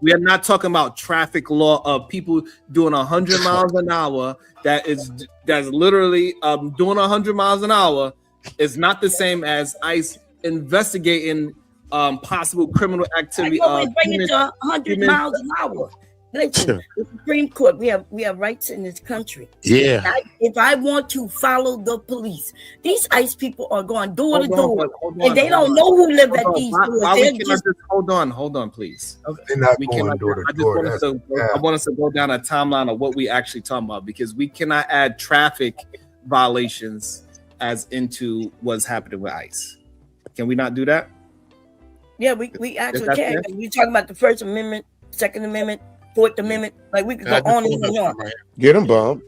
We are not talking about traffic law of people doing 100 miles an hour. That's literally doing 100 miles an hour is not the same as ICE investigating possible criminal activity. Bring it to 100 miles an hour. Listen, the Supreme Court, we have rights in this country. Yeah. If I want to follow the police, these ICE people are going door to door, and they don't know who live at these doors. Hold on, please. They're not going door to door. I want us to go down a timeline of what we actually talking about, because we cannot add traffic violations as into what's happening with ICE. Can we not do that? Yeah, we actually can. You're talking about the First Amendment, Second Amendment, Fourth Amendment, like we could go on and on. Get them, Bomb.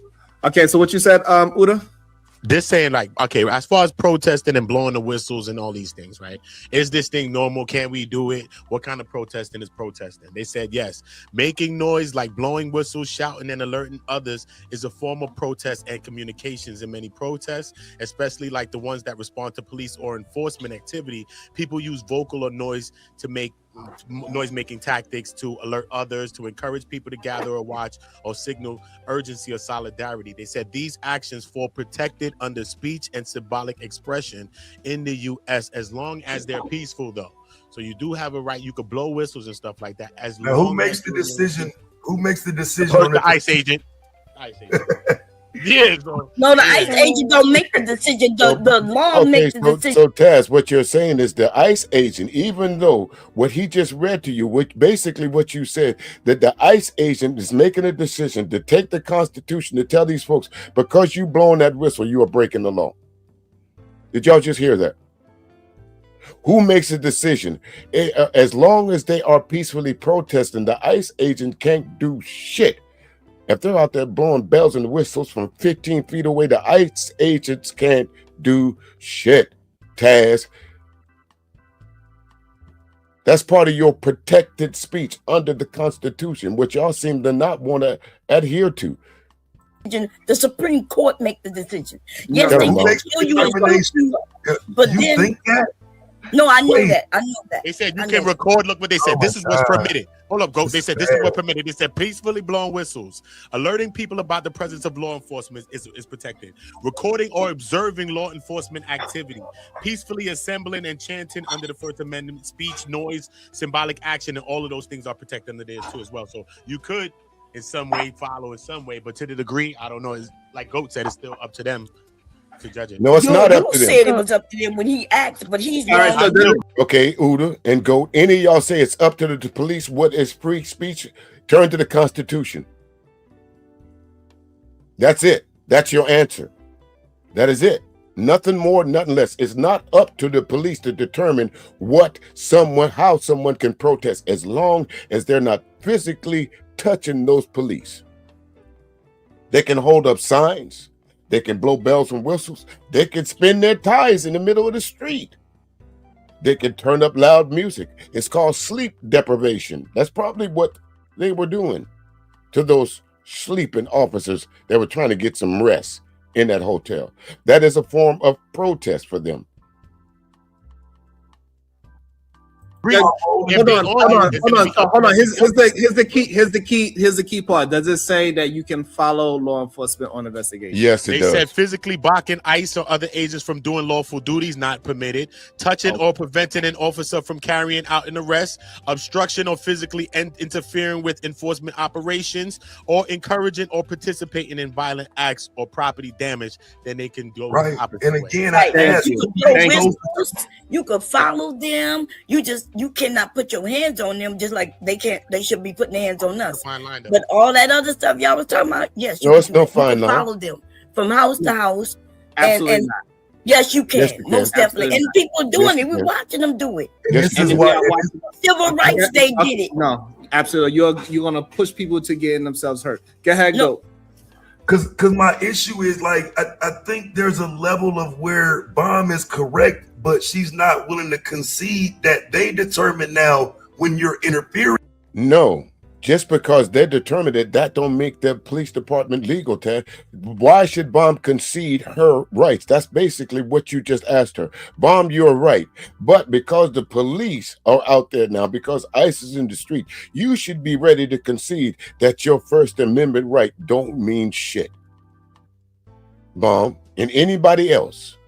Okay, so what you said, Uda? This saying like, okay, as far as protesting and blowing the whistles and all these things, right? Is this thing normal? Can we do it? What kind of protesting is protesting? They said yes. Making noise like blowing whistles, shouting, and alerting others is a form of protest and communications. In many protests, especially like the ones that respond to police or enforcement activity, people use vocal or noise to make noise-making tactics to alert others, to encourage people to gather or watch, or signal urgency or solidarity. They said these actions fall protected under speech and symbolic expression in the U.S. as long as they're peaceful, though. So you do have a right. You could blow whistles and stuff like that. Now, who makes the decision? Who makes the decision? On the ICE agent. Yeah. So, no, the ICE agent don't make the decision. The law makes the decision. So Taz, what you're saying is the ICE agent, even though what he just read to you, which basically what you said, that the ICE agent is making a decision to take the Constitution to tell these folks, because you blowing that whistle, you are breaking the law. Did y'all just hear that? Who makes a decision? As long as they are peacefully protesting, the ICE agent can't do shit. If they're out there blowing bells and whistles from 15 feet away, the ICE agents can't do shit. Taz, that's part of your protected speech under the Constitution, which y'all seem to not want to adhere to. The Supreme Court make the decision. Yes, they can kill you and shoot you, but you then think that? No, I know that. I know that. They said you can record. Look what they said. This is what's permitted. Hold up, Goat. They said this is what permitted. They said peacefully blowing whistles, alerting people about the presence of law enforcement is protected. Recording or observing law enforcement activity, peacefully assembling and chanting under the First Amendment, speech, noise, symbolic action, and all of those things are protected under there too as well. So you could, in some way, follow in some way, but to the degree, I don't know. It's, like Goat said, it's still up to them to judge it. No, it's not up to them. You said it was up to them when he asked, but he's right, okay, Uda and Goat. Any of y'all say it's up to the police what is free speech? Turn to the Constitution. That's it. That's your answer. That is it. Nothing more, nothing less. It's not up to the police to determine how someone can protest, as long as they're not physically touching those police. They can hold up signs. They can blow bells and whistles. They can spin their tires in the middle of the street. They can turn up loud music. It's called sleep deprivation. That's probably what they were doing to those sleeping officers that were trying to get some rest in that hotel. That is a form of protest for them. Hold on. Here's the key part. Does it say that you can follow law enforcement on investigation? Yes, They said physically blocking ICE or other agents from doing lawful duties not permitted, touching or preventing an officer from carrying out an arrest, obstruction or physically interfering with enforcement operations, or encouraging or participating in violent acts or property damage. Then they can go right. And again, you could follow them. You cannot put your hands on them, just like they should be putting their hands on us. But all that other stuff y'all was talking about, yes, you can follow them from house to house. Absolutely and not. Yes, you can. Yes, you can. Most definitely. And people doing it. We're watching them do it. Civil rights day did it. No, absolutely. You're gonna push people to getting themselves hurt. Go ahead, go. Because my issue is, like, I think there's a level of where Bomb is correct, but she's not willing to concede that they determine now when you're interfering. No, just because they're determined that don't make the police department legal, Ted. Why should Bomb concede her rights? That's basically what you just asked her. Bomb, you're right. But because the police are out there now, because ICE is in the street, you should be ready to concede that your First Amendment right don't mean shit. Bomb and anybody else.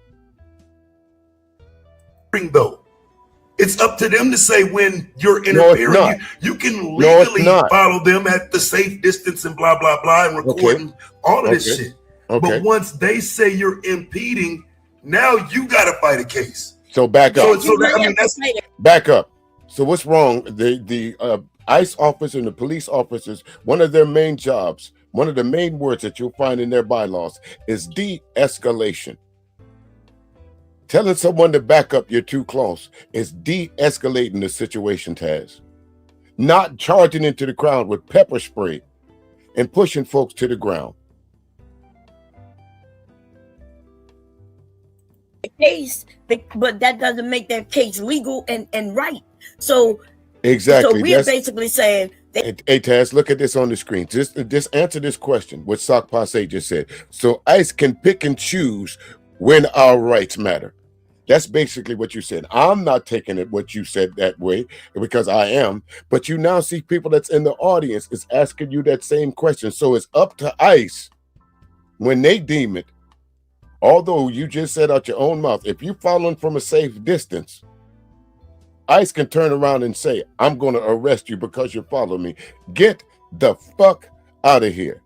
Though it's up to them to say when you're interfering. You can legally follow them at the safe distance and blah blah blah and recording all of this shit. But once they say you're impeding, now you got to fight a case. So back up. Back up. So what's wrong? The ICE officer and the police officers, one of their main jobs, one of the main words that you'll find in their bylaws is de-escalation. Telling someone to back up, you're too close, is de-escalating the situation, Taz. Not charging into the crowd with pepper spray and pushing folks to the ground. Case, but that doesn't make that case legal and right. So exactly. So we're basically saying hey Taz, look at this on the screen. Just answer this question, what Sock Passe just said. So ICE can pick and choose when our rights matter. That's basically what you said. I'm not taking it what you said that way because I am, but you now see people that's in the audience is asking you that same question. So it's up to ICE when they deem it, although you just said out your own mouth, if you're following from a safe distance, ICE can turn around and say, I'm going to arrest you because you're following me. Get the fuck out of here.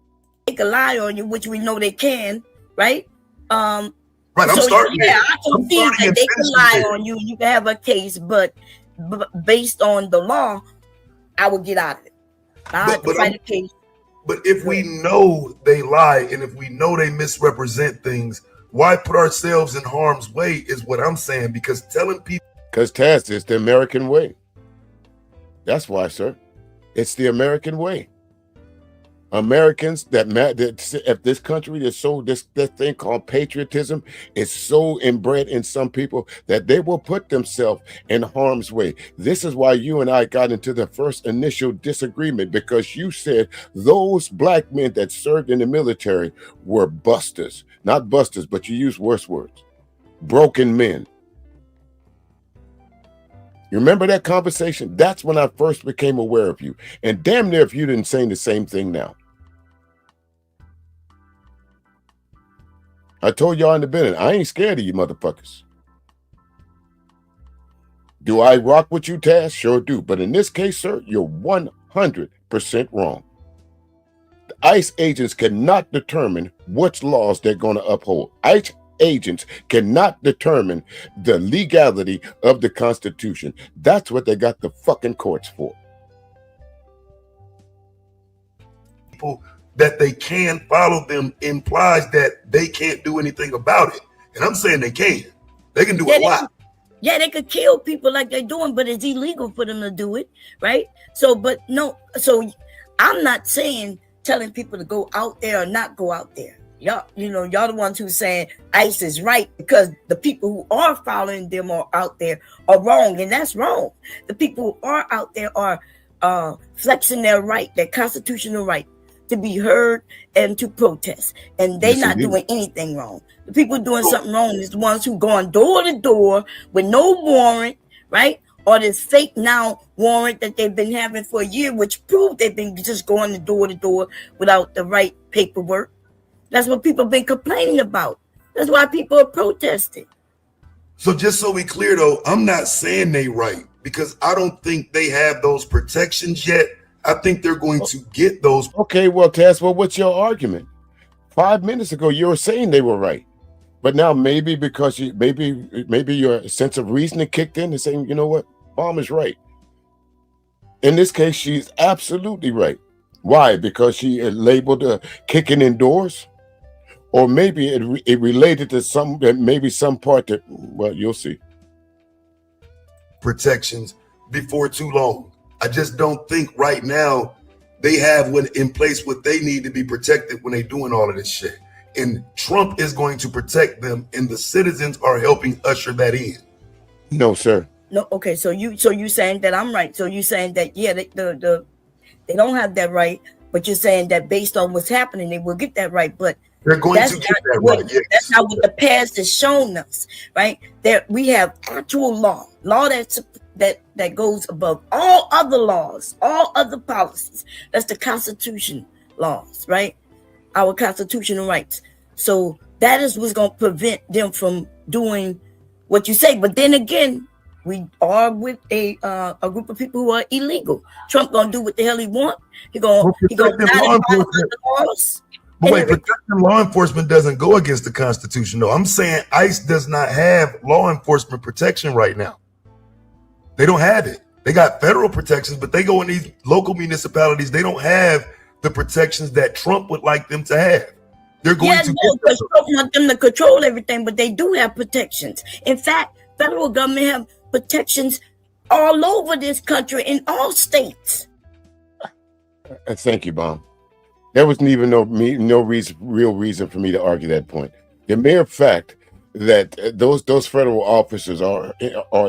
they can lie on you, which we know they can, right? Right, I'm so starting yeah, there. I can see that they can lie on you. You can have a case, but based on the law, I would get out of it. I have to fight a case. But if we know they lie and if we know they misrepresent things, why put ourselves in harm's way is what I'm saying. Because telling people, because Taz, it's the American way. That's why, sir. It's the American way. Americans that if this country is so this thing called patriotism is so inbred in some people that they will put themselves in harm's way. This is why you and I got into the first initial disagreement, because you said those black men that served in the military were busters. Not busters, but you used worse words. Broken men. You remember that conversation? That's when I first became aware of you. And damn near if you didn't say the same thing now. I told y'all in the beginning, I ain't scared of you motherfuckers. Do I rock with you, Taz? Sure do. But in this case, sir, you're 100% wrong. The ICE agents cannot determine which laws they're going to uphold. ICE agents cannot determine the legality of the Constitution. That's what they got the fucking courts for. People that they can follow them implies that they can't do anything about it. And I'm saying they can. They can do a lot. Yeah, they could kill people like they're doing, but it's illegal for them to do it, right? So, but no, so I'm not saying telling people to go out there or not go out there. Y'all, y'all the ones who saying ICE is right because the people who are following them or out there are wrong, and that's wrong. The people who are out there are flexing their right, their constitutional right to be heard and to protest, and they're not doing anything wrong. The people doing something wrong is the ones who going door to door with no warrant, right? Or this fake now warrant that they've been having for a year, which proved they've been just going to door without the right paperwork. That's what people have been complaining about. That's why people are protesting. So just so we clear though, I'm not saying they right because I don't think they have those protections yet. I think they're going to get those. Okay, well, Taz, well, what's your argument? 5 minutes ago, you were saying they were right. But now maybe because maybe your sense of reasoning kicked in and saying, you know what, Mom is right. In this case, she's absolutely right. Why? Because she labeled kicking indoors? Or maybe it related to some part that, well, you'll see. Protections before too long. I just don't think right now they have in place what they need to be protected when they're doing all of this shit. And Trump is going to protect them, and the citizens are helping usher that in. No, sir. No, okay. So you saying that I'm right. So you saying that they don't have that right, but you're saying that based on what's happening, they will get that right. But they're going to get that right. Yes. That's not what the past has shown us, right? There we have actual law that goes above all other laws, all other policies. That's the Constitution laws, right? Our constitutional rights. So that is what's going to prevent them from doing what you say. But then again, we are with a group of people who are illegal. Trump gonna do what the hell he want. He gonna the laws. But wait, protecting law enforcement doesn't go against the Constitution, though. I'm saying ICE does not have law enforcement protection right now. They don't have it. They got federal protections, but they go in these local municipalities. They don't have the protections that Trump would like them to have. They're going to because Trump want them to control everything, but they do have protections. In fact, federal government have protections all over this country in all states. Thank you, Bomb. There wasn't even no real reason for me to argue that point. The mere fact that those federal officers are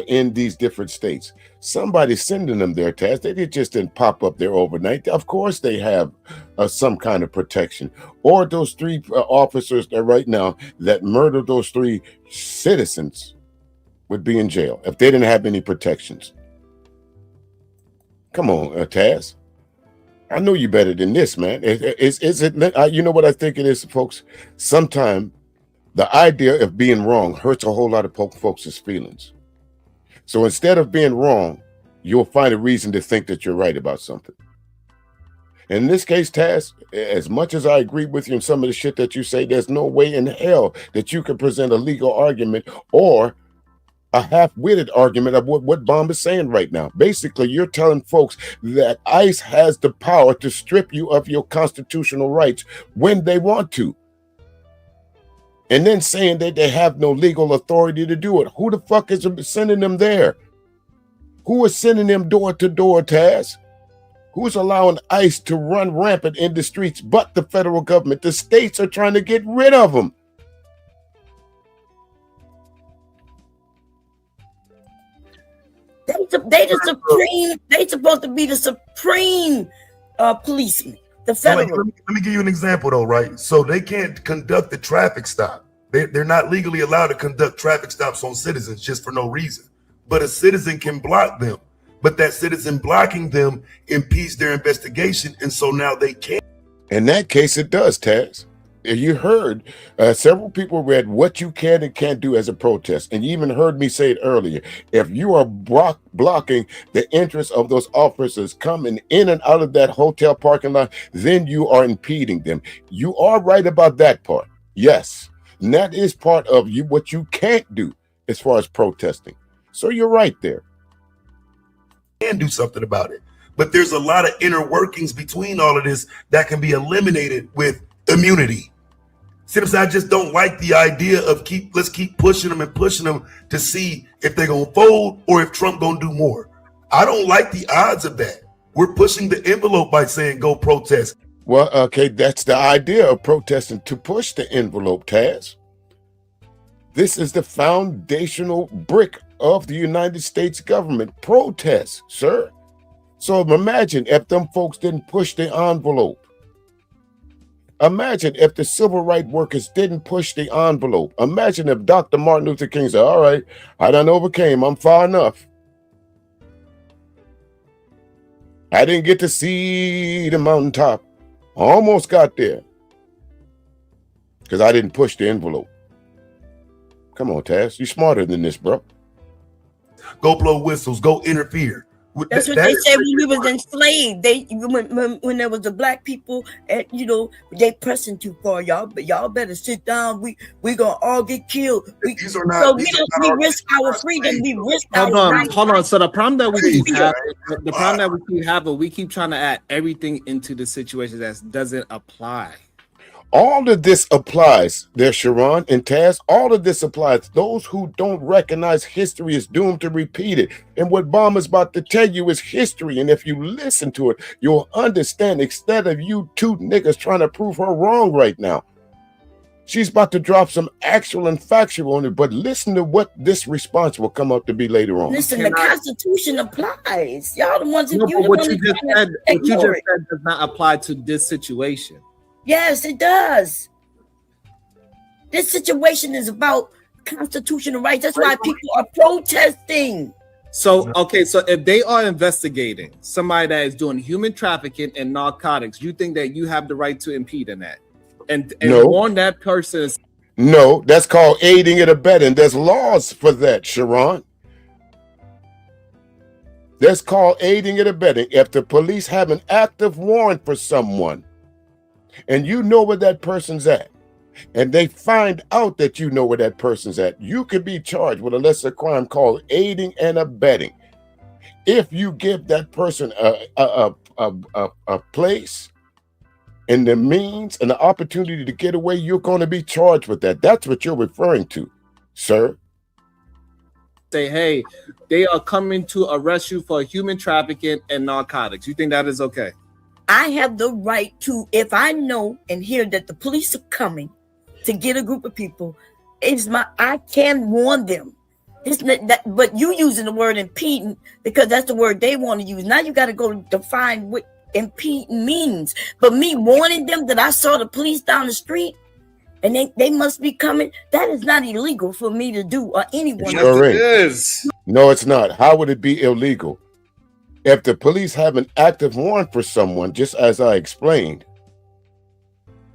in these different states, somebody's sending them there, Taz. They just didn't pop up there overnight. Of course they have some kind of protection. Or those 3 officers there right now that murdered those 3 citizens would be in jail if they didn't have any protections. Come on, Taz. I know you better than this, man. Is it? You know what I think it is, folks? Sometimes the idea of being wrong hurts a whole lot of folks' feelings. So instead of being wrong, you'll find a reason to think that you're right about something. In this case, Taz, as much as I agree with you in some of the shit that you say, there's no way in hell that you can present a legal argument or a half-witted argument of what Bomb is saying right now. Basically, you're telling folks that ICE has the power to strip you of your constitutional rights when they want to. And then saying that they have no legal authority to do it. Who the fuck is sending them there? Who is sending them door to door, Taz? Who's allowing ICE to run rampant in the streets but the federal government? The states are trying to get rid of them. They supposed to be the supreme policemen. The federal. Let me give you an example though, right? So they can't conduct the traffic stop. They're not legally allowed to conduct traffic stops on citizens just for no reason. But a citizen can block them. But that citizen blocking them impedes their investigation, and so now they can't. In that case, it does, Taz. You heard several people read what you can and can't do as a protest. And you even heard me say it earlier. If you are blocking the entrance of those officers coming in and out of that hotel parking lot, then you are impeding them. You are right about that part. Yes. And that is part of you what you can't do as far as protesting. So you're right there. Can do something about it. But there's a lot of inner workings between all of this that can be eliminated with immunity. See what I'm saying? I just don't like the idea of let's keep pushing them to see if they're gonna fold or if Trump gonna do more. I don't like the odds of that. We're pushing the envelope by saying go protest. Well, okay, that's the idea of protesting, to push the envelope, Taz. This is the foundational brick of the United States government. Protest, sir. So imagine if them folks didn't push the envelope. Imagine if the civil rights workers didn't push the envelope. Imagine if Dr. Martin Luther King said, all right, I done overcame, I'm far enough. I didn't get to see the mountaintop. Almost got there. Because I didn't push the envelope. Come on, Taz, you smarter than this, bro. Go blow whistles, go interfere. That's what they said when we was enslaved. When there was the black people, and they pressing too far, y'all. But y'all better sit down. We gonna all get killed. We risk our freedom. We risk our rights. Hold on. So the problem that we keep having, we keep trying to add everything into the situation that doesn't apply. All of this applies there, Sharon and Taz. All of this applies. Those who don't recognize history is doomed to repeat it. And what Bomber's about to tell you is history. And if you listen to it, you'll understand, instead of you two niggas trying to prove her wrong right now. She's about to drop some actual and factual on it. But listen to what this response will come out to be later on. Listen, the Constitution applies. Y'all the ones that what you just said does not apply to this situation. Yes, it does. This situation is about constitutional rights. That's why people are protesting. So if they are investigating somebody that is doing human trafficking and narcotics, you think that you have the right to impede in that and warn that person? No, that's called aiding and abetting. There's laws for that, Sharon. That's called aiding and abetting. If the police have an active warrant for someone, and you know where that person's at, and they find out that you know where that person's at, you could be charged with a lesser crime called aiding and abetting. If you give that person a place and the means and the opportunity to get away, you're going to be charged with that. That's what you're referring to, sir. Say, hey, they are coming to arrest you for human trafficking and narcotics. You think that is okay? I have the right to, if I know and hear that the police are coming to get a group of people, I can warn them. But you using the word impeding because that's the word they want to use. Now you got to go define what impeding means. But me warning them that I saw the police down the street and they must be coming, that is not illegal for me to do or anyone. Sure is. No, it's not. How would it be illegal? If the police have an active warrant for someone, just as I explained,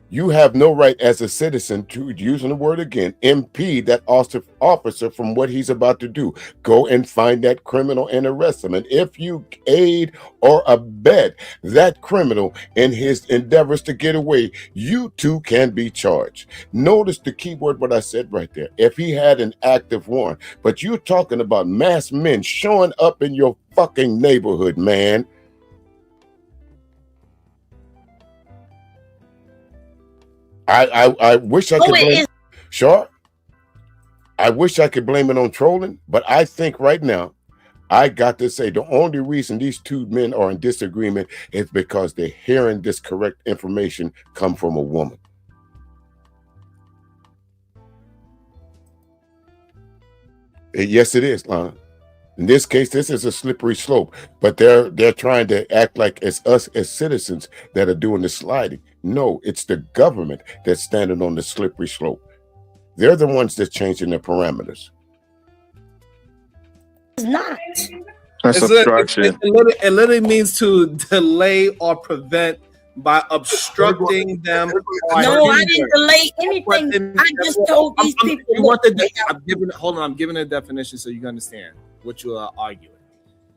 You have no right as a citizen to, using the word again, impede that officer from what he's about to do. Go and find that criminal and arrest him. And if you aid or abet that criminal in his endeavors to get away, you too can be charged. Notice the key word, what I said right there. If he had an active warrant, but you're talking about mass men showing up in your fucking neighborhood, man. I wish I could blame it. Sure. I wish I could blame it on trolling, but I think right now, I got to say the only reason these two men are in disagreement is because they're hearing this correct information come from a woman. Yes, it is, Lana. In this case, this is a slippery slope, but they're trying to act like it's us as citizens that are doing the sliding. No, it's the government that's standing on the slippery slope. They're the ones that's changing the parameters. It's not. That's obstruction. It literally means to delay or prevent by obstructing them. No, I didn't delay anything. I just told these people. I'm giving a definition so you can understand what you are arguing.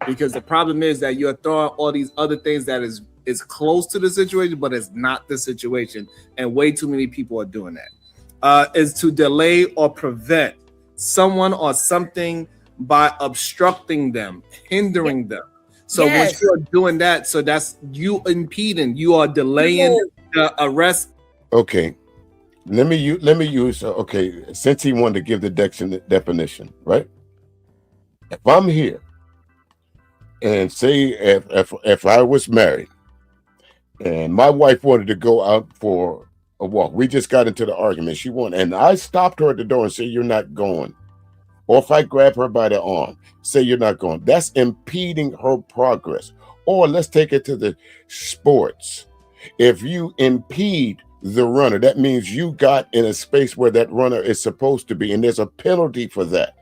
Because the problem is that you're throwing all these other things that is close to the situation, but it's not the situation. And way too many people are doing that. Is to delay or prevent someone or something by obstructing them, hindering them. So once you're doing that, so that's you impeding, you are delaying the arrest. Okay. Let me use okay, since he wanted to give the definition, right? If I'm here and say if I was married and my wife wanted to go out for a walk, we just got into the argument. She wanted, and I stopped her at the door and said, "You're not going." Or if I grab her by the arm, say you're not going. That's impeding her progress. Or let's take it to the sports. If you impede the runner, that means you got in a space where that runner is supposed to be, and there's a penalty for that.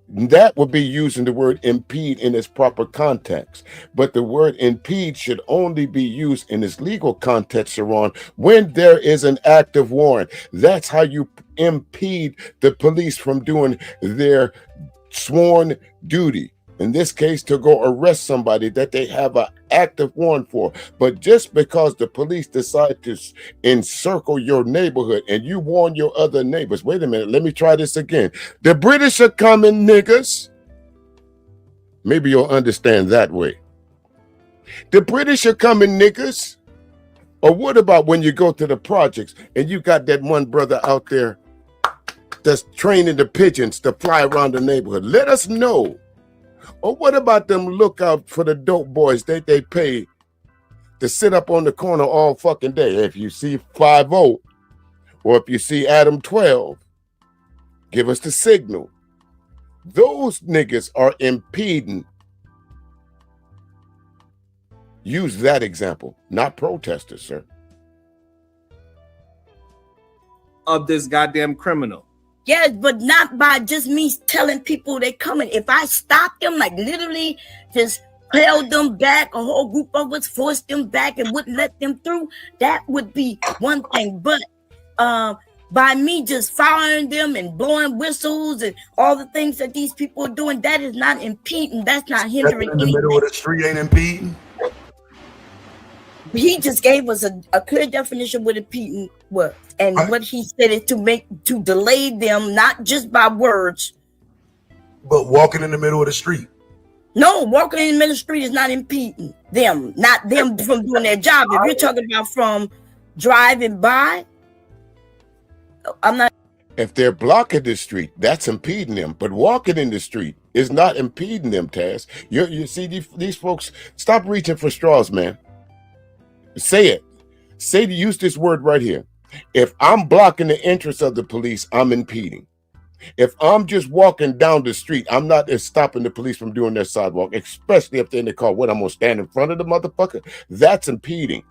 That would be using the word impede in its proper context. But the word impede should only be used in its legal context, Sharon, when there is an active warrant. That's how you impede the police from doing their sworn duty. In this case, to go arrest somebody that they have an active warrant for. But just because the police decide to encircle your neighborhood and you warn your other neighbors, wait a minute, let me try this again. The British are coming, niggas. Maybe you'll understand that way. The British are coming, niggas. Or what about when you go to the projects and you got that one brother out there that's training the pigeons to fly around the neighborhood? Let us know. Or what about them look out for the dope boys that they pay to sit up on the corner all fucking day? If you see 5-0 or if you see Adam 12, give us the signal. Those niggas are impeding. Use that example, not protesters, sir. Of this goddamn criminal. Yes, but not by just me telling people they're coming. If I stop them, like literally just held them back, a whole group of us forced them back and wouldn't let them through, that would be one thing. But by me just firing them and blowing whistles and all the things that these people are doing, that is not impeding. That's not hindering anything. In the middle of the street ain't impeding. He just gave us a clear definition of what impeding was. And what he said is to delay them, not just by words. But walking in the middle of the street. No, walking in the middle of the street is not impeding them, not them from doing their job. If you're talking about from driving by, I'm not. If they're blocking the street, that's impeding them. But walking in the street is not impeding them, Taz. You see, these folks, stop reaching for straws, man. Say it. Use this word right here. If I'm blocking the entrance of the police, I'm impeding. If I'm just walking down the street, I'm not stopping the police from doing their sidewalk, especially if they're in the car. What, I'm going to stand in front of the motherfucker? That's impeding.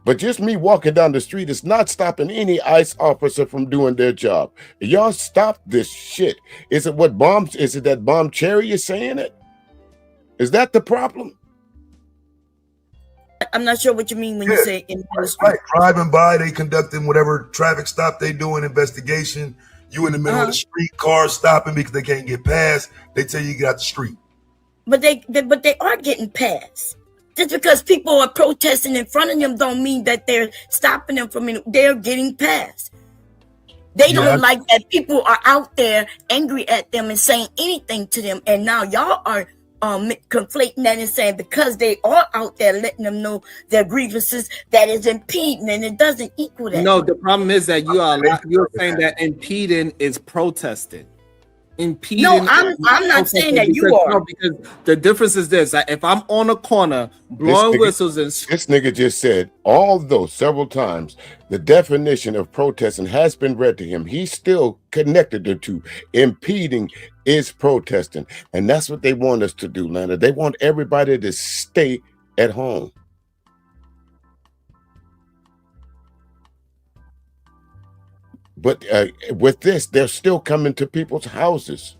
But just me walking down the street is not stopping any ICE officer from doing their job. Y'all stop this shit. Is it that Bombcherry is saying it? Is that the problem? I'm not sure what you mean when you say in the street. Right, driving by, they conducting whatever traffic stop they doing, investigation. You in the middle of the street, cars stopping because they can't get past. They tell you get out the street. But they are getting past. Just because people are protesting in front of them don't mean that they're stopping them from. They're getting past. They don't like that people are out there angry at them and saying anything to them. And now y'all are conflating that and saying because they are out there letting them know their grievances, that is impeding, and it doesn't equal that. No, the problem is that you're saying that impeding is protesting. Impeding. No, I'm not saying that you are. No, because the difference is this: if I'm on a corner blowing whistles and this nigga just said, although several times the definition of protesting has been read to him, he's still connected it to impeding is protesting, and that's what they want us to do, Lana. They want everybody to stay at home. But with this, they're still coming to people's houses.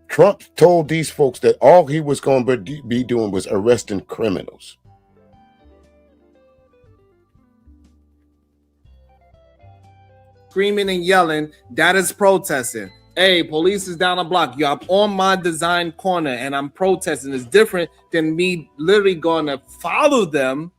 Trump told these folks that all he was going to be doing was arresting criminals. Screaming and yelling, that is protesting. Hey, police is down a block. Yo, I'm on my design corner and I'm protesting. It's different than me literally going to follow them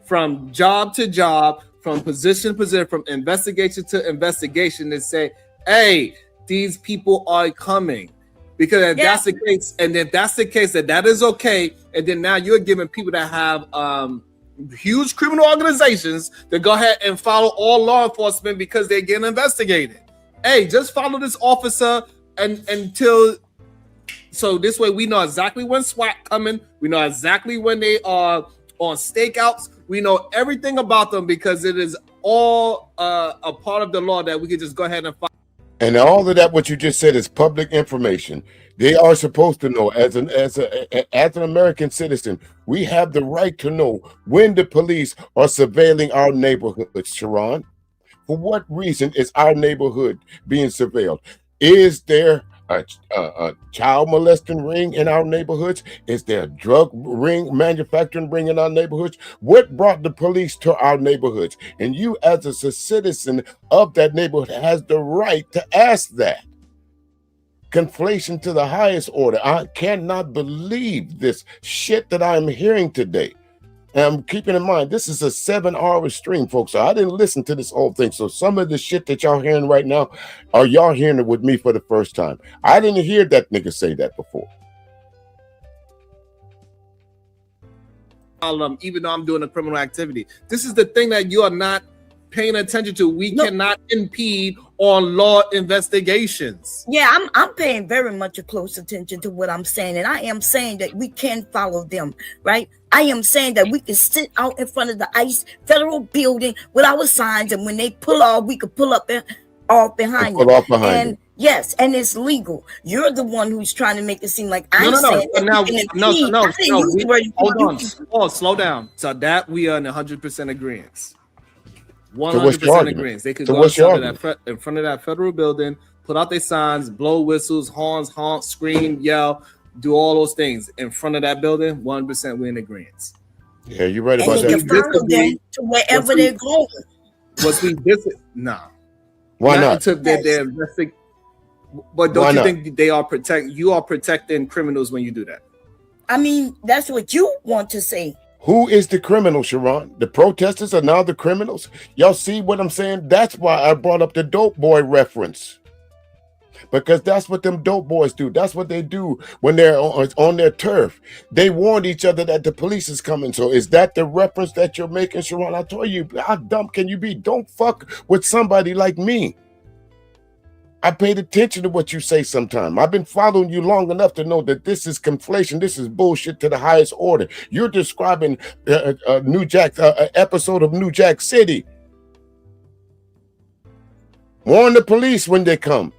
from job to job, from position to position, from investigation to investigation, and say, hey, these people are coming. Because if that's the case, and if that's the case, that is okay, and then now you're giving people that have huge criminal organizations to go ahead and follow all law enforcement because they're getting investigated. Hey, just follow this officer until, so this way we know exactly when SWAT coming, we know exactly when they are on stakeouts, we know everything about them because it is all a part of the law that we can just go ahead and follow. And all of that, what you just said, is public information. They are supposed to know, as an American citizen, we have the right to know when the police are surveilling our neighborhoods, Sharon. For what reason is our neighborhood being surveilled? Is there a child molesting ring in our neighborhoods? Is there a drug ring, manufacturing ring in our neighborhoods? What brought the police to our neighborhoods? And you, as a citizen of that neighborhood, has the right to ask that. Conflation to the highest order. I cannot believe this shit that I'm hearing today. And I'm keeping in mind, this is a 7-hour stream, folks. So I didn't listen to this whole thing. So some of the shit that y'all hearing right now, are y'all hearing it with me for the first time? I didn't hear that nigga say that before. Even though I'm doing a criminal activity. This is the thing that you are not paying attention to. We cannot impede on law investigations. Yeah, I'm paying very much a close attention to what I'm saying, and I am saying that we can follow them, right? I am saying that we can sit out in front of the ICE federal building with our signs, and when they pull off, we could pull up off behind them. And yes, and it's legal. You're the one who's trying to make it seem like I'm saying no. Slow down. So that we are in 100% agreement. 100% agreement. They could go in front of that federal building, put out their signs, blow whistles, horns, honk, scream, yell, do all those things in front of that building. 100% we're in agreement. Yeah, you're right about that. And follow them to wherever they're going. Was we visit? Nah. Why not? Until they're investigating. But don't you think they are you are protecting criminals when you do that? I mean, that's what you want to say. Who is the criminal, Sharon? The protesters are now the criminals? Y'all see what I'm saying? That's why I brought up the dope boy reference. Because that's what them dope boys do. That's what they do when they're on their turf. They warned each other that the police is coming. So is that the reference that you're making, Sharon? I told you, how dumb can you be? Don't fuck with somebody like me. I paid attention to what you say sometime. I've been following you long enough to know that this is conflation. This is bullshit to the highest order. You're describing New Jack, episode of New Jack City. Warn the police when they come.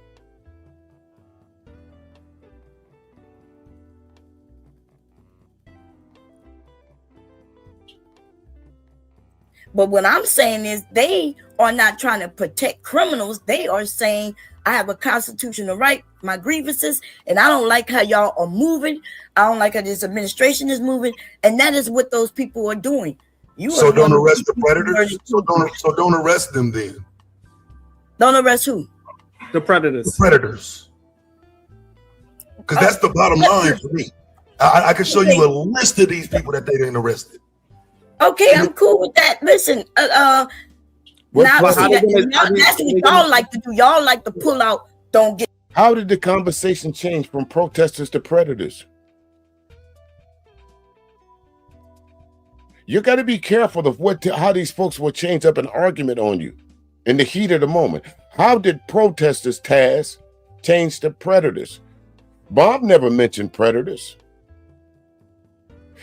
But what I'm saying is they are not trying to protect criminals. They are saying I have a constitutional right, my grievances, and I don't like how y'all are moving. I don't like how this administration is moving, and that is what those people are doing. So don't arrest the predators. So don't arrest them then. Don't arrest who? The predators. The predators. Because that's the bottom line for me. I can show you a list of these people that they didn't arrested. Okay, I'm cool with that. Listen, that's what y'all like to do. Y'all like to pull out. Don't get. How did the conversation change from protesters to predators? You got to be careful of how these folks will change up an argument on you in the heat of the moment. How did protesters, Taz, change to predators? Bob never mentioned predators.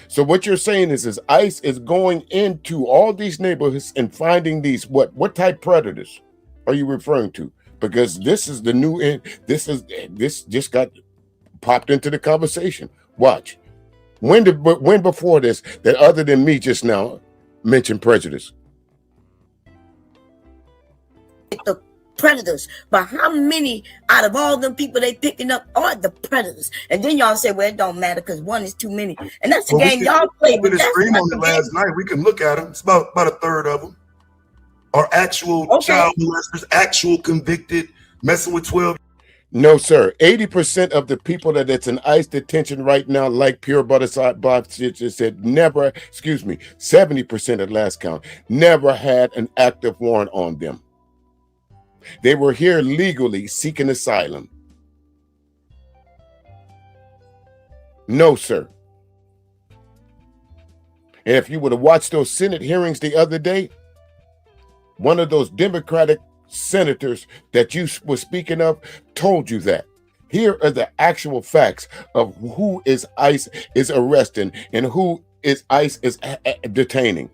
So what you're saying is ICE is going into all these neighborhoods and finding these what type predators are you referring to? Because this is the new this just got popped into the conversation. Watch. When before this that other than me just now mentioned prejudice? The predators, but how many out of all them people they picking up are the predators? And then y'all say, well, it don't matter because one is too many, and that's the game y'all play. We did a stream on it last night. We can look at them. It's about a third of them are actual child molesters, actual convicted, messing with 12. No, sir. 80% of the people that's in ICE detention right now, like Pure Butterside Bob just said, 70% at last count, never had an active warrant on them. They were here legally seeking asylum. No, sir. And if you would have watched those Senate hearings the other day, one of those Democratic senators that you were speaking of told you that. Here are the actual facts of who is ICE is arresting and who is ICE is detaining.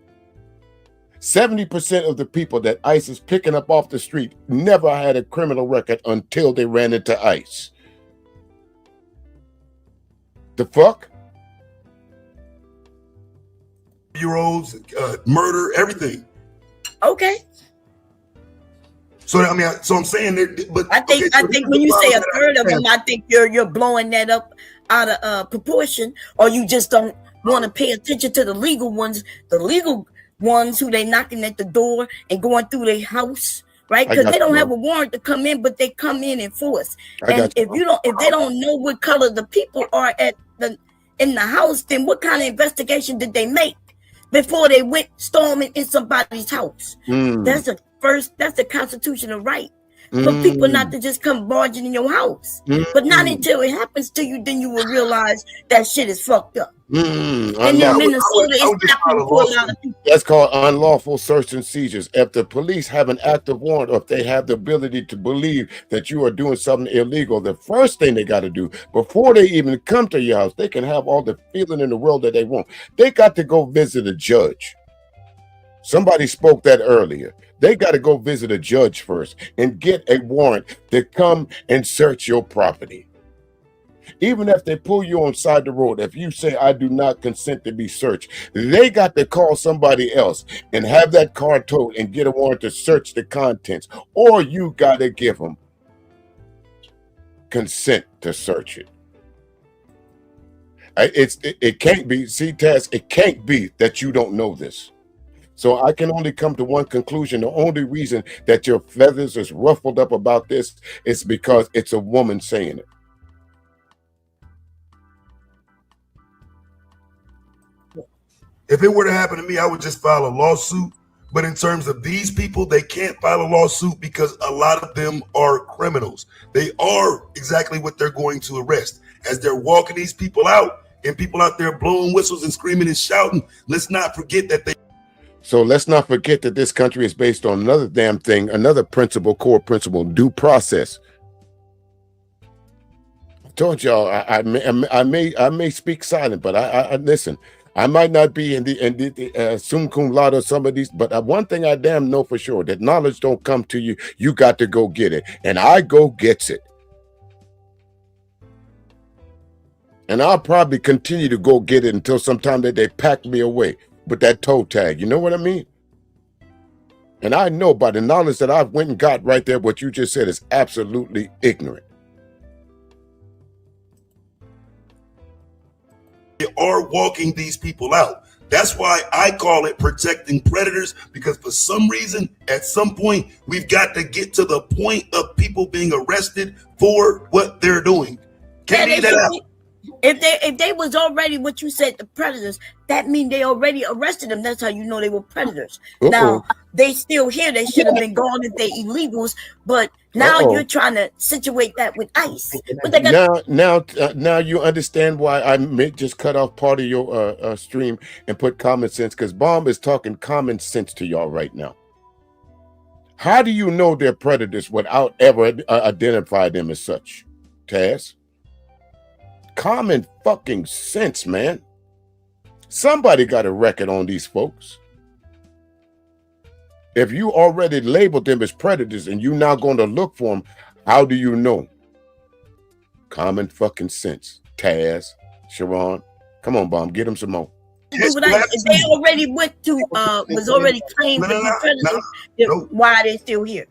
70% of the people that ICE is picking up off the street never had a criminal record until they ran into ICE. The fuck? Year-olds, murder, everything. Okay. So I mean, so I'm saying that, but I think when you say a third of them, I think you're blowing that up out of proportion, or you just don't want to pay attention to the legal ones who they knocking at the door and going through their house, right? Because they don't have a warrant to come in, but they come in force. And if they don't know what color the people are in the house, then what kind of investigation did they make before they went storming in somebody's house? That's the constitutional right for people not to just come barging in your house. But not until it happens to you, then you will realize that shit is fucked up. And in Minnesota, it's happening for a lot of people. That's called unlawful search and seizures. If the police have an active warrant, or if they have the ability to believe that you are doing something illegal, the first thing they got to do before they even come to your house, they can have all the feeling in the world that they want. They got to go visit a judge. Somebody spoke that earlier. They got to go visit a judge first and get a warrant to come and search your property. Even if they pull you on side the road, if you say, I do not consent to be searched, they got to call somebody else and have that car towed and get a warrant to search the contents. Or you got to give them consent to search it. It can't be, see, Taz, it can't be that you don't know this. So I can only come to one conclusion. The only reason that your feathers is ruffled up about this is because it's a woman saying it. If it were to happen to me, I would just file a lawsuit. But in terms of these people, they can't file a lawsuit because a lot of them are criminals. They are exactly what they're going to arrest. As they're walking these people out and people out there blowing whistles and screaming and shouting, let's not forget that So let's not forget that this country is based on another damn thing, another principle, core principle, due process. I told y'all I may speak silent, but I listen. I might not be in the sum cum laude or some of these, but one thing I damn know for sure, that knowledge don't come to you. You got to go get it, and I go gets it. And I'll probably continue to go get it until sometime that they pack me away with that toe tag. You know what I mean? And I know by the knowledge that I've went and got right there, what you just said is absolutely ignorant. They are walking these people out. That's why I call it protecting predators, because for some reason, at some point, we've got to get to the point of people being arrested for what they're doing. Can't leave that out. If they was already what you said, the predators, that means they already arrested them. That's how you know they were predators. Now they still here. They should have been gone if they illegals. But now you're trying to situate that with ICE. But now you understand why I just cut off part of your stream and put common sense, because Bomb is talking common sense to y'all right now. How do you know they're predators without ever identify them as such, Taz? Common fucking sense, man. Somebody got a record on these folks. If you already labeled them as predators and you now going to look for them, how do you know? Common fucking sense. Taz, Sharon, come on, Bomb, get them some more. If they already went to was already claimed to be predators, why are they still here?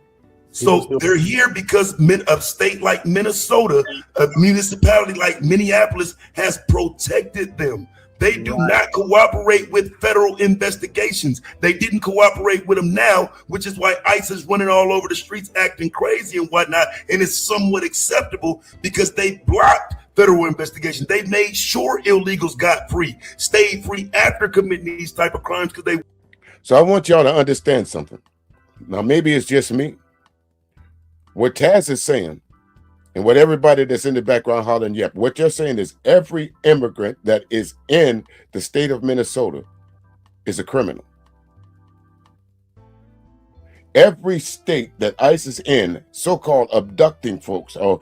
So they're here because a state like Minnesota, a municipality like Minneapolis has protected them. They do not cooperate with federal investigations. They didn't cooperate with them now, which is why ICE is running all over the streets acting crazy and whatnot. And it's somewhat acceptable because they blocked federal investigation. They made sure illegals got free, stayed free after committing these type of crimes because they. So I want y'all to understand something. Now, maybe it's just me. What Taz is saying, and what everybody that's in the background hollering, yep, what you're saying is every immigrant that is in the state of Minnesota is a criminal. Every state that ICE is in, so-called abducting folks or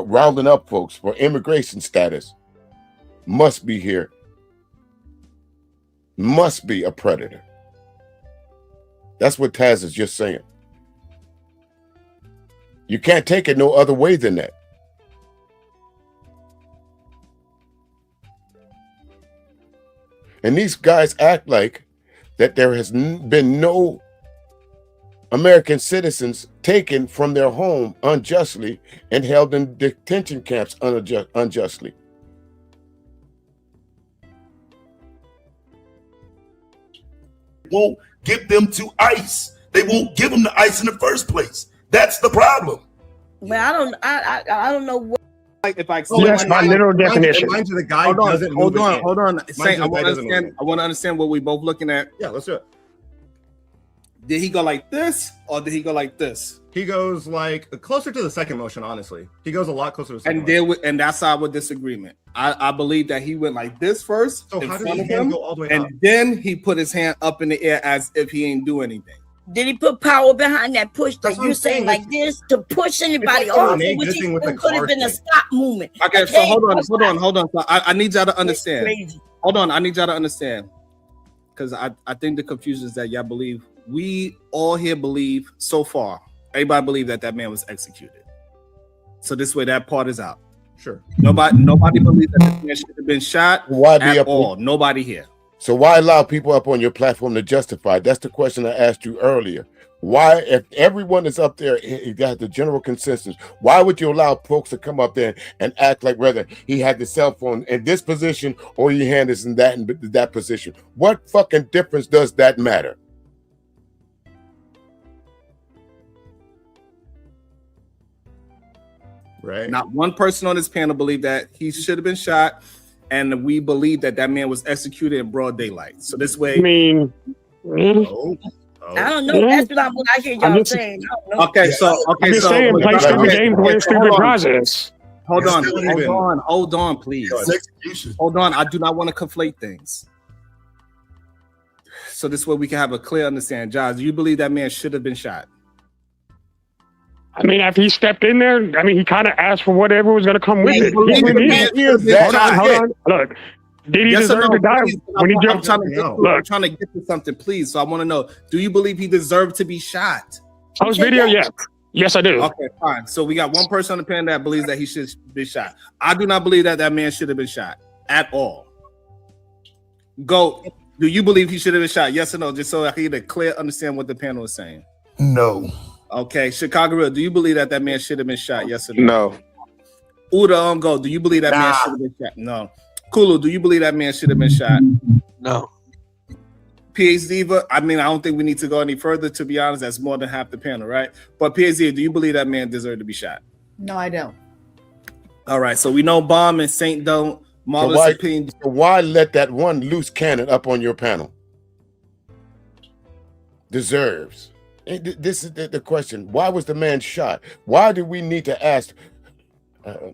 rounding up folks for immigration status, must be here, must be a predator. That's what Taz is just saying. You can't take it no other way than that. And these guys act like that there has been no American citizens taken from their home unjustly and held in detention camps unjustly. Won't give them to ICE. They won't give them to ICE in the first place. That's the problem. Well, I don't know what. Like if I explain my literal definition. The guy hold on. I want to understand what we both looking at. Yeah, let's do it. Did he go like this or did he go like this? He goes like closer to the second motion, honestly. He goes a lot closer to the second motion. And that's our disagreement. I believe that he went like this first. So how did his hand go all the way up? And then he put his hand up in the air as if he ain't do anything. Did he put power behind that push that you're saying like this to push anybody off? Which could have been a stop movement. Okay, so hold on. So I need y'all to understand. Hold on, I need y'all to understand. Because I think the confusion is that y'all believe, we all here believe so far, everybody believe that man was executed. So this way that part is out. Sure. Nobody believes that this man should have been shot at all. Nobody here. So why allow people up on your platform to justify? That's the question I asked you earlier. Why, if everyone is up there, you got the general consensus, why would you allow folks to come up there and act like whether he had the cell phone in this position or he had it in that position? What fucking difference does that matter? Right. Not one person on this panel believed that he should have been shot. And we believe that man was executed in broad daylight. So this way, I mean, I don't know. That's what I hear y'all saying. Okay, so I'm just saying, play stupid games, win stupid prizes. Hold on, please. Hold on. I do not want to conflate things. So this way we can have a clear understanding. Josh, do you believe that man should have been shot? I mean, after he stepped in there, I mean, he kind of asked for whatever was going to come with it. Hold on. Look, did he deserve to die when he jumped? I'm trying to get to something, please. So I want to know, do you believe he deserved to be shot? Post video, yeah. Yes, I do. Okay, fine. So we got one person on the panel that believes that he should be shot. I do not believe that man should have been shot at all. Go. Do you believe he should have been shot? Yes or no? Just so I can get a clear understand what the panel is saying. No. Okay, Chicago Real, do you believe that man should have been shot? Yes or no? No. Uda Ongo, do you believe that man should have been shot? No. Kulu, do you believe that man should have been shot? No. PH Diva, I mean, I don't think we need to go any further, to be honest. That's more than half the panel, right? But PH Diva, do you believe that man deserved to be shot? No, I don't. All right, so we know Bomb and Saint don't. So why let that one loose cannon up on your panel? Deserves. This is the question. Why was the man shot? Why do we need to ask?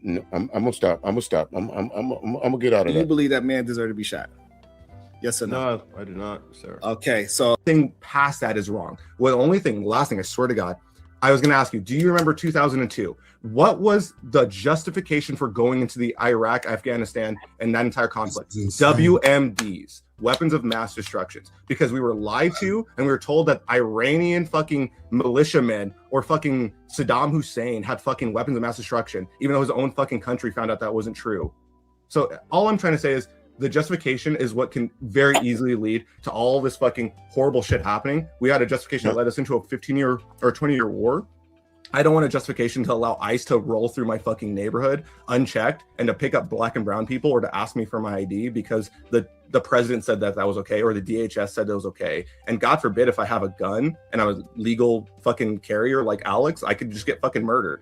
No, I'm gonna stop. I'm gonna get out of that. Do you believe that man deserved to be shot? Yes or no? No, I do not, sir. Okay, so thing past that is wrong. Well, the only thing, last thing, I swear to God, I was going to ask you, do you remember 2002? What was the justification for going into the Iraq, Afghanistan, and that entire conflict? WMDs, weapons of mass destruction. Because we were lied to and we were told that Iranian fucking militiamen or fucking Saddam Hussein had fucking weapons of mass destruction, even though his own fucking country found out that wasn't true. So all I'm trying to say is the justification is what can very easily lead to all this fucking horrible shit happening. We had a justification that led us into a 15-year or 20-year war. I don't want a justification to allow ICE to roll through my fucking neighborhood unchecked and to pick up black and brown people or to ask me for my ID because the president said that was okay or the DHS said that was okay. And God forbid if I have a gun and I'm a legal fucking carrier like Alex, I could just get fucking murdered.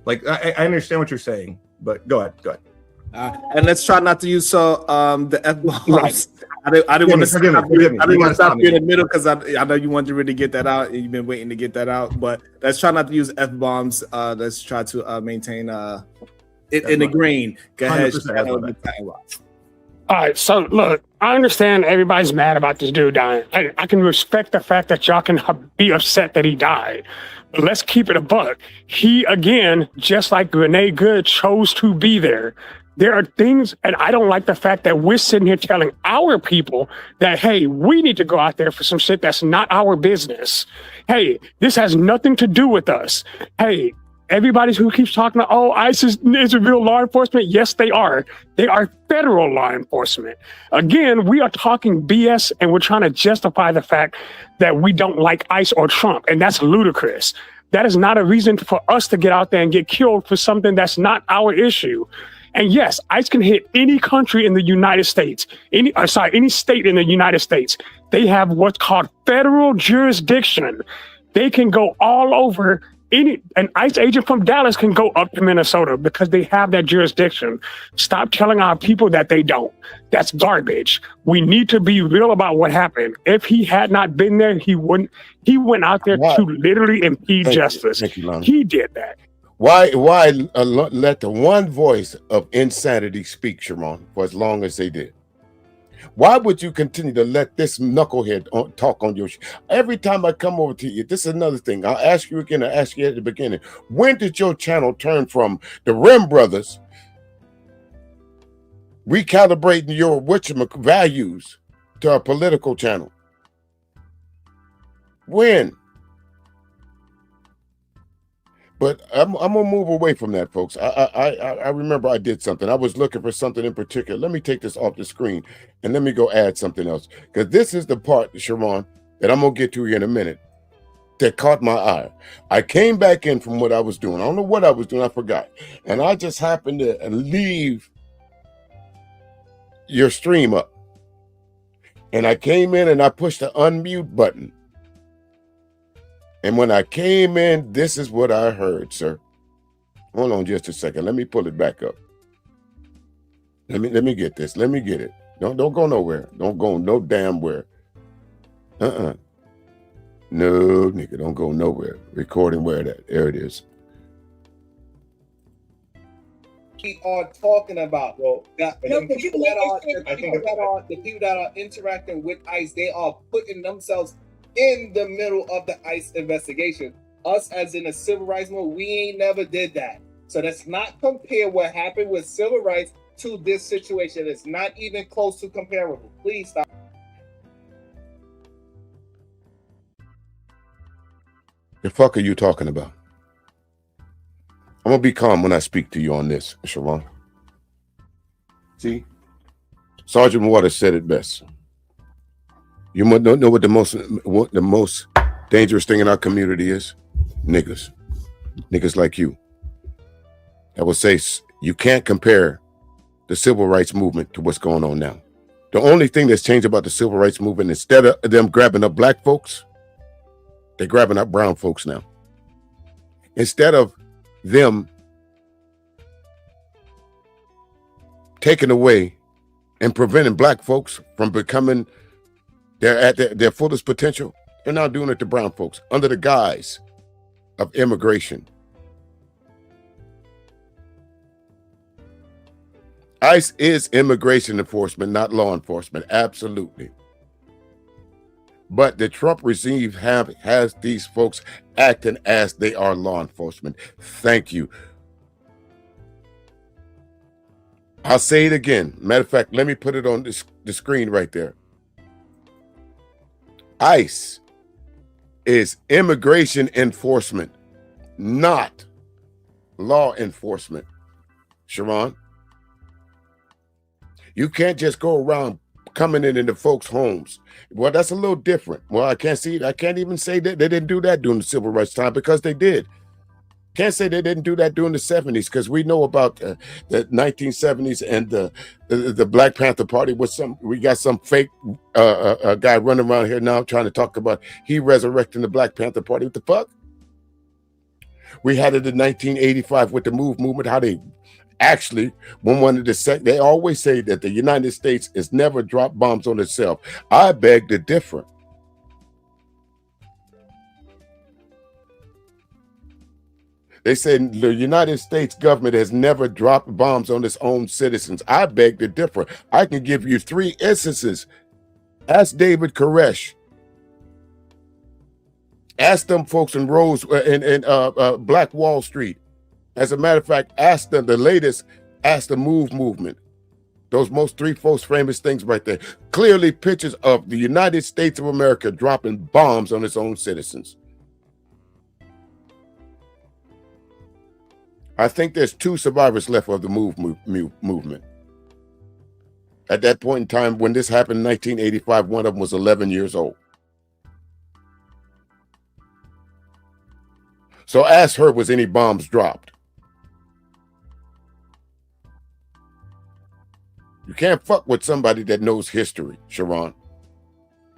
Like, I understand what you're saying, but go ahead. And let's try not to use the F-bombs. I didn't want to stop you in the middle because I know you wanted to really get that out and you've been waiting to get that out. But let's try not to use F-bombs. Let's try to maintain it in the green. Go ahead. All right, so look, I understand everybody's mad about this dude dying. I can respect the fact that y'all can be upset that he died. But let's keep it a buck. He, again, just like Renee Good, chose to be there. There are things, and I don't like the fact that we're sitting here telling our people that, hey, we need to go out there for some shit that's not our business. Hey, this has nothing to do with us. Hey, everybody who keeps talking about, oh, ICE is real law enforcement. Yes, they are. They are federal law enforcement. Again, we are talking BS and we're trying to justify the fact that we don't like ICE or Trump. And that's ludicrous. That is not a reason for us to get out there and get killed for something that's not our issue. And yes, ICE can hit any country in the United States, any state in the United States. They have what's called federal jurisdiction. They can go all over. An ICE agent from Dallas can go up to Minnesota because they have that jurisdiction. Stop telling our people that they don't. That's garbage. We need to be real about what happened. If he had not been there, he wouldn't. He went out there to literally impede justice. He did that. Why let the one voice of insanity speak, Sharon, for as long as they did? Why would you continue to let this knucklehead talk on your show? Every time I come over to you, this is another thing. I'll ask you again. I asked you at the beginning. When did your channel turn from the Rim Brothers recalibrating your values to a political channel? When? But I'm gonna move away from that, folks. I remember I did something. I was looking for something in particular. Let me take this off the screen and let me go add something else. Because this is the part, Sharon, that I'm gonna get to here in a minute that caught my eye. I came back in from what I was doing. I don't know what I was doing, I forgot. And I just happened to leave your stream up. And I came in and I pushed the unmute button. And when I came in, this is what I heard, sir. Hold on just a second. Let me pull it back up. Let me get this. Let me get it. Don't go nowhere. Don't go no damn where. No, nigga, don't go nowhere. Recording where that. There it is. We are talking about, bro. The people that are interacting with ICE, they are putting themselves in the middle of the ICE investigation. Us as in a civil rights movement, we ain't never did that. So let's not compare what happened with civil rights to this situation. It's not even close to comparable. Please stop. The fuck are you talking about? I'm gonna be calm when I speak to you on this, Sharon. See, Sergeant Waters said it best. You might not know what the most Dangerous thing in our community is niggas. Niggas like you. I will say you can't compare the civil rights movement to what's going on now. The only thing that's changed about the civil rights movement, instead of them grabbing up black folks, they're grabbing up brown folks now. Instead of them taking away and preventing black folks from becoming their fullest potential, they're now doing it to brown folks under the guise of immigration. ICE is immigration enforcement, not law enforcement. Absolutely. But the Trump regime has these folks acting as they are law enforcement. Thank you. I'll say it again. Matter of fact, let me put it on the screen right there. ICE is immigration enforcement, not law enforcement. Sharon, you can't just go around coming into folks' homes. Well, that's a little different. Well, I can't even say that they didn't do that during the civil rights time, because they did. Can't say they didn't do that during the 70s, because we know about the 1970s and the Black Panther Party. We got some fake guy running around here now trying to talk about he resurrecting the Black Panther Party. What the fuck? We had it in 1985 with the MOVE movement, how they actually, they always say that the United States has never dropped bombs on itself. I beg to differ. They said the United States government has never dropped bombs on its own citizens. I beg to differ. I can give you 3 instances. Ask David Koresh. Ask them folks in Black Wall Street. As a matter of fact, ask them the latest, ask the MOVE movement. Those most 3 most famous things right there. Clearly pictures of the United States of America dropping bombs on its own citizens. I think there's 2 survivors left of the MOVE movement. At that point in time, when this happened in 1985, one of them was 11 years old. So ask her, was any bombs dropped? You can't fuck with somebody that knows history, Sharon.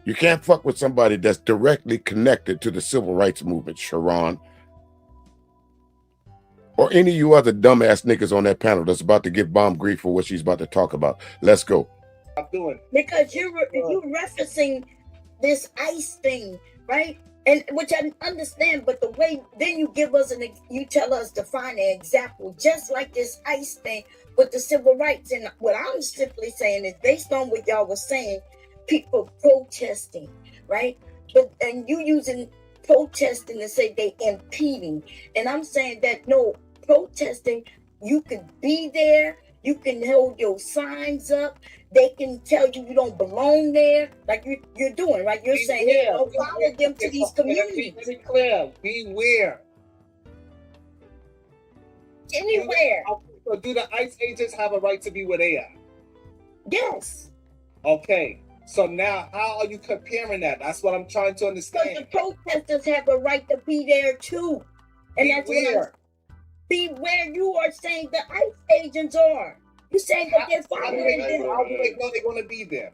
You can't fuck with somebody that's directly connected to the civil rights movement, Sharon. Or any of you other dumbass niggas on that panel that's about to give Bomb grief for what she's about to talk about. Let's go. Because you're referencing this ICE thing, right? And which I understand, but the way then you give us you tell us to find an example, just like this ICE thing with the civil rights. And what I'm simply saying is, based on what y'all was saying, people protesting, right? And you using protesting to say they impeding, and I'm saying that no, protesting, you could be there, you can hold your signs up. They can tell you don't belong there, like you're doing, right? You're saying, hey, don't follow them to these communities. Be clear. Beware. Anywhere. So do the ICE agents have a right to be where they are? Yes. Okay. So now, how are you comparing that? That's what I'm trying to understand. Because the protesters have a right to be there too, and that's what be where you are saying the ICE agents are. You saying that they're following them. How do they know they're going to be there?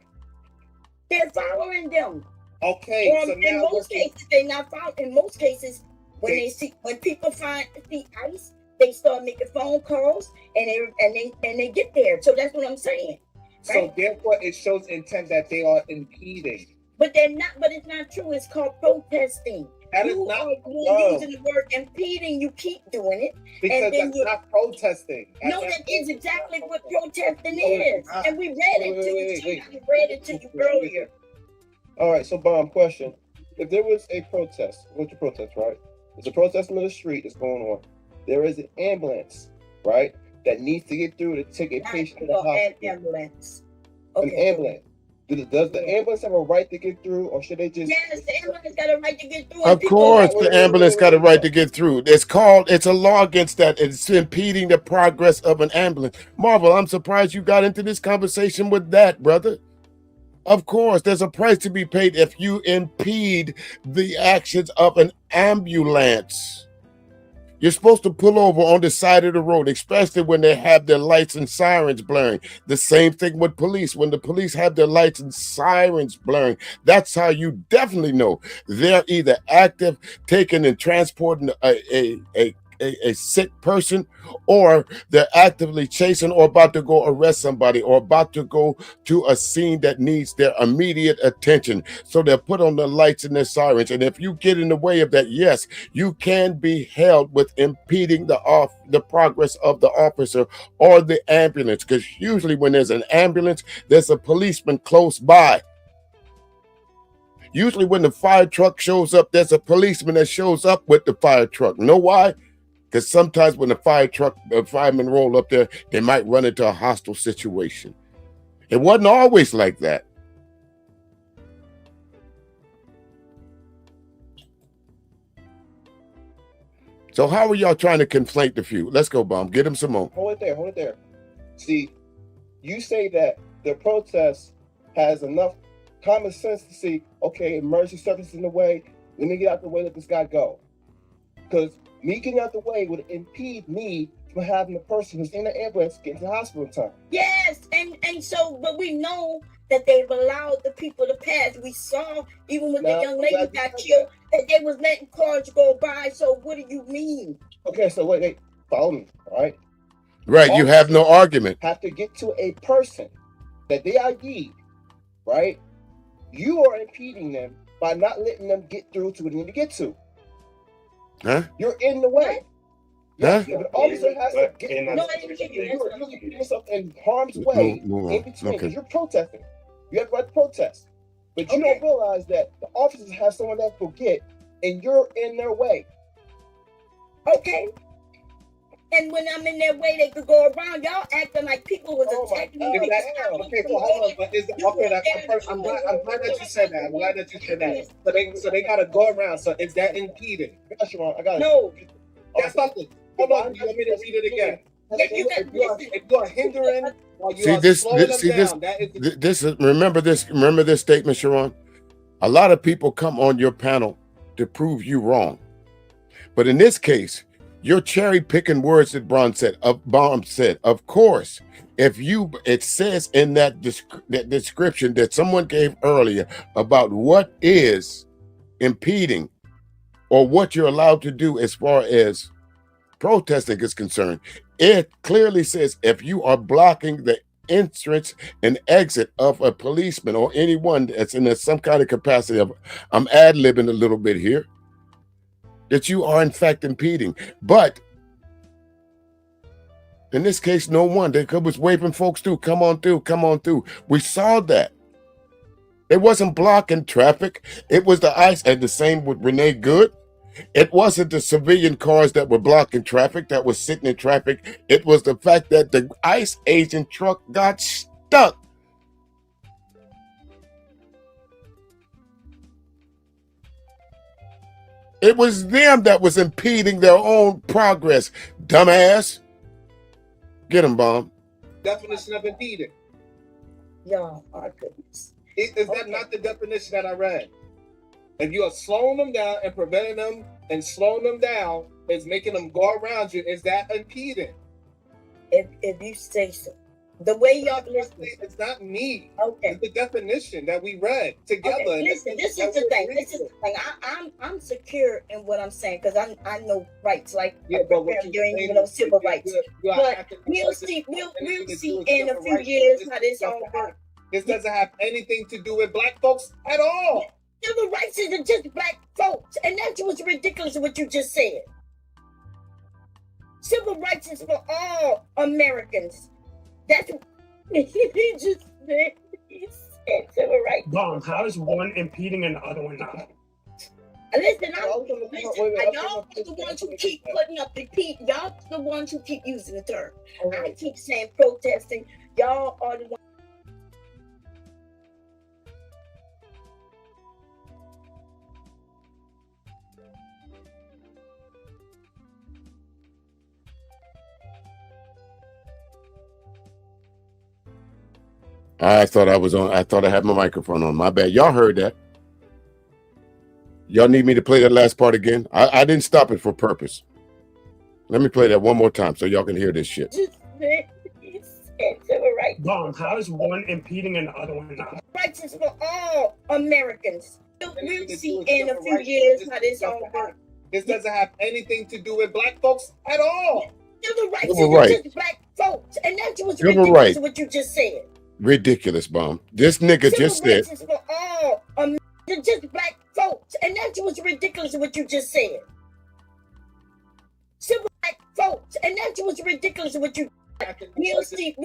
They're following them. Okay. So in most cases, they're not following. In most cases, when people see ICE, they start making phone calls and they get there. So that's what I'm saying. Right? So therefore, it shows intent that they are impeding. But they're not. But it's not true. It's called protesting. You are using the word impeding. You keep doing it because and then that's not protesting. No, that is exactly what protesting is, and we read it to you. We read it to you earlier. All right. So, Bomb, question: if there was a protest, what's your protest, right? There's a protest in the street that's going on. There is an ambulance, right, that needs to get through to take a patient to the hospital. Ambulance. Okay. An ambulance. Does the ambulance have a right to get through, or should they just? Yes, the ambulance got a right to get through. Of course, the ambulance got a right to get through. It's a law against that. It's impeding the progress of an ambulance. Marvel, I'm surprised you got into this conversation with that, brother. Of course, there's a price to be paid if you impede the actions of an ambulance. You're supposed to pull over on the side of the road, especially when they have their lights and sirens blaring. The same thing with police. When the police have their lights and sirens blaring, that's how you definitely know they're either active, taking and transporting a sick person, or they're actively chasing or about to go arrest somebody or about to go to a scene that needs their immediate attention. So they're put on the lights and their sirens. And if you get in the way of that, yes, you can be held with impeding the progress of the officer or the ambulance, because usually when there's an ambulance, there's a policeman close by. Usually when the fire truck shows up, there's a policeman that shows up with the fire truck. Know why? Because sometimes when the firemen roll up there, they might run into a hostile situation. It wasn't always like that. So how are y'all trying to conflate the few? Let's go, Bomb. Get him some more. Hold it there. See, you say that the protest has enough common sense to see, okay, emergency services in the way, let me get out the way, let this guy go. Because me getting out the way would impede me from having the person who's in the ambulance get to the hospital in time. Yes, and so, but we know that they've allowed the people to pass. We saw, even when the young lady got killed, that they was letting cars go by. So what do you mean? Okay, so wait, follow me, all right? Right, you have no argument. Have to get to a person that they ID'd, right? You are impeding them by not letting them get through to what they need to get to. Huh? You're in the way. Huh? If an officer has to get you're putting yourself in harm's way in between because you're protesting. You have the right to protest. But you don't realize that the officers have someone else to get and you're in their way. Okay. And when I'm in their way, they could go around. Y'all acting like people was attacking me. Okay, so hold on. But I'm glad that you said that. I'm glad that you said that. So they gotta go around. So is that impeding? I got it. No. That's something. Hold on. You want me to read it again? If you are hindering while you are slowing them down, remember this statement, Sharon. A lot of people come on your panel to prove you wrong. But in this case, you're cherry picking words that Bomb said. Of course, it says in that description that someone gave earlier about what is impeding or what you're allowed to do as far as protesting is concerned. It clearly says if you are blocking the entrance and exit of a policeman or anyone that's in some kind of capacity of, I'm ad-libbing a little bit here, that you are in fact impeding. But in this case, no one. They was waving folks through. Come on through. We saw that. It wasn't blocking traffic. It was the ICE, and the same with Renee Good. It wasn't the civilian cars that were blocking traffic, that was sitting in traffic. It was the fact that the ICE agent truck got stuck. It was them that was impeding their own progress. Dumbass. Get him, Bomb. Definition of impeding. Y'all are goodness. Is that not the definition that I read? If you are slowing them down and preventing them and slowing them down, is making them go around you, is that impeding? If you say so. The way y'all listen. It's not me. Okay. It's the definition that we read together. Okay, listen, this is the thing. I'm secure in what I'm saying because I know rights. Like you ain't even know civil rights. But we'll see in a few years how this all works. This doesn't have anything to do with black folks at all. Civil rights isn't just black folks, and that was ridiculous what you just said. Civil rights is for all Americans. That's what he just said. He said civil rights. Bomb, how is one impeding and the other one not? Listen, y'all the ones who keep putting up the peak. Y'all the ones who keep using the term. I keep saying protesting. Y'all are the ones. I thought I was on. I thought I had my microphone on. My bad. Y'all heard that. Y'all need me to play that last part again? I didn't stop it for purpose. Let me play that one more time so y'all can hear this shit. Mom, how is one impeding and the other one not? Rights is for all Americans. We'll see in a few years how this all works. This doesn't have anything to do with black folks at all. Civil rights Civil is rights. just black folks, and that's what's Civil ridiculous rights. what you just said. Ridiculous, Bomb. This nigga Civil just said. rights is for all Americans, just black folks, and that's what's ridiculous what you just said. Civil black folks, and that's what's ridiculous what you. We'll see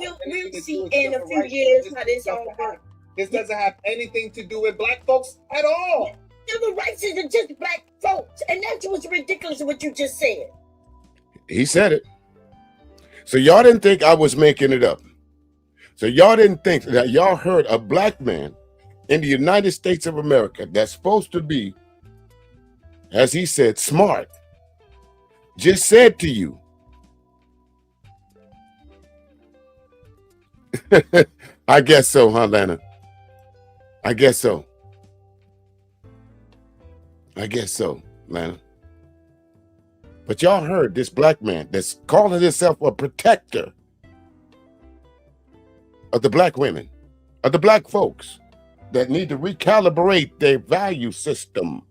in a few years how this all works. This doesn't have anything to do with black folks at all. Civil rights is just black folks, and that's what's ridiculous what you just said. He said it. So y'all didn't think I was making it up. So y'all didn't think that y'all heard a black man in the United States of America that's supposed to be, as he said, smart, just said to you, I guess so, huh, Lana? I guess so. I guess so, Lana. But y'all heard this black man that's calling himself a protector of the black women, of the black folks that need to recalibrate their value system.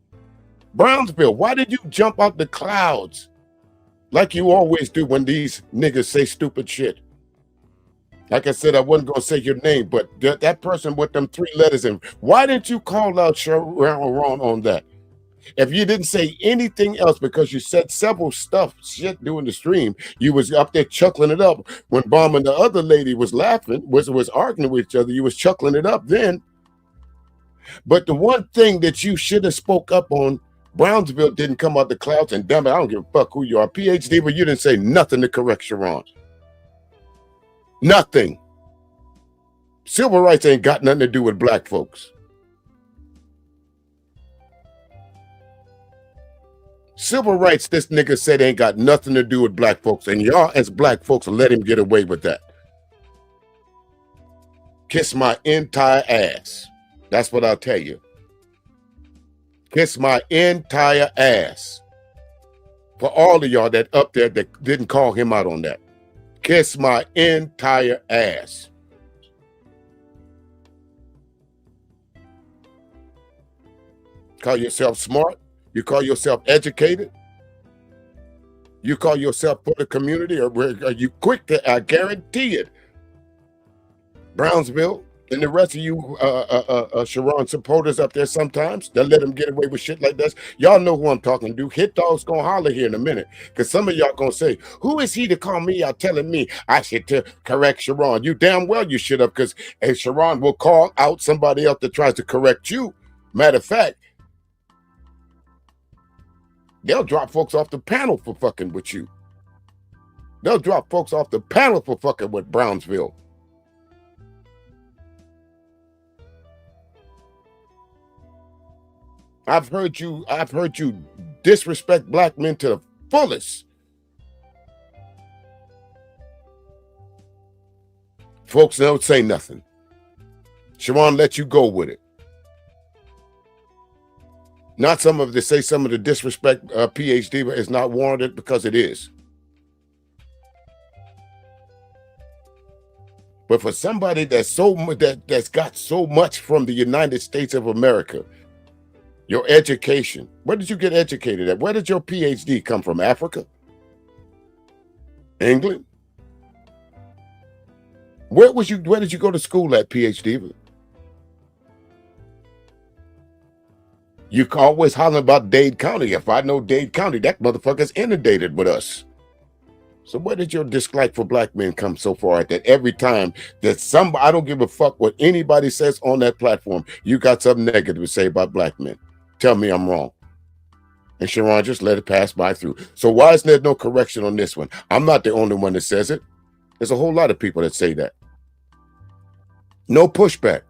Brownsville, why did you jump out the clouds like you always do when these niggas say stupid shit? Like I said, I wasn't going to say your name, but that person with them 3 letters in, why didn't you call out Sharon on that? If you didn't say anything else because you said several shit during the stream, you was up there chuckling it up. When Bomb and the other lady was laughing, was arguing with each other, you was chuckling it up then. But the one thing that you should have spoke up on, Brownsville didn't come out the clouds, and damn it, I don't give a fuck who you are. PhD, but you didn't say nothing to correct Sharon. Nothing. Civil rights ain't got nothing to do with black folks. Civil rights, this nigga said, ain't got nothing to do with black folks, and y'all as black folks let him get away with that. Kiss my entire ass. That's what I'll tell you. Kiss my entire ass. For all of y'all that up there that didn't call him out on that. Kiss my entire ass. Call yourself smart? You call yourself educated? You call yourself for the community? Or are you quick to, I guarantee it. Brownsville and the rest of you Sharon supporters up there sometimes, they'll let them get away with shit like this. Y'all know who I'm talking to. Hit Dog's gonna holler here in a minute. Because some of y'all gonna say, who is he to call me out telling me I should correct Sharon? You damn well you should have, because Sharon will call out somebody else that tries to correct you. Matter of fact, they'll drop folks off the panel for fucking with you. They'll drop folks off the panel for fucking with Brownsville. I've heard you disrespect black men to the fullest. Folks don't say nothing. Sharon let you go with it. Not some of the disrespect PhD is not warranted, because it is. But for somebody that's got so much from the United States of America, your education, where did you get educated at? Where did your PhD come from? Africa? England? Where did you go to school at, PhD? You always hollering about Dade County. If I know Dade County, that motherfucker's inundated with us. So where did your dislike for black men come so far that every time that somebody, I don't give a fuck what anybody says on that platform, you got something negative to say about black men? Tell me I'm wrong. And Sharon just let it pass by through. So why is there no correction on this one? I'm not the only one that says it. There's a whole lot of people that say that. No pushback.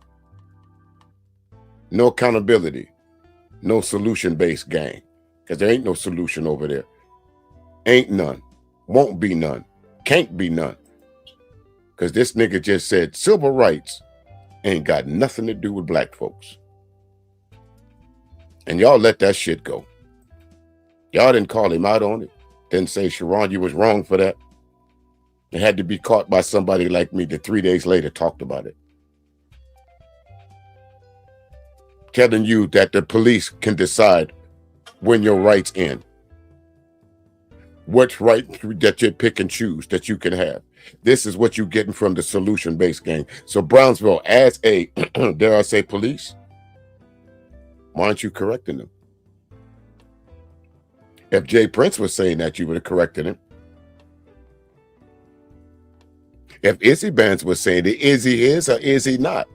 No accountability. No solution-based gang. Because there ain't no solution over there. Ain't none. Won't be none. Can't be none. Because this nigga just said civil rights ain't got nothing to do with black folks. And y'all let that shit go. Y'all didn't call him out on it. Didn't say, Sharon, you was wrong for that. It had to be caught by somebody like me that 3 days later talked about it. Telling you that the police can decide when your rights end. What right that you pick and choose that you can have. This is what you're getting from the solution-based game. So Brownsville, as a, dare I say, police, why aren't you correcting them? If Jay Prince was saying that, you would have corrected him. If Izzy Bands was saying that Izzy is or is he not?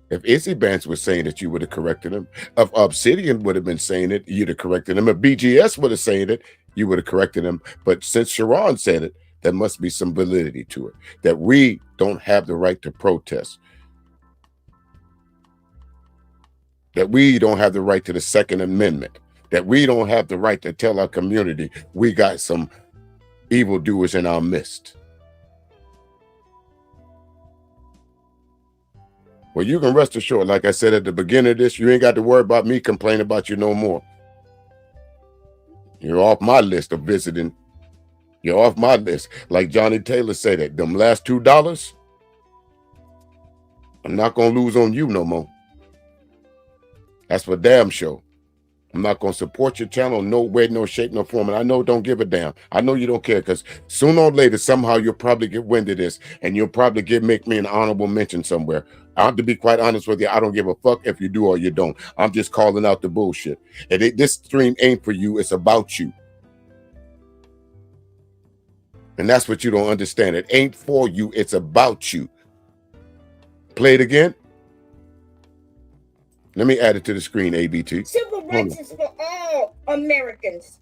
If Izzy Bands was saying that, you would have corrected him. If Obsidian would have been saying it, you'd have corrected him. If BGS would have saying it, you would have corrected him. But since Sharon said it, there must be some validity to it. That we don't have the right to protest. That we don't have the right to the Second Amendment. That we don't have the right to tell our community we got some evildoers in our midst. Well, you can rest assured, like I said at the beginning of this, you ain't got to worry about me complaining about you no more. You're off my list of visiting. You're off my list. Like Johnny Taylor said that, them last $2, I'm not going to lose on you no more. That's for damn sure. I'm not going to support your channel no way, no shape, no form. And I know don't give a damn. I know you don't care because sooner or later, somehow you'll probably get wind of this and you'll probably make me an honorable mention somewhere. I have to be quite honest with you. I don't give a fuck if you do or you don't. I'm just calling out the bullshit. And this stream ain't for you. It's about you. And that's what you don't understand. It ain't for you. It's about you. Play it again. Let me add it to the screen, ABT. Civil rights is for all Americans.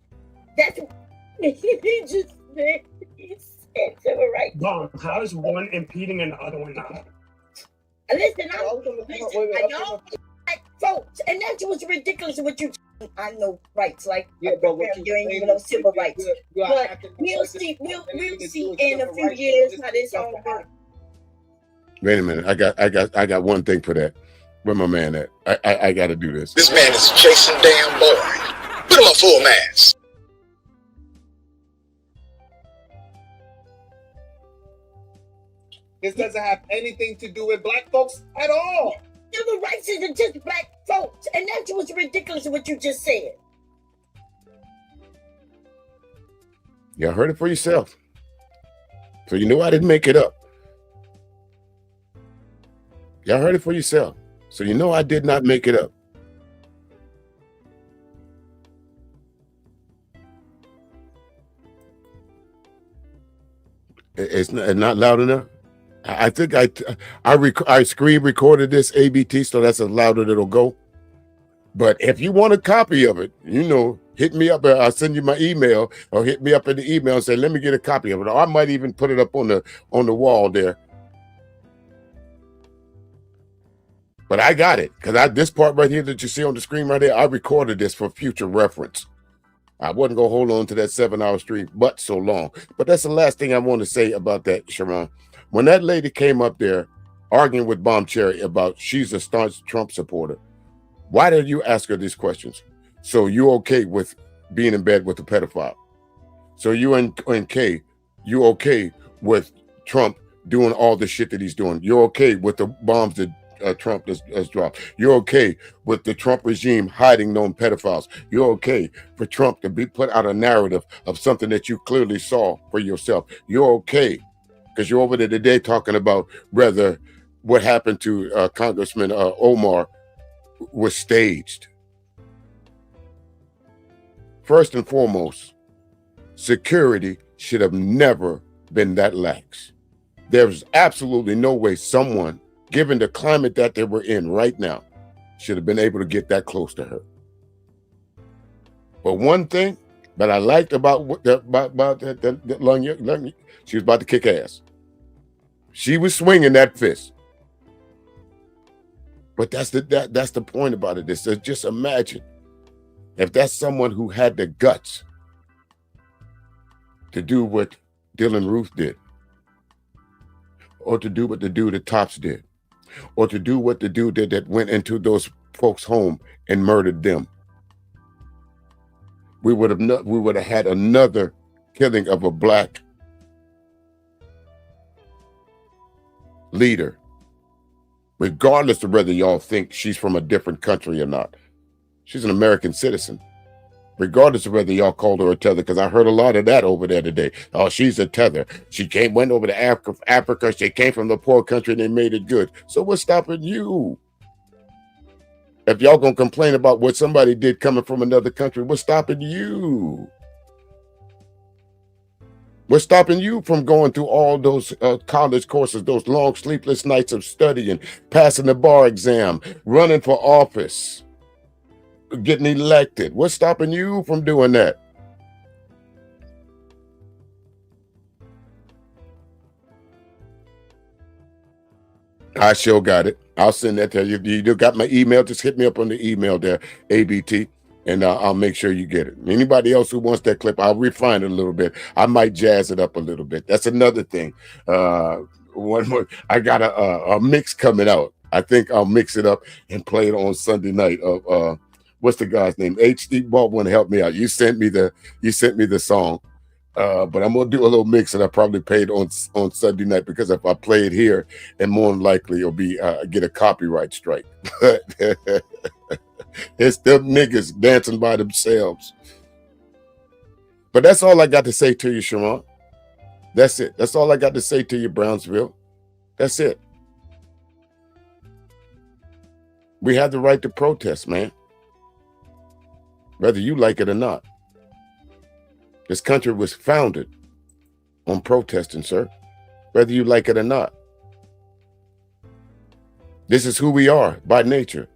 That's what he just said. He said civil rights. Bomb, how is one impeding and the other one not? Listen, I know black folks, and that's what's ridiculous. What you, I know rights, like you ain't even know civil rights. But we'll see in a few years how this all works. Wait a minute, I got one thing for that. Where my man at? I got to do this. This man is chasing damn boy. Put him on full mass. This doesn't have anything to do with black folks at all. Civil rights isn't just black folks, and that's what's ridiculous what you just said. Y'all heard it for yourself. So you know I didn't make it up. Y'all heard it for yourself. So you know I did not make it up. It's not loud enough. I think I screen recorded this ABT, so that's as loud as it'll go. But if you want a copy of it, hit me up. I'll send you my email, or hit me up in the email and say, let me get a copy of it. Or I might even put it up on the wall there. But I got it, because this part right here that you see on the screen right there, I recorded this for future reference. I wasn't going to hold on to that 7-hour stream but so long. But that's the last thing I want to say about that, Sharon. When that lady came up there arguing with Bombcherry about she's a staunch Trump supporter, why did you ask her these questions? So you okay with being in bed with a pedophile? So you and Kay, you okay with Trump doing all the shit that he's doing? You're okay with the bombs that Trump has dropped? You're okay with the Trump regime hiding known pedophiles? You're okay for Trump to be put out a narrative of something that you clearly saw for yourself? You're okay because you're over there today talking about whether what happened to Congressman Omar was staged. First and foremost, security should have never been that lax. There's absolutely no way someone, given the climate that they were in right now, should have been able to get that close to her. But one thing that I liked about that she was about to kick ass. She was swinging that fist. But that's the point about it. Is just imagine if that's someone who had the guts to do what Dylan Ruth did, or to do what the dude at Tops did, or to do what the dude did that went into those folks' home and murdered them. We would have had another killing of a black leader, regardless of whether y'all think she's from a different country or not. She's an American citizen, regardless of whether y'all called her a tether, because I heard a lot of that over there today. Oh, she's a tether. She went over to Africa. She came from the poor country and they made it good. So what's stopping you? If y'all gonna complain about what somebody did coming from another country, what's stopping you? What's stopping you from going through all those college courses, those long sleepless nights of studying, passing the bar exam, running for office, getting elected? What's stopping you from doing that? I sure got it. I'll send that to you. If you got my email, just hit me up on the email there, ABT, and I'll make sure you get it. Anybody else who wants that clip, I'll refine it a little bit. I might jazz it up a little bit. That's another thing. One more. I got a mix coming out. I think I'll mix it up and play it on Sunday night of what's the guy's name? HD Baldwin helped me out. You sent me the song. But I'm gonna do a little mix, and I probably paid on Sunday night, because if I play it here, and more than likely it'll be get a copyright strike. It's them niggas dancing by themselves. But that's all I got to say to you, Sharon. That's it. That's all I got to say to you, Brownsville. That's it. We have the right to protest, man, whether you like it or not. This country was founded on protesting, sir, whether you like it or not. This is who we are by nature.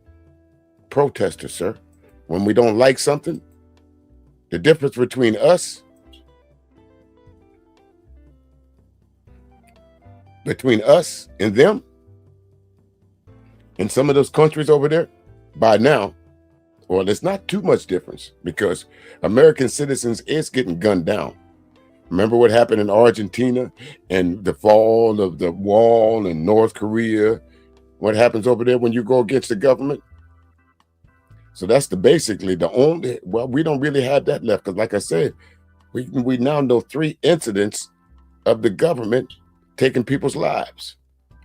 Protesters, sir. When we don't like something, the difference between us, and them, in some of those countries over there, by now, well, there's not too much difference, because American citizens is getting gunned down. Remember what happened in Argentina and the fall of the wall in North Korea? What happens over there when you go against the government? So that's basically the only, well, we don't really have that left, because like I said, we now know 3 incidents of the government taking people's lives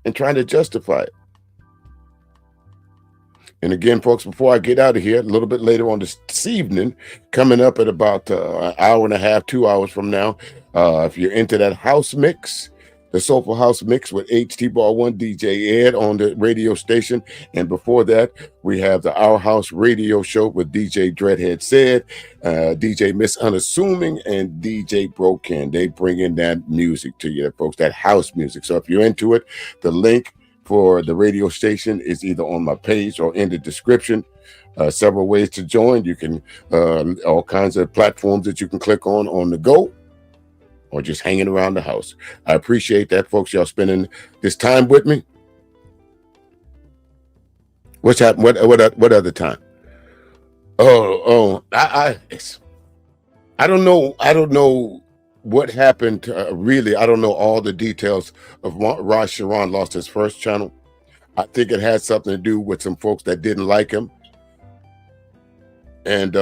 and trying to justify it. And again, folks, before I get out of here, a little bit later on this evening, coming up at about an hour and a half, 2 hours from now, if you're into that house mix, the Soulful House Mix with HT Ball 1 DJ Ed on the radio station. And before that, we have the Our House radio show with DJ Dreadhead Said, DJ Miss Unassuming, and DJ Broken. They bring in that music to you, folks, that house music. So if you're into it, the link for the radio station is either on my page or in the description. Several ways to join. You can, all kinds of platforms that you can click on the go, or just hanging around the house. I appreciate that, folks. Y'all spending this time with me. What's happened? What other time? I don't know. I don't know what happened. Really, I don't know all the details of Raj Sharon lost his first channel. I think it had something to do with some folks that didn't like him, and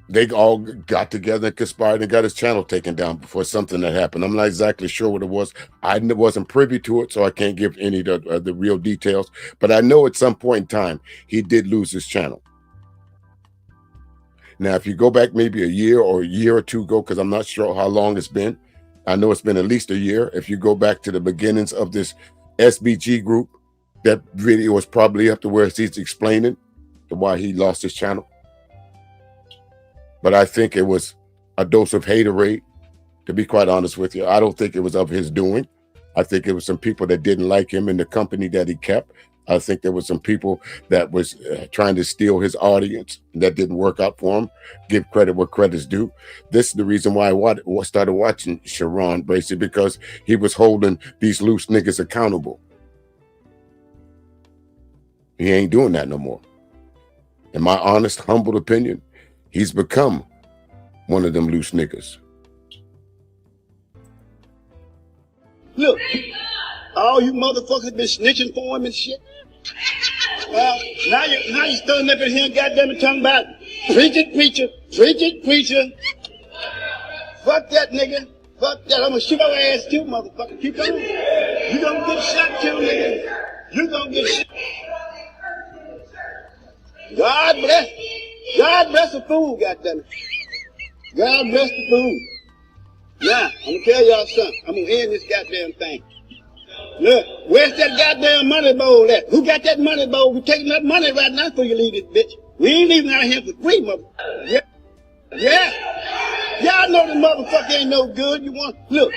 they all got together and conspired and got his channel taken down before something that happened. I'm not exactly sure what it was. I wasn't privy to it, so I can't give any of the real details. But I know at some point in time, he did lose his channel. Now, if you go back maybe a year or 2 ago, because I'm not sure how long it's been. I know it's been at least a year. If you go back to the beginnings of this SBG group, that video was probably up to where he's explaining why he lost his channel. But I think it was a dose of haterade, to be quite honest with you. I don't think it was of his doing. I think it was some people that didn't like him in the company that he kept. I think there was some people that was trying to steal his audience. That didn't work out for him. Give credit where credit's due. This is the reason why I started watching Sharon, basically because he was holding these loose niggas accountable. He ain't doing that no more. In my honest, humble opinion, he's become one of them loose niggas. Look, All you motherfuckers been snitching for him and shit. Now you standing up in here and goddamn it talking about preaching preacher. Fuck that nigga. Fuck that. I'm gonna shoot your ass too, motherfucker. Keep on. You gonna get shot too, nigga. You gonna get shot. God bless the fool, goddammit. God bless the fool. Now, I'm gonna tell y'all something. I'm gonna end this goddamn thing. Look, where's that goddamn money bowl at? Who got that money bowl? We're taking that money right now before you leave this bitch. We ain't leaving out here for free, motherfucker. Yeah. Y'all know the motherfucker ain't no good. You want, look,